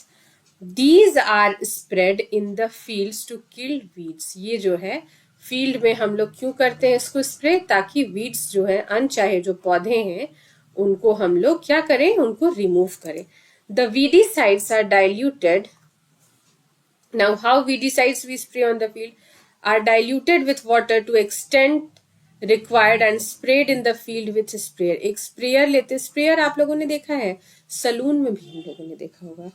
These are spread in the fields to kill weeds. ये जो है field में हम लोग क्यों करते हैं इसको स्प्रे? ताकि वीड्स जो है, अनचाहे जो पौधे हैं, उनको हम लोग क्या करें, उनको रिमूव करें। The weedicides are diluted. Now how weedicides we spray on the field are diluted with water to extent required and sprayed in the field with sprayer. एक स्प्रेयर लेते, स्प्रेयर आप लोगों ने देखा है, सलून में भी हम लोगों ने देखा होगा।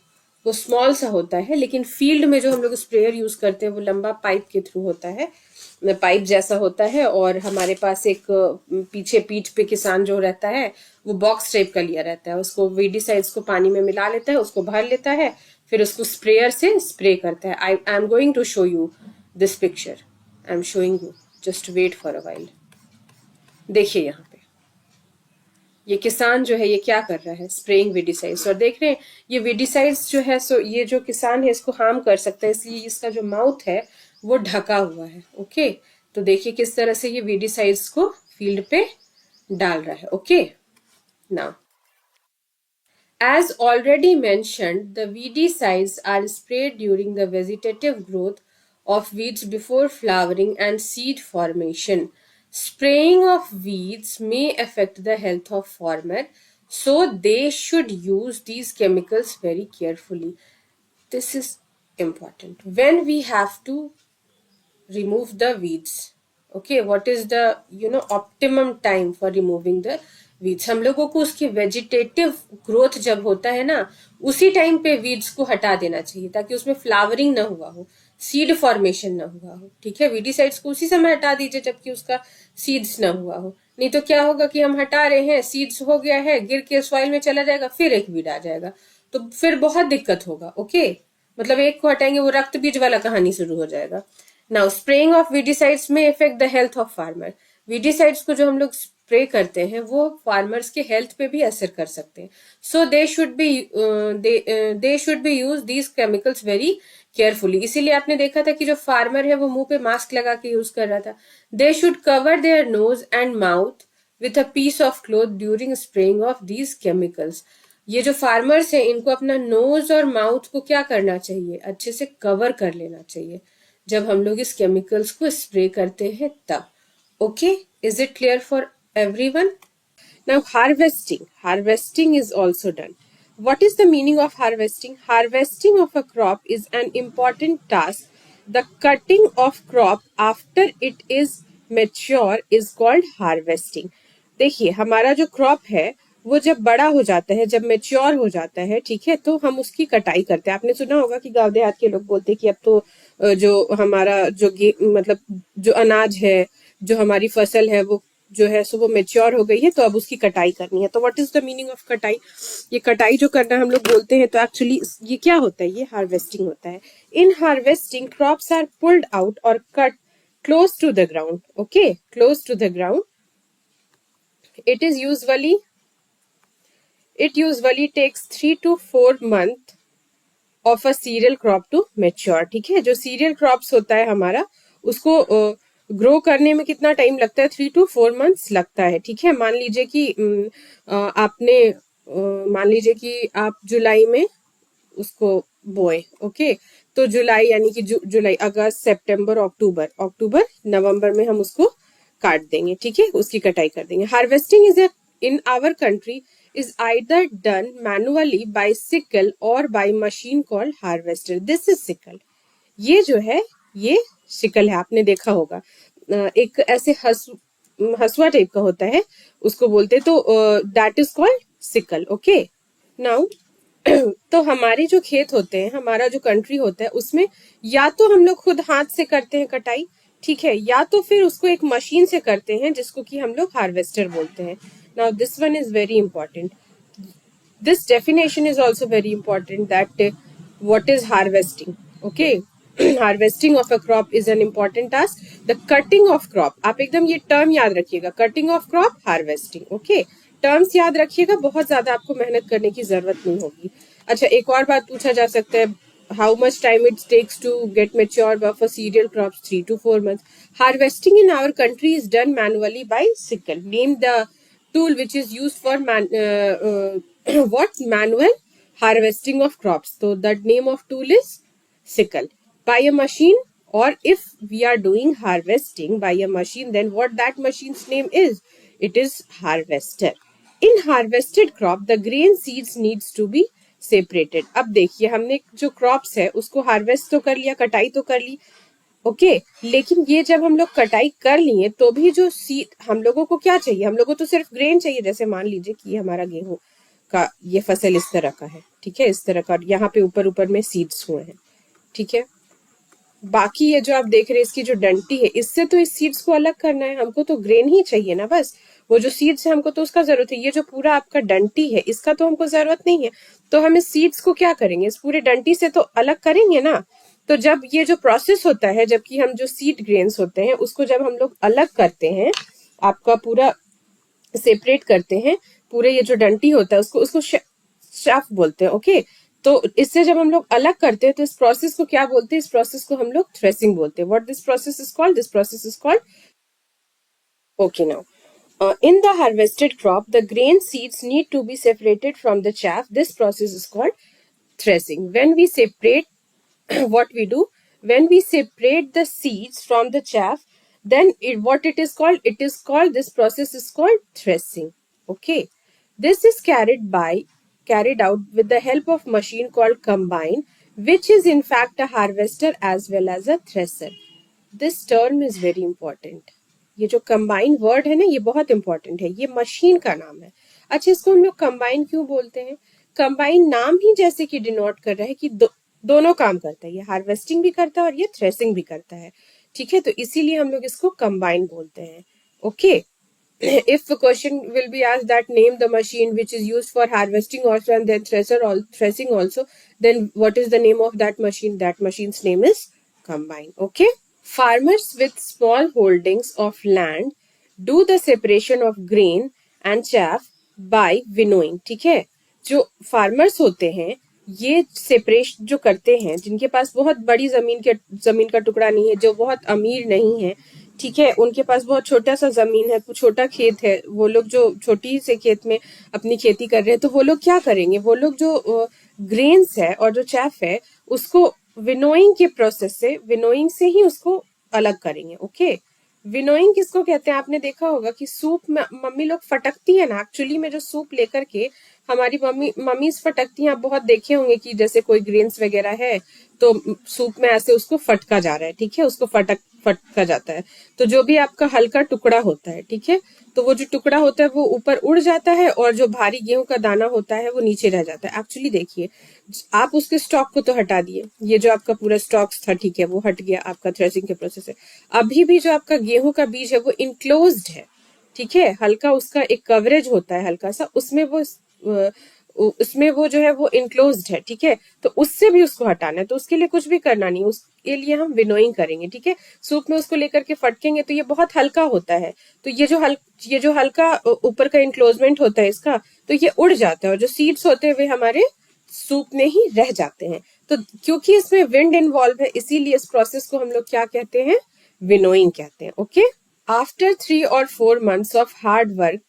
वो स्मॉल सा होता है, लेकिन फील्ड में जो हम लोग स्प्रेयर यूज करते हैं वो लंबा पाइप के थ्रू होता है, पाइप जैसा होता है। और हमारे पास एक पीछे पीठ पे किसान जो रहता है वो बॉक्स टाइप का लिया रहता है, उसको वीडीसाइड्स को पानी में मिला लेता है, उसको भर लेता है, फिर उसको स्प्रेयर से स्प्रे करता है। I am going to show you this picture, I am showing you, just wait for a while. देखिए यहाँ पे ये किसान जो है ये क्या कर रहा है, स्प्रेइंग वीडिसाइड्स। और देख रहे हैं ये वीडिसाइड्स जो है, सो ये जो किसान है इसको हार्म कर सकता है, इसलिए इसका जो माउथ है वो ढका हुआ है। ओके, तो देखिए किस तरह से ये वीडिसाइड्स को फील्ड पे डाल रहा है। Okay, now as already mentioned, the weedicides are sprayed during the vegetative growth of weeds before flowering and seed formation. Spraying of weeds may affect the health of farmer, so they should use these chemicals very carefully. This is important. When we have to remove the weeds, okay, what is the optimum time for removing the weeds? हम लोगों को उसकी vegetative growth जब होता है ना, उसी time पे वीड्स को हटा देना चाहिए ताकि उसमें फ्लावरिंग ना हुआ हो, सीड फॉर्मेशन ना हुआ हो। ठीक है, वीडिसाइड्स को उसी समय हटा दीजिए जबकि उसका सीड्स ना हुआ हो। नहीं तो क्या होगा कि हम हटा रहे हैं, सीड्स हो गया है, गिर के सॉइल में चला जाएगा, फिर एक वीड आ जाएगा, तो फिर बहुत दिक्कत होगा। ओके, मतलब एक को हटाएंगे वो रक्त बीज वाला कहानी शुरू हो जाएगा। नाउ स्प्रेइंग ऑफ वीडिसाइड्स में effect the health of farmer. Weedicides को जो हम लोग स्प्रे करते हैं वो फार्मर्स के हेल्थ पे भी असर कर सकते हैं। So they should be use these chemicals very carefully. इसीलिए आपने देखा था कि जो फार्मर है वो मुंह पे मास्क लगा के यूज कर रहा था। They should cover their nose and mouth with a piece of cloth during spraying of these chemicals. ये जो फार्मर्स हैं इनको अपना नोज और माउथ को क्या करना चाहिए, अच्छे से कवर कर लेना चाहिए जब हम लोग इस केमिकल्स को स्प्रे करते हैं तब। Okay, is it clear for everyone? Now harvesting is also done. What is the meaning of harvesting? Harvesting of a crop is an important task. The cutting of crop after it is mature is called harvesting. देखिए हमारा जो crop है वो जब बड़ा हो जाता है, जब मेच्योर हो जाता है, ठीक है, तो हम उसकी कटाई करते हैं। आपने सुना होगा कि गांव देहात के लोग बोलते हैं कि अब तो जो हमारा जो मतलब जो अनाज है, जो हमारी फसल है वो जो है सो वो मेच्योर हो गई है, तो अब उसकी कटाई करनी है। तो what is the meaning of कटाई? ये कटाई जो करना हम लोग बोलते हैं, तो एक्चुअली ये क्या होता है, ये हार्वेस्टिंग होता है। In harvesting crops are pulled out और cut close to the ground. Okay, close to the ground. It usually takes 3 to 4 months of a cereal crop to mature. ठीक है, जो सीरियल क्रॉप्स होता है हमारा उसको ग्रो करने में कितना टाइम लगता है? 3 to 4 months लगता है। ठीक है, मान लीजिए कि आप जुलाई में उसको बोए। ओके, तो जुलाई यानी कि जुलाई, अगस्त, सितंबर, अक्टूबर नवंबर में हम उसको काट देंगे। ठीक है, उसकी कटाई कर देंगे। Harvesting is in our country is either done manually by sickle or by machine called harvester. This is sickle. ये जो है ये सिकल है, आपने देखा होगा। एक ऐसे हसुआ टाइप का होता है, उसको बोलते, तो that is called sickle. Okay, now तो हमारे जो खेत होते हैं, हमारा जो कंट्री होता है, उसमें या तो हम लोग खुद हाथ से करते हैं कटाई, ठीक है, या तो फिर उसको एक मशीन से करते हैं जिसको कि हम लोग हार्वेस्टर बोलते हैं। Now this one is very important. This definition is also very important, that what is harvesting? Okay, harvesting of a crop is an important task. The cutting of crop, आप एकदम ये टर्म याद रखिएगा, cutting of crop, harvesting. Okay, terms याद रखिएगा, बहुत ज्यादा आपको मेहनत करने की जरूरत नहीं होगी। अच्छा, एक और बात पूछा जा सकता है, how much time it takes to get mature of a cereal crops? 3 to 4 months. Harvesting in our country is done manually by sickle. Name the tool which is used for manual harvesting of crops. So the name of tool is sickle. By a machine, or if we are doing harvesting by a machine, then what that machine's name is? It is harvester. In harvested crop, the grain seeds needs to be separated. अब देखिए हमने जो crops है उसको harvest तो कर लिया, कटाई तो कर ली, ओके, लेकिन ये जब हम लोग कटाई कर लिए तो भी जो सीड, हम लोगों को क्या चाहिए? हम लोगों को तो सिर्फ ग्रेन चाहिए। जैसे मान लीजिए कि हमारा गेहूं का ये फसल इस तरह का है, ठीक है, इस तरह का, यहाँ पे ऊपर में सीड्स हुए हैं, ठीक है। बाकी ये जो आप देख रहे हैं इसकी जो डंटी है, इससे तो इस सीड्स को अलग करना है, हमको तो ग्रेन ही चाहिए ना, बस वो जो सीड्स है हमको तो उसका जरूरत है। ये जो पूरा आपका डंटी है इसका तो हमको जरूरत नहीं है, तो हम इस सीड्स को क्या करेंगे? इस पूरे डंटी से तो अलग करेंगे ना। तो जब ये जो प्रोसेस होता है, जबकि हम जो सीड ग्रेन्स होते हैं उसको जब हम लोग अलग करते हैं, आपका पूरा सेपरेट करते हैं, पूरे ये जो डंटी होता है उसको उसको शाफ्ट बोलते हैं। ओके, तो इससे जब हम लोग अलग करते हैं तो इस प्रोसेस को क्या बोलते हैं? इस प्रोसेस को हम लोग थ्रेसिंग बोलते हैं। What this process is called? This process is called, okay, now in the harvested crop the grain seeds need to be separated from the chaff. This process is called threshing. When we separate what we do, when we separate the seeds from the chaff, then what it is called? It is called, this process is called threshing. Okay, this is carried out with the help of machine called combine, which is in fact a harvester as well as a thresher. This term is very important. ये जो combine word है ना, ये बहुत important है। ये machine का नाम है। अच्छा, इसको हम लोग कंबाइन क्यों बोलते हैं? कंबाइन नाम ही जैसे कि डिनोट कर रहा है कि दोनों काम करता है। ये हार्वेस्टिंग भी करता है और ये थ्रेसिंग भी करता है। ठीक है, तो इसीलिए हम लोग इसको कंबाइन बोलते हैं। Okay, if a question will be asked that name the machine which is used for harvesting also and then threshing also, then what is the name of that machine? That machine's name is combine. Okay, farmers with small holdings of land do the separation of grain and chaff by winnowing. ठीक है, जो farmers होते हैं ये separation जो करते हैं, जिनके पास बहुत बड़ी जमीन का टुकड़ा नहीं है, जो बहुत अमीर नहीं है, ठीक है, उनके पास बहुत छोटा सा जमीन है, छोटा खेत है, वो लोग जो छोटी से खेत में अपनी खेती कर रहे हैं, तो वो लोग क्या करेंगे? वो लोग जो ग्रेन्स है और जो चैफ है उसको विनोइंग के प्रोसेस से, विनोइंग से ही उसको अलग करेंगे। ओके, विनोइंग किसको कहते हैं? आपने देखा होगा कि सूप में मम्मी लोग फटकती है ना, एक्चुअली में जो सूप लेकर के हमारी मम्मीज फटकती हैं। आप बहुत देखे होंगे कि जैसे कोई ग्रेन्स वगैरह है तो सूप में ऐसे उसको फटका जा रहा है, ठीक है, उसको फटका जाता है। तो जो भी आपका हल्का टुकड़ा होता है, ठीक है, तो वो जो टुकड़ा होता है वो ऊपर उड़ जाता है और जो भारी गेहूं का दाना होता है वो नीचे रह जाता है। एक्चुअली देखिए, आप उसके स्टॉक को तो हटा दिए, ये जो आपका पूरा स्टॉक था, ठीक है, वो हट गया आपका थ्रेसिंग के प्रोसेस से। अभी भी जो आपका गेहूं का बीज है वो इनक्लोज्ड है, ठीक है, हल्का उसका एक कवरेज होता है हल्का सा, उसमें वो जो है वो इनक्लोज्ड है, ठीक है, तो उससे भी उसको हटाना है। तो उसके लिए कुछ भी करना नहीं, उसके लिए हम विनोइंग करेंगे। ठीक है, सूप में उसको लेकर के फटकेंगे तो ये बहुत हल्का होता है, तो ये जो हल्का ऊपर का इनक्लोजमेंट होता है इसका, तो ये उड़ जाता है और जो सीड्स होते हैं वे हमारे सूप में ही रह जाते हैं। तो क्योंकि इसमें विंड इन्वॉल्व है, इसीलिए इस प्रोसेस को हम लोग क्या कहते हैं? विनोइंग कहते हैं। Okay, after 3 or 4 months of hard work,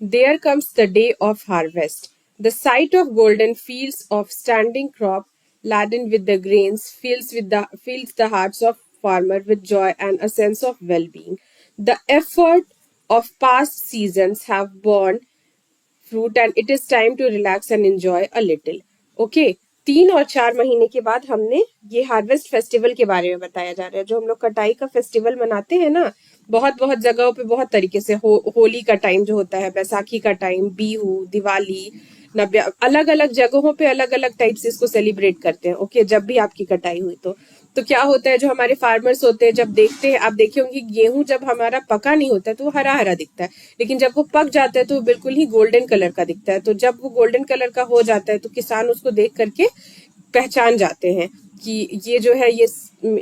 there comes the day of harvest. The sight of golden fields of standing crop laden with the grains fills the hearts of farmer with joy and a sense of well-being. The effort of past seasons have borne fruit and it is time to relax and enjoy a little. Okay, 3 और 4 महीने के बाद हमने ये harvest festival के बारे में बताया जा रहा है। जो हम लोग कटाई का फेस्टिवल मनाते हैं ना, बहुत जगहों पे बहुत तरीके से, होली का टाइम जो होता है, बैसाखी का टाइम, बीहू, दिवाली, अलग अलग जगहों पे अलग अलग टाइप से इसको सेलिब्रेट करते हैं। ओके, जब भी आपकी कटाई हुई तो क्या होता है, जो हमारे फार्मर्स होते हैं, जब देखते हैं, आप देखे होंगे गेहूं जब हमारा पका नहीं होता है तो वो हरा हरा दिखता है, लेकिन जब वो पक जाता है तो वो बिल्कुल ही गोल्डन कलर का दिखता है। तो जब वो गोल्डन कलर का हो जाता है तो किसान उसको देख करके पहचान जाते हैं कि ये जो है, ये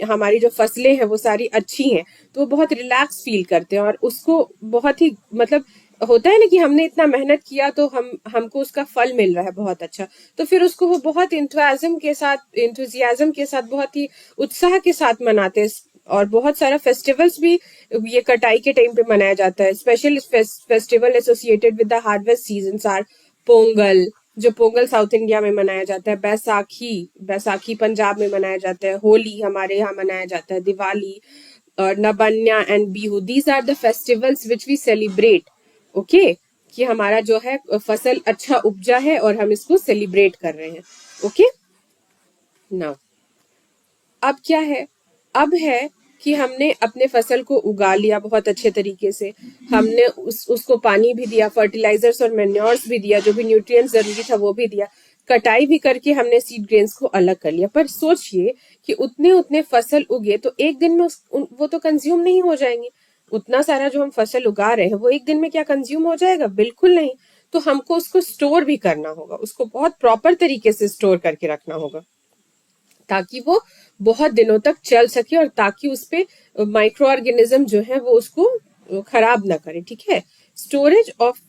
हमारी जो फसलें हैं वो सारी अच्छी हैं, तो वो बहुत रिलैक्स फील करते हैं और उसको बहुत ही, मतलब होता है ना कि हमने इतना मेहनत किया तो हमको उसका फल मिल रहा है बहुत अच्छा, तो फिर उसको वो बहुत इंथुजियाज्म के साथ बहुत ही उत्साह के साथ मनाते हैं। और बहुत सारा फेस्टिवल्स भी ये कटाई के टाइम पे मनाया जाता है। Special festival associated with the harvest seasons are Pongal, जो पोंगल साउथ इंडिया में मनाया जाता है, बैसाखी पंजाब में मनाया जाता है, होली हमारे यहाँ मनाया जाता है, दिवाली और Nabanna and Bihu. These are the festivals which we celebrate. Okay, कि हमारा जो है फसल अच्छा उपजा है और हम इसको सेलिब्रेट कर रहे हैं। ओके, नाउ अब क्या है? अब है कि हमने अपने फसल को उगा लिया बहुत अच्छे तरीके से, हमने उसको पानी भी दिया, फर्टिलाइजर्स और मैन्योर्स भी दिया, जो भी न्यूट्रिएंट्स जरूरी था वो भी दिया, कटाई भी करके हमने सीड ग्रेन्स को अलग कर लिया। पर सोचिए कि उतने फसल उगे तो एक दिन में वो तो कंज्यूम नहीं हो जाएंगे। उतना सारा जो हम फसल उगा रहे हैं वो एक दिन में क्या कंज्यूम हो जाएगा? बिल्कुल नहीं। तो हमको उसको स्टोर भी करना होगा, उसको बहुत प्रॉपर तरीके से स्टोर करके रखना होगा ताकि वो बहुत दिनों तक चल सके और ताकि उसपे माइक्रो ऑर्गेनिज्म जो है वो उसको खराब ना करे। ठीक है, Storage of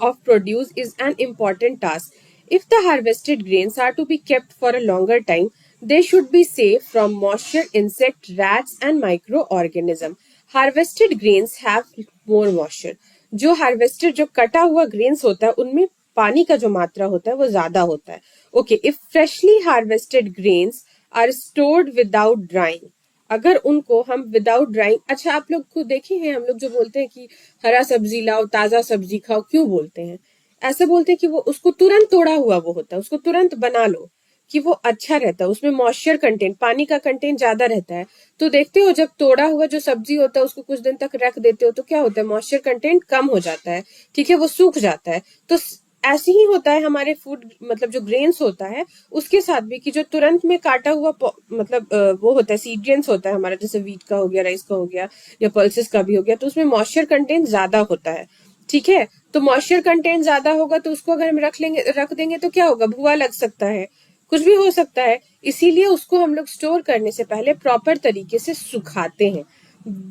of produce is an important task. If the harvested grains are to be kept for a longer time, they should be safe from moisture, insect, rats, and microorganism. Harvested grains have more moisture. जो harvested जो कटा हुआ grains होता है उनमें पानी का जो मात्रा होता है वो ज्यादा होता है. Okay, if freshly harvested grains are stored without drying, अगर उनको हम विदाउट ड्राइंग, अच्छा आप लोग को देखे हैं हम लोग जो बोलते हैं कि हरा सब्जी लाओ, ताजा सब्जी खाओ, क्यों बोलते हैं ऐसा? बोलते हैं कि वो उसको तुरंत तोड़ा हुआ वो होता है, उसको तुरंत बना लो कि वो अच्छा रहता है, उसमें मॉइस्चर कंटेंट, पानी का कंटेंट ज्यादा रहता है. तो देखते हो जब तोड़ा हुआ जो सब्जी होता है उसको कुछ दिन तक रख देते हो तो क्या होता है, मॉइस्चर कंटेंट कम हो जाता है, ठीक है, वो सूख जाता है. तो ऐसे ही होता है हमारे फूड, मतलब जो ग्रेन्स होता है उसके साथ भी, कि जो तुरंत में काटा हुआ मतलब वो होता है सीड ग्रेन्स होता है हमारा, जैसे वीट का हो गया, राइस का हो गया, या पल्सेस का भी हो गया, तो उसमें मॉइस्चर कंटेंट ज्यादा होता है, ठीक है. तो मॉइस्चर कंटेंट ज्यादा होगा तो उसको अगर हम रख देंगे तो क्या होगा, भुआ लग सकता है, कुछ भी हो सकता है. इसीलिए उसको हम लोग स्टोर करने से पहले प्रॉपर तरीके से सुखाते हैं.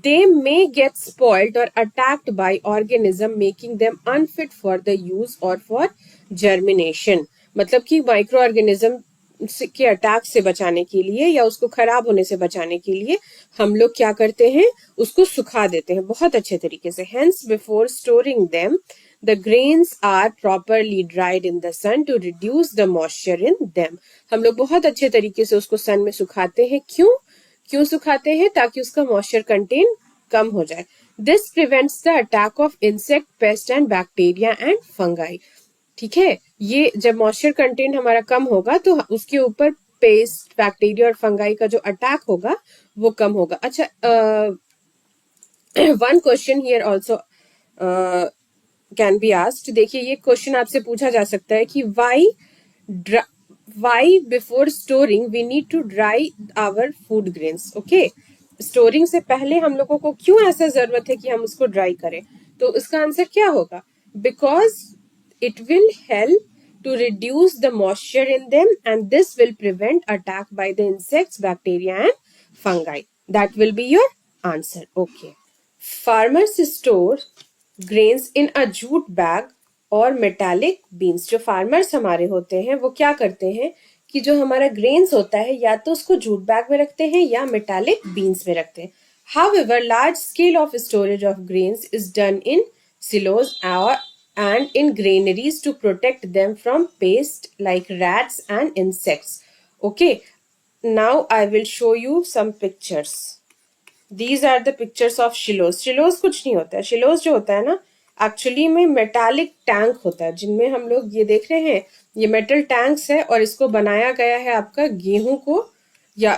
They may get spoiled or attacked by organism, making them unfit for the use or for germination. मतलब कि माइक्रो ऑर्गेनिज्म के अटैक से बचाने के लिए या उसको खराब होने से बचाने के लिए हम लोग क्या करते हैं, उसको सुखा देते हैं बहुत अच्छे तरीके से. Hence, before storing them, the grains are properly dried in the sun to reduce the moisture in them. हम लोग बहुत अच्छे तरीके से उसको सन में सुखाते हैं. क्यों सुखाते हैं? ताकि उसका मॉइस्चर कंटेंट कम हो जाए. This prevents the attack of insect, paste and bacteria and fungi. ठीक है, ये जब मॉइस्चर कंटेंट हमारा कम होगा तो उसके ऊपर पेस्ट, बैक्टीरिया और फंगाई का जो अटैक होगा वो कम होगा. अच्छा, one question here also can be asked. देखिए ये क्वेश्चन आपसे पूछा जा सकता है कि why before storing we need to dry our food grains. Okay, storing से पहले हम लोगों को क्यों ऐसा जरूरत है कि हम उसको ड्राई करें? तो इसका आंसर क्या होगा? Because it will help to reduce the moisture in them and this will prevent attack by the insects, bacteria and fungi. That will be your answer. Okay. Farmers store grains in a jute bag और metallic beans. जो farmers हमारे होते हैं वो क्या करते हैं कि जो हमारा ग्रेन्स होता है या तो उसको जूट बैग में रखते हैं या मेटालिक बीन्स में रखते हैं. However, large scale of storage of grains is done in silos and in granaries to protect them from pests like rats and insects. Okay, now I will show you some pictures. These are the pictures of शिलोज. शिलोज कुछ नहीं होता है. शिलोज जो होता है ना, actually में metallic tank होता है, जिनमें हम लोग ये देख रहे हैं ये मेटल टैंक्स है और इसको बनाया गया है आपका गेहूं को या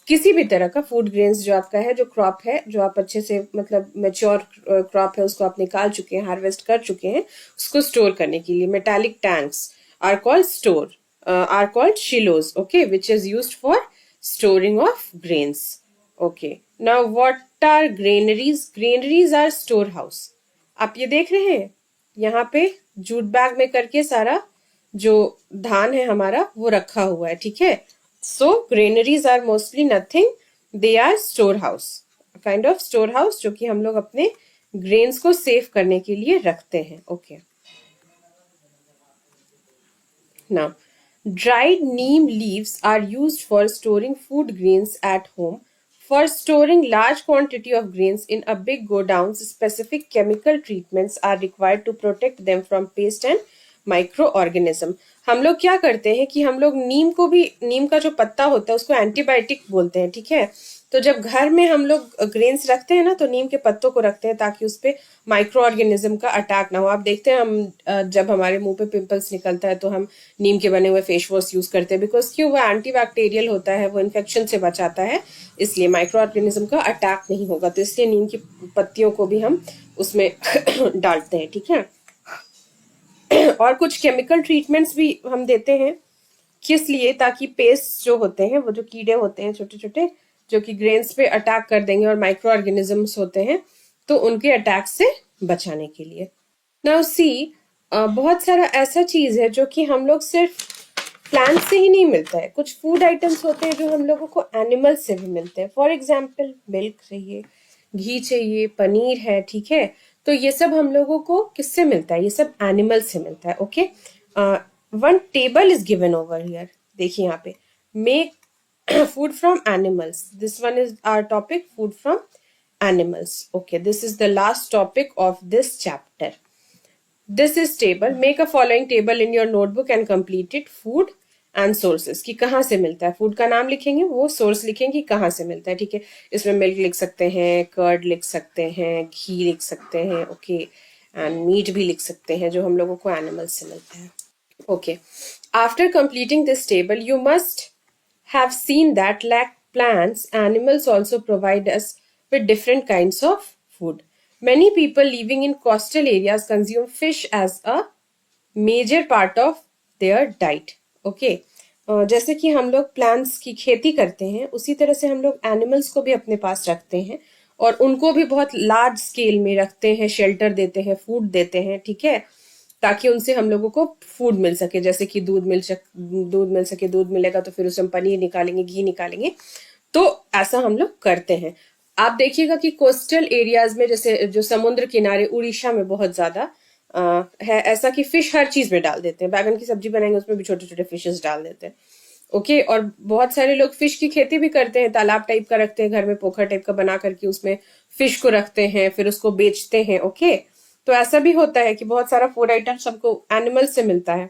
किसी भी तरह का फूड ग्रेन्स जो आपका है, जो क्रॉप है, जो आप अच्छे से मतलब मेच्योर क्रॉप है उसको आप निकाल चुके हैं, हार्वेस्ट कर चुके हैं, उसको स्टोर करने के लिए metallic tanks are called silos. Okay, which is used for storing of grains. Okay, now what are granaries? Granaries are store house. आप ये देख रहे हैं यहाँ पे जूट बैग में करके सारा जो धान है हमारा वो रखा हुआ है, ठीक है. So granaries are mostly nothing, they are store house, kind of store house जो कि हम लोग अपने ग्रेन्स को सेव करने के लिए रखते हैं. Okay, now dried neem leaves are used for storing food grains at home. For storing large quantity of grains in a big godowns, specific chemical treatments are required to protect them from pest and microorganism. हम लोग क्या करते हैं कि हम लोग नीम का जो पत्ता होता है उसको एंटीबायोटिक बोलते हैं, ठीक है. तो जब घर में हम लोग ग्रेन्स रखते हैं ना तो नीम के पत्तों को रखते हैं ताकि उस पे माइक्रो ऑर्गेनिज्म का अटैक ना हो. आप देखते हैं हम जब हमारे मुंह पे पिंपल्स निकलता है तो हम नीम के बने हुए फेस वॉश यूज करते हैं, बिकॉज क्यों, वो एंटीबैक्टीरियल होता है, वो इन्फेक्शन से बचाता है, इसलिए माइक्रो ऑर्गेनिज्म का अटैक नहीं होगा. तो इसलिए नीम की पत्तियों को भी हम उसमें डालते हैं, ठीक है. और कुछ केमिकल ट्रीटमेंट्स भी हम देते हैं, किस लिए? ताकि पेस्ट जो होते हैं, वो जो कीड़े होते हैं छोटे छोटे जो कि ग्रेन्स पे अटैक कर देंगे और माइक्रो ऑर्गेनिजम्स होते हैं, तो उनके अटैक से बचाने के लिए. नाउ सी, बहुत सारा ऐसा चीज है जो कि हम लोग सिर्फ प्लांट से ही नहीं मिलता है. कुछ फूड आइटम्स होते हैं जो हम लोगों को एनिमल से भी मिलते हैं. फॉर एग्जाम्पल मिल्क चाहिए, घी चाहिए, पनीर है, ठीक है. तो ये सब हम लोगों को किससे मिलता है? ये सब एनिमल से मिलता है. Okay, one table is given over here. देखिए यहाँ पे, make food from animals. This one is our topic, food from animals. Okay, this is the last topic of this chapter. This is table. Make a following table in your notebook and complete it. Food and sources, कि कहाँ से मिलता है. Food का नाम लिखेंगे, वो source लिखेंगे कहाँ से मिलता है. ठीक है, इसमें मिल्क लिख सकते हैं, कर्ड लिख सकते हैं, घी लिख सकते हैं. ओके, एंड मीट भी लिख सकते हैं जो हम लोगों को एनिमल से मिलता है. Okay, after completing this table you must have seen that like plants, animals also provide us with different kinds of food. Many people living in coastal areas consume fish as a major part of their diet. Okay, जैसे कि हम लोग plants की खेती करते हैं, उसी तरह से हम लोग एनिमल्स को भी अपने पास रखते हैं और उनको भी बहुत लार्ज स्केल में रखते हैं, शेल्टर देते हैं, फूड देते हैं. ठीक है, ताकि उनसे हम लोगों को फूड मिल सके. जैसे कि दूध मिल सके, दूध मिलेगा तो फिर उससे हम पनीर निकालेंगे, घी निकालेंगे. तो ऐसा हम लोग करते हैं. आप देखिएगा कि कोस्टल एरियाज में, जैसे जो समुद्र किनारे, उड़ीसा में बहुत ज्यादा है ऐसा कि फिश हर चीज में डाल देते हैं. बैगन की सब्जी बनाएंगे उसमें भी छोटे छोटे फिशेस डाल देते हैं. ओके, और बहुत सारे लोग फिश की खेती भी करते हैं, तालाब टाइप का रखते हैं घर में, पोखर टाइप का बना करके उसमें फिश को रखते हैं, फिर उसको बेचते हैं. ओके, तो ऐसा भी होता है कि बहुत सारा फूड आइटम्स हमको एनिमल से मिलता है.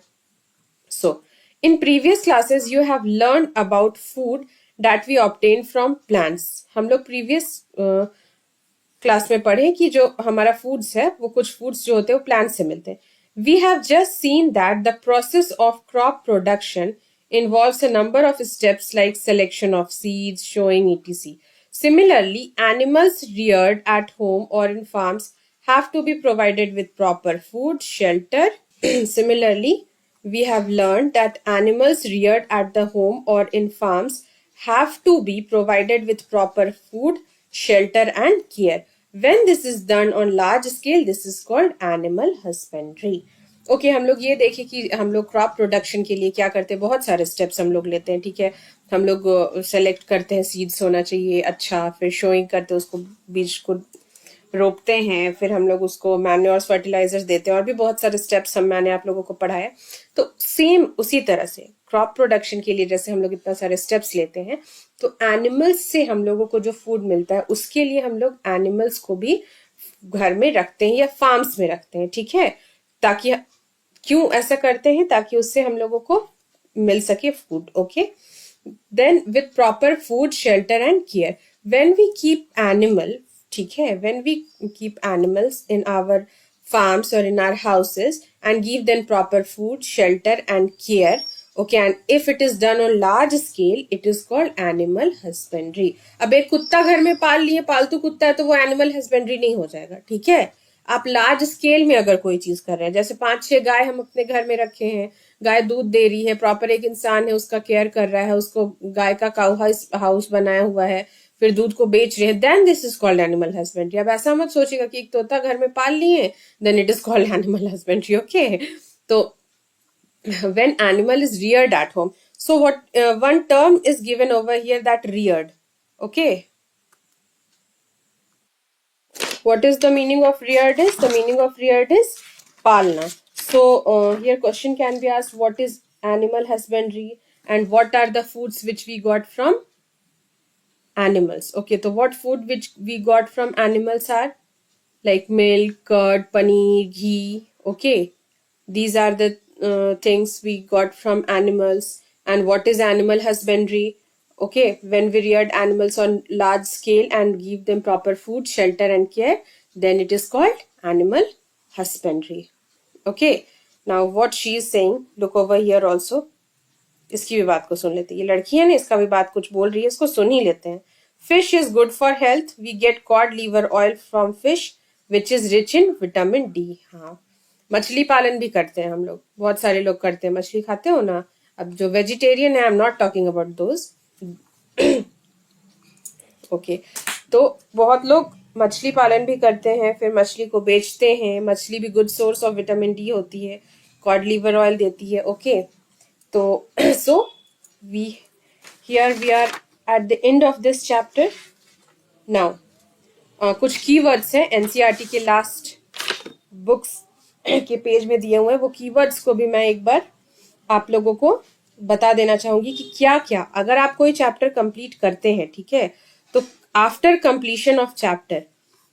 So in previous classes you have learn about food that we obtain from plants. हम लोग प्रीवियस क्लास में पढ़े कि जो हमारा फूड्स है, वो कुछ फूड्स जो होते हैं वो प्लांट से मिलते हैं. We have just seen that the process of crop production involves a number of steps like selection of seeds, sowing, etc. Similarly, animals reared at home or in farms have to be provided with proper food, shelter. Similarly, we have learned that animals reared at the home or in farms have to be provided with proper food, shelter and care. When this is done on large scale, this is called animal husbandry. Okay, हम लोग ये देखें कि हम लोग crop production के लिए क्या करते हैं. बहुत सारे स्टेप्स हम लोग लेते हैं. ठीक है, हम लोग सेलेक्ट करते हैं, सीड्स होना चाहिए अच्छा, फिर शोइंग करते हैं, उसको बीज को रोपते हैं, फिर हम लोग उसको मैन्योर्स, फर्टिलाइजर्स देते हैं, और भी बहुत सारे स्टेप्स मैंने आप लोगों को पढ़ाया. तो सेम उसी तरह से क्रॉप प्रोडक्शन के लिए जैसे हम लोग इतना सारे स्टेप्स लेते हैं, तो एनिमल्स से हम लोगों को जो फूड मिलता है उसके लिए हम लोग एनिमल्स को भी घर में रखते हैं या फार्म्स में रखते हैं. ठीक है, ताकि, क्यों ऐसा करते हैं? ताकि उससे हम लोगों को मिल सके food. Okay, then with proper food, shelter and care. When we keep animal, ठीक है, when we keep animals in our farms or in our houses and give them proper food, shelter and care, okay, and if it is done on large scale, it is called animal husbandry. अब एक कुत्ता घर में पाल लिए, पालतू कुत्ता है, तो वो एनिमल हस्बेंड्री नहीं हो जाएगा. ठीक है, आप लार्ज स्केल में अगर कोई चीज कर रहे हैं, जैसे 5-6 गाय हम अपने घर में रखे हैं, गाय दूध दे रही है, प्रॉपर एक इंसान है उसका केयर कर रहा है, उसको गाय का काउ हाउस बनाया हुआ है, फिर दूध को बेच रहे हैं, then this is called animal husbandry. अब ऐसा मत सोचिएगा कि एक तोता घर में पाल लिए, then it is called animal husbandry. Okay, तो when animal is reared at home, so what one term is given over here, that reared. Okay, what is the meaning of reared is? The meaning of reared is palna. So here question can be asked, what is animal husbandry and what are the foods which we got from animals? Okay, so what food which we got from animals are like milk, curd, paneer, ghee. Okay, these are the things we got from animals. And what is animal husbandry? Okay, when we reared animals on large scale and give them proper food, shelter and care, then it is called animal husbandry. Okay, now what she is saying, look over here also. इसकी भी बात को सुन लेते हैं. ये लड़की है ना, इसका भी बात कुछ बोल रही है, इसको सुन ही लेते हैं. Fish is good for health. We get cod liver oil from fish which is rich in vitamin D. हाँ, मछली पालन भी करते हैं हम लोग, बहुत सारे लोग करते हैं. मछली खाते हो ना? अब जो वेजिटेरियन है, I am not talking about those. Okay, तो बहुत लोग मछली पालन भी करते हैं, फिर मछली को बेचते हैं. मछली भी good source of vitamin D होती है, कॉड लीवर ऑयल देती है. ओके, तो so we are at the end of this chapter. Now कुछ keywords हैं NCERT के लास्ट बुक्स के पेज में दिए हुए हैं, वो कीवर्ड्स को भी मैं एक बार आप लोगों को बता देना चाहूंगी कि क्या क्या, अगर आप कोई चैप्टर कंप्लीट करते हैं, ठीक है, तो आफ्टर कंप्लीशन ऑफ चैप्टर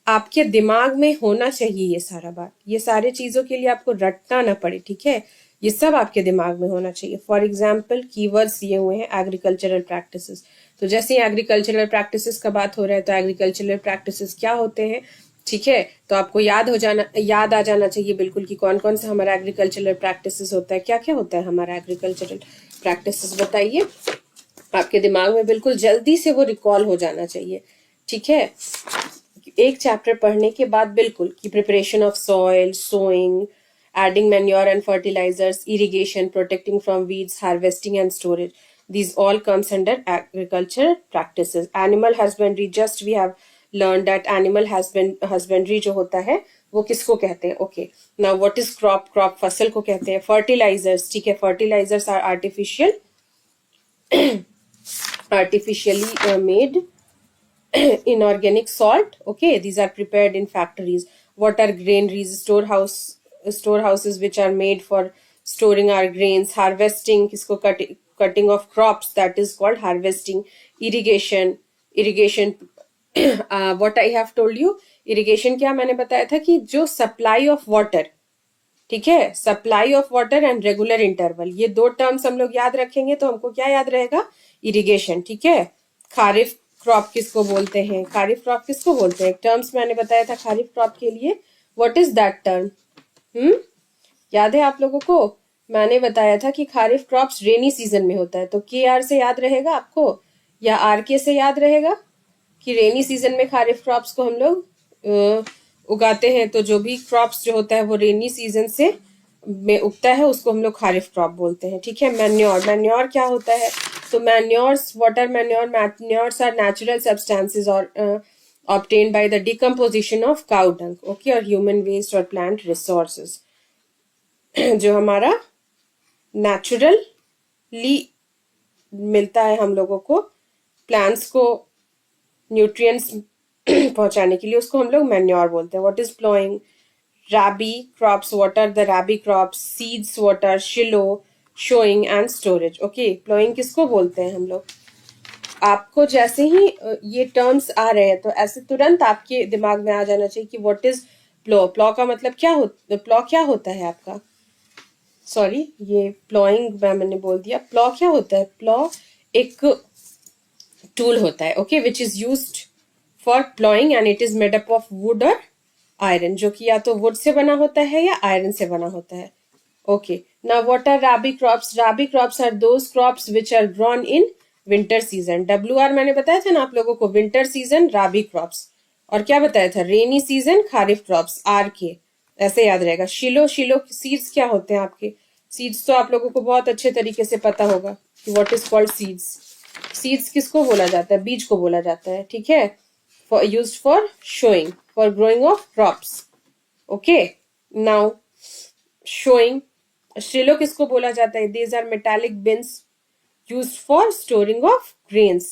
आपके दिमाग में होना चाहिए ये सारा बात, ये सारे चीजों के लिए आपको रटना ना पड़े, ठीक है, ये सब आपके दिमाग में होना चाहिए। फॉर एग्जाम्पल कीवर्ड्स दिए हुए हैं एग्रीकल्चरल प्रैक्टिसेस, तो जैसे ही एग्रीकल्चरल प्रैक्टिसेस का बात हो रहा है तो एग्रीकल्चरल प्रैक्टिसेस क्या होते हैं, ठीक है, तो आपको याद आ जाना चाहिए बिल्कुल कि कौन कौन सा हमारा एग्रीकल्चरल प्रैक्टिसेस होता है, क्या क्या होता है हमारा एग्रीकल्चरल प्रैक्टिसेस, बताइए, आपके दिमाग में बिल्कुल जल्दी से वो रिकॉल हो जाना चाहिए, ठीक है। एक चैप्टर पढ़ने के बाद बिल्कुल कि preparation of soil, sowing, adding manure and fertilizers, irrigation, protecting from weeds, harvesting and storage. These all comes under agriculture practices. Animal husbandry, just we have learned that animal husbandry जो होता है वो किसको कहते हैं, okay. Now what is crop, crop फसल को कहते हैं। फर्टिलाइजर्स, ठीक है, fertilizers are artificially made inorganic salt, okay, these are prepared in factories. What are granaries, storehouses which are made for storing our grains. Harvesting, kisko cutting of crops, that is called harvesting. Irrigation what I have told you, irrigation क्या मैंने बताया था कि जो supply of water, ठीक है, supply of water and regular interval, ये दो टर्म्स हम लोग याद रखेंगे तो हमको क्या याद रहेगा, इरिगेशन, ठीक है। खारिफ क्रॉप किसको बोलते हैं, खारिफ क्रॉप किसको बोलते हैं, टर्म्स मैंने बताया था खारिफ क्रॉप के लिए, व्हाट इज दैट टर्म, याद है आप लोगों को, मैंने बताया था कि खारिफ क्रॉप्स रेनी सीजन में होता है, तो के आर से याद रहेगा आपको या आर के से याद रहेगा कि रेनी सीजन में खारिफ क्रॉप्स को हम लोग उगाते हैं, तो जो भी क्रॉप्स जो होता है वो रेनी सीजन से में उगता है उसको हम लोग खारिफ क्रॉप बोलते हैं, ठीक है। मैन्योर, मैन्योर क्या होता है, तो manures, water manure, manures are natural substances और obtained by the decomposition of cow dung, okay, और human waste और plant resources जो हमारा नेचुरली मिलता है हम लोगों को, प्लांट्स को न्यूट्रिएंट्स पहुंचाने के लिए, उसको हम लोग मैन्योर बोलते हैं। What is ploughing, rabi crops, what are the rabi crops, seeds what are शिलो, showing and storage, okay, plowing किसको बोलते हैं हम लोग, आपको जैसे ही ये टर्म्स आ रहे हैं तो ऐसे तुरंत आपके दिमाग में आ जाना चाहिए कि व्हाट इज प्लो, प्लॉ का मतलब क्या होता, प्लॉ क्या होता है आपका, सॉरी ये प्लॉइंग मैंने बोल दिया, प्लॉ क्या होता है, प्लॉ एक टूल होता है, okay, which is used for ploughing and it is made up of wood और आयरन, जो कि या तो वुड से बना होता है या आयरन से बना होता है, okay. Now what are rabi crops, rabi crops are those crops which are grown in winter season, WR मैंने बताया था ना आप लोगों को, विंटर सीजन राबी क्रॉप्स, और क्या बताया था, रेनी सीजन खारिफ क्रॉप्स, आर के, ऐसे याद रहेगा। शिलो, शिलो सीड्स क्या होते हैं आपके, सीड्स तो आप लोगों को बहुत अच्छे तरीके से पता होगा कि what is called seeds, seeds किसको बोला जाता है, बीज को बोला जाता है, ठीक है, for used for showing, for growing of crops, okay। now showing, शिलो किसको बोला जाता है, these are metallic bins used for storing of grains,